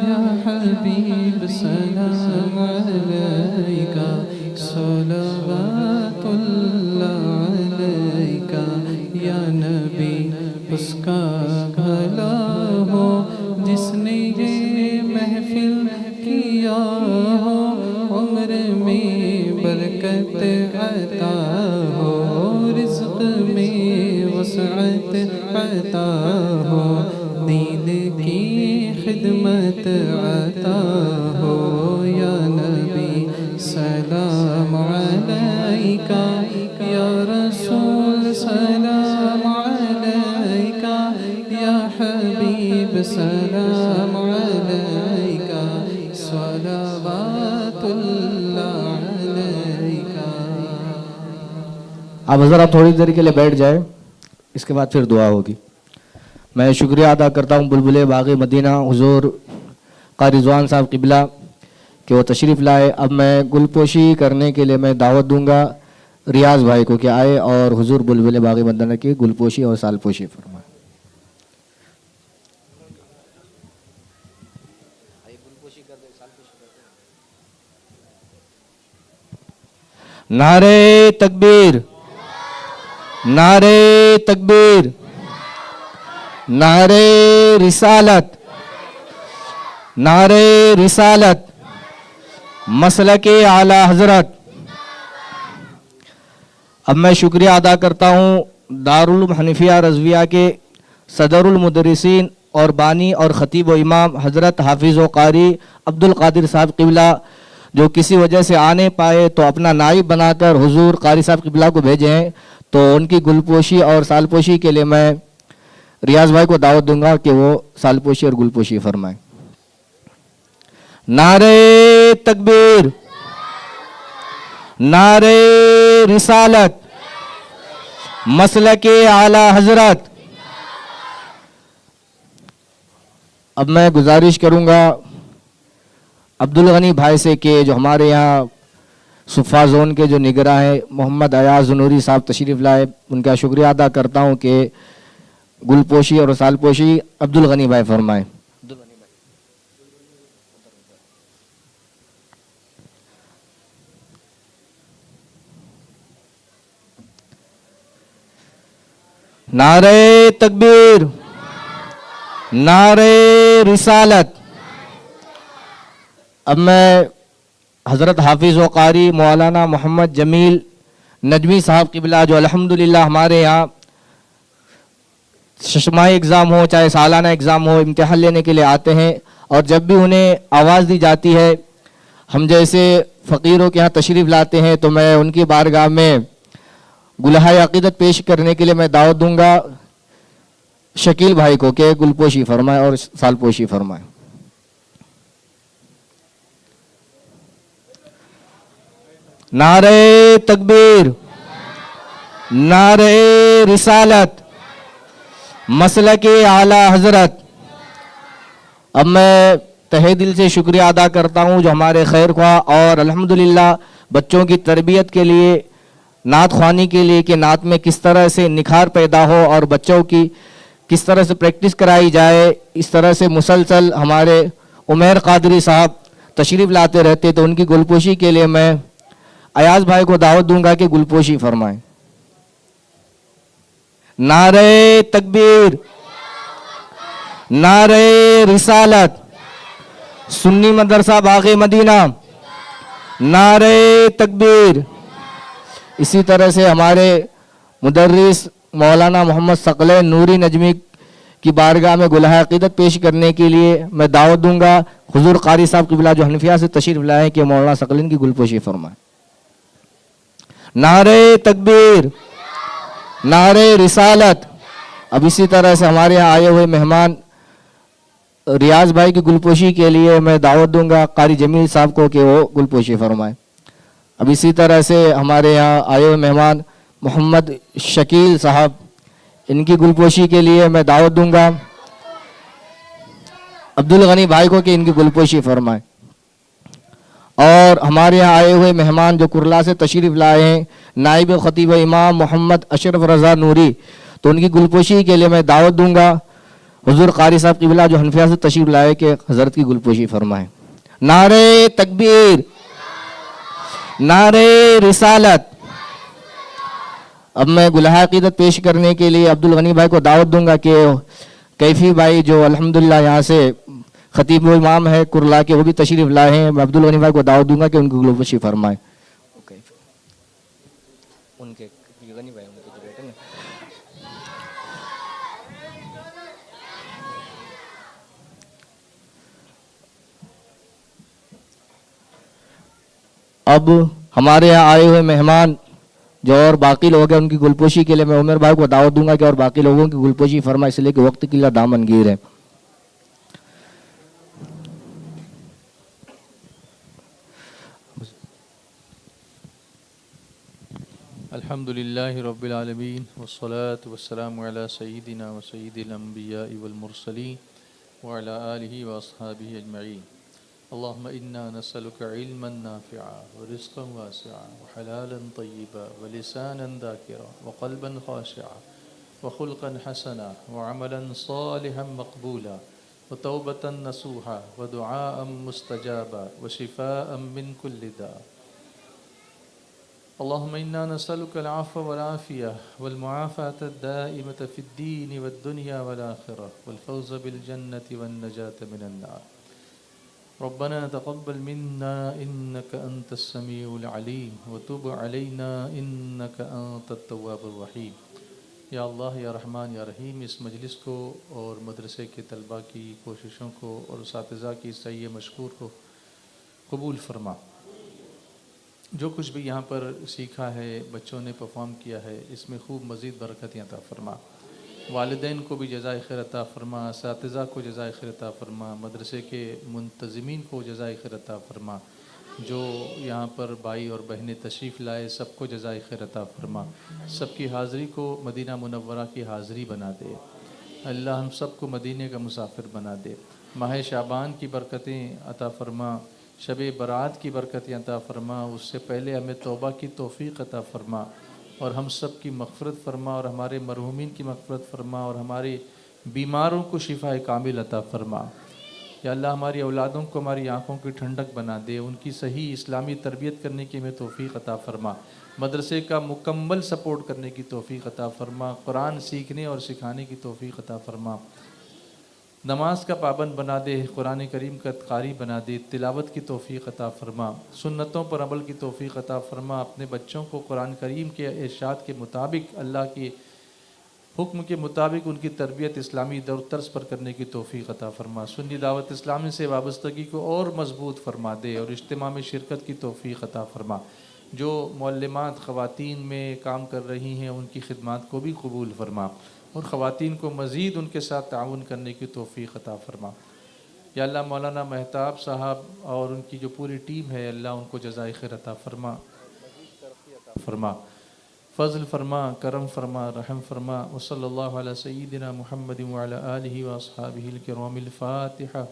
या हबीब सलाम अलैका, सलावतुल्लाह अलैका। या नबी उसका भला हो जिसने ये महफिल किया हो, उम्र में बरकत अता हो, रिज़्क़ में वसअत अता हो, दीन की खिदमत अता हो। या नबी सलाम अलैका, या रसूल सलाम अलैका, या हबीब सलाम अलैका, सलावतुल्लाह अलैका। अब ज़रा थोड़ी देर के लिए बैठ जाए, इसके बाद फिर दुआ होगी। मैं शुक्रिया अदा करता हूँ बुलबुल बाग़ मदीना हुज़ूर क़ारी रिज़वान साहब क़िबला कि वो तशरीफ़ लाए। अब मैं गुलपोशी करने के लिए मैं दावत दूंगा रियाज भाई को कि आए और हुजूर बुलबुल बाग़ मदीना की गुलपोशी और सालपोशी फरमाए। नारे तकबीर, नारे तकबीर, नारे रिसालत, नारे रिसालत, मसलके आला हजरत। अब मैं शुक्रिया अदा करता हूँ दारुल हनीफिया रज़विया के सदरुल मुदर्रिसीन और बानी और ख़तीब व इमाम हज़रत हाफिज़ व क़ारी अब्दुल क़ादिर साहब क़िबला, जो किसी वजह से आने पाए तो अपना नाइब बनाकर हुजूर क़ारी साहब क़िबला को भेजे हैं। तो उनकी गुलपोशी और सालपोशी के लिए मैं रियाज भाई को दावत दूंगा कि वो सालपोशी और गुलपोशी फरमाएं। नारे तकबीर, नारे रिसालत, मसलके आला हजरत। अब मैं गुजारिश करूंगा अब्दुल गनी भाई से कि जो हमारे यहाँ सुफ़ा जोन के जो निगरां हैं मोहम्मद अयाज नूरी साहब तशरीफ़ लाए, उनका शुक्रिया अदा करता हूँ कि गुलपोशी और सालपोशी अब्दुल गनी भाई फरमाएं। नारे तकबीर, नारे रिसालत। अब मैं हज़रत हाफिज़ व क़ारी मौलाना मोहम्मद जमील नजमी साहब क़िबला, जो अल्हम्दुलिल्लाह हमारे यहाँ शशमाही एग्ज़ाम हो चाहे सालाना एग्ज़ाम हो इम्तिहान लेने के लिए आते हैं, और जब भी उन्हें आवाज़ दी जाती है हम जैसे फ़कीरों के यहाँ तशरीफ़ लाते हैं, तो मैं उनकी बारगाह में गुलहाए अक़ीदत पेश करने के लिए मैं दावत दूंगा शकील भाई को कि गुलपोशी फरमाए और सालपोशी फरमाए। नारे तकबीर, नारे रिसालत, मसलके आला हजरत। अब मैं तहे दिल से शुक्रिया अदा करता हूँ जो हमारे खैर ख्वाह और अल्हम्दुलिल्लाह बच्चों की तरबियत के लिए, नात ख्वानी के लिए कि नात में किस तरह से निखार पैदा हो और बच्चों की किस तरह से प्रैक्टिस कराई जाए, इस तरह से मुसलसल हमारे उमैर कादरी साहब तशरीफ़ लाते रहते। तो उनकी गुलपोशी के लिए मैं अयाज भाई को दावत दूंगा कि गुलपोशी फरमाएं। नारे तकबीर, नारे रिसालत, सुन्नी मदरसा बाग़े मदीना, नारे तकबीर। इसी तरह से हमारे मुदर्रिस मौलाना मोहम्मद सकलैन नूरी नजमी की बारगाह में गुलहाए अक़ीदत पेश करने के लिए मैं दावत दूंगा हुजूर क़ारी साहब क़िबला जो हनफिया से तशरीफ़ लाए कि मौलाना सकलैन की गुलपोशी फरमाए। नारे तकबीर, नारे रिसालत। अब इसी तरह से हमारे यहाँ आए हुए मेहमान रियाज भाई की गुलपोशी के लिए मैं दावत दूंगा क़ारी जमील साहब को कि वो गुलपोशी फरमाए। अब इसी तरह से हमारे यहाँ आए हुए मेहमान मोहम्मद शकील साहब, इनकी गुलपोशी के लिए मैं दावत दूंगा अब्दुल गनी भाई को कि इनकी गुलपोशी फरमाए। और हमारे यहाँ आए हुए मेहमान जो कुरला से तशरीफ़ लाए हैं नाइब ख़तीब इमाम मोहम्मद अशरफ रज़ा नूरी, तो उनकी गुलपोशी के लिए मैं दावत दूंगा हुजूर क़ारी साहब क़िबला जो हनफिया से तशरीफ़ लाए कि हज़रत की गुलपोशी फरमाएँ। नारे तकबीर, नारे रिसालत। अब मैं गुलहाए अक़ीदत पेश करने के लिए अब्दुल गनी भाई को दावत दूंगा कि कैफ़ी भाई जो अल्हम्दुलिल्लाह यहाँ से ख़तीब इमाम है कुरला के, वो भी तशरीफ़ लाए हैं। मैं अब्दुल गनी भाई को दावत दूंगा कि उनकी गुलपोशी फरमाएँ। उनके गनी भाई उनके जो बेटे हैं। अब हमारे यहाँ आए हुए मेहमान जो और बाकी लोग हैं उनकी गुलपोशी के लिए मैं उमर भाई को दावत दूंगा कि और बाकी लोगों की गुलपोशी फरमा, इसलिए कि वक्त की दामनगीर है। अल्हम्दुलिल्लाहि रब्बिल आलमीन वस्सलातु वस्सलामु अला सय्यिदिना व सय्यिदिल अंबियाइ वल मुरसलीन व अला आलिहि व अस्हाबिहि अजमईन। अल्लाहुम्मा इन्ना नसअलुका इल्मन नाफ़िआ व रिज़्क़न वासिआ व हलालन तय्यिबा व लिसानन ज़ाकिरा व क़ल्बन ख़ाशिआ व ख़ुल्क़न हसना व अमलन सालिहन मक़बूला व तौबतन नसूहा व दुआअ मुस्तजाबा व शिफ़ाअ मिन कुल्लि दा। अल्लाहुम्मा इन्ना नसअलुकल अफ़्व वल आफ़िया वल मुआफ़ात दाइमत फ़िद्दीन वद्दुनिया वल आख़िरह वल फ़ौज़ बिल जन्नति वन नजात मिनन नार। रब्बना तक़ब्बल मिन्ना इन्नका अंतस समीउल अलीम व तुब अलैना इन्नका अंतत तव्वाबुर रहीम। या अल्लाह या रहमान या रहीम, इस मजलिस को और मदरसे के तलबा की कोशिशों को और उस्ताज़ा की सही मशकूर को कबूल फरमा। जो कुछ भी यहाँ पर सीखा है, बच्चों ने परफॉर्म किया है, इसमें खूब मज़ीद बरकत अता फरमा। वालिदैन को भी जज़ाए खैर अता फरमा, असातिज़ा को जज़ाए खैर अता फरमा, मदरसे के मुंतज़िमीन को जज़ाए खैर अता फरमा, जो यहाँ पर भाई और बहनें तशरीफ़ लाए सबको जज़ाए खैर अता फरमा। सबकी हाज़िरी को मदीना मुनव्वरा की हाज़िरी बना दे। अल्लाह हम सबको मदीने का मुसाफिर बना दे। माह शाबान की बरकतें अता फरमा, शब बरात की बरकतें अता फरमा। उससे पहले हमें तौबा की तौफ़ीक़ अता फरमा और हम सब की मग़फ़िरत फरमा और हमारे मरहूमीन की मग़फ़िरत फरमा और हमारे बीमारों को शिफ़ाए कामिल अता फरमा। या अल्लाह हमारी औलादों को हमारी आँखों की ठंडक बना दे, उनकी सही इस्लामी तरबियत करने की हमें तौफ़ीक़ अता फरमा। मदरसे का मुकम्मल सपोर्ट करने की तौफ़ीक़ अता फरमा। कुरान सीखने और सिखाने की तौफ़ीक़ अता फरमा। नमाज का पाबंद बना दे, कुरान करीम का कारी बना दे, तिलावत की तौफ़ीक़ अता फरमा, सुन्नतों पर अमल की तौफ़ीक़ अता फरमा। अपने बच्चों को कुरान करीम के इरशाद के मुताबिक, अल्लाह के हुक्म के मुताबिक उनकी तरबियत इस्लामी दौर तर्ज पर करने की तौफ़ीक़ अता फरमा। सुन्नी दावत इस्लामी से वाबस्तगी को और मजबूत फरमा दे और इज्तिमा में शिरकत की तौफ़ीक़ अता फरमा। जो मुअल्लिमात ख़वातीन में काम कर रही हैं, उनकी खिदमात को भी कबूल फरमा और ख़वातीन को मज़ीद उनके साथ ताउन करने की तौफ़ीक़ अता फरमा। या अल्लाह मौलाना महताब साहब और उनकी जो पूरी टीम है, अल्लाह उनको जज़ाए खैर अता फरमा, फ़ज़ल फरमा, करम फरमा, रहम फरमा। व सल्लल्लाहु अला सय्यिदिना मुहम्मदिन व अला आलिहि व अस्हाबिहिल किरामिल फ़ातिहा।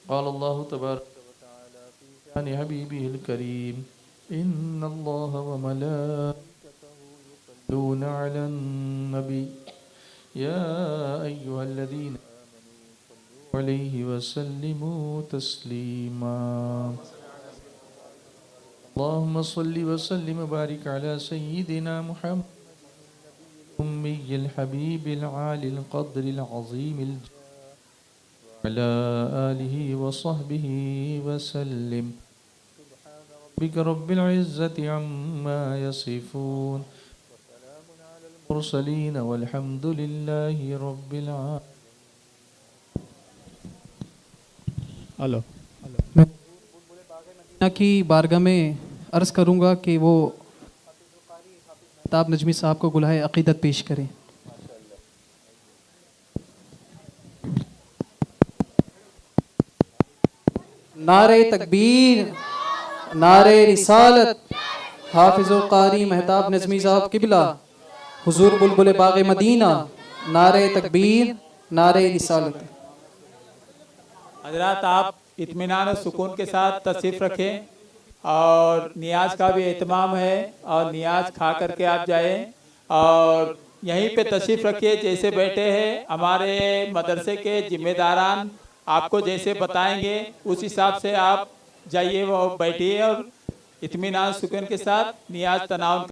क़ाल अल्लाहु तबारक व तआला फ़ी शानि हबीबिहिल करीम, इन्नल्लाह व मलाइकतहु युसल्लूना अलन नबी या अय्युहल्लज़ीना आमनू सल्लू अलैहि व सल्लिमू तस्लीमा। अल्लाहुम्मा सल्लि व सल्लिम व बारिक अला सय्यिदिना मुहम्मदिन उम्मिय्यिल हबीबिल आलिल क़द्रिल अज़ीमिल अला आलिहि व सहबिहि व सल्लिम। सुब्हान रब्बिका रब्बिल इज़्ज़ति अम्मा यसिफून व सलामुन अलल मुरसलीन वल्हम्दुलिल्लाहि रब्बिल आलमीन। हेलो, मैं मदीना की बारगाह में अर्ज़ करूँगा कि वो महताब नजमी साहब को गुलाहे अक़ीदत पेश करें। नारे तकबीर, नारे रिसालत, हाफिज़ो कारी महताब नजमी साहब किबला, हुजूर बुलबुल बाग़े मदीना, नारे तकबीर, नारे रिसालत। हजरात, आप इत्मीनान और सुकून के साथ तशरीफ़ रखें और नियाज का भी एहतमाम है और नियाज खा करके आप जाएं और यहीं पे तशरीफ़ रखिए। जैसे बैठे हैं हमारे मदरसे के जिम्मेदारान आपको जैसे बताएंगे उस हिसाब से आप जाइए, वो बैठिए और इत्मीनान सुकून के साथ नियाज तनाव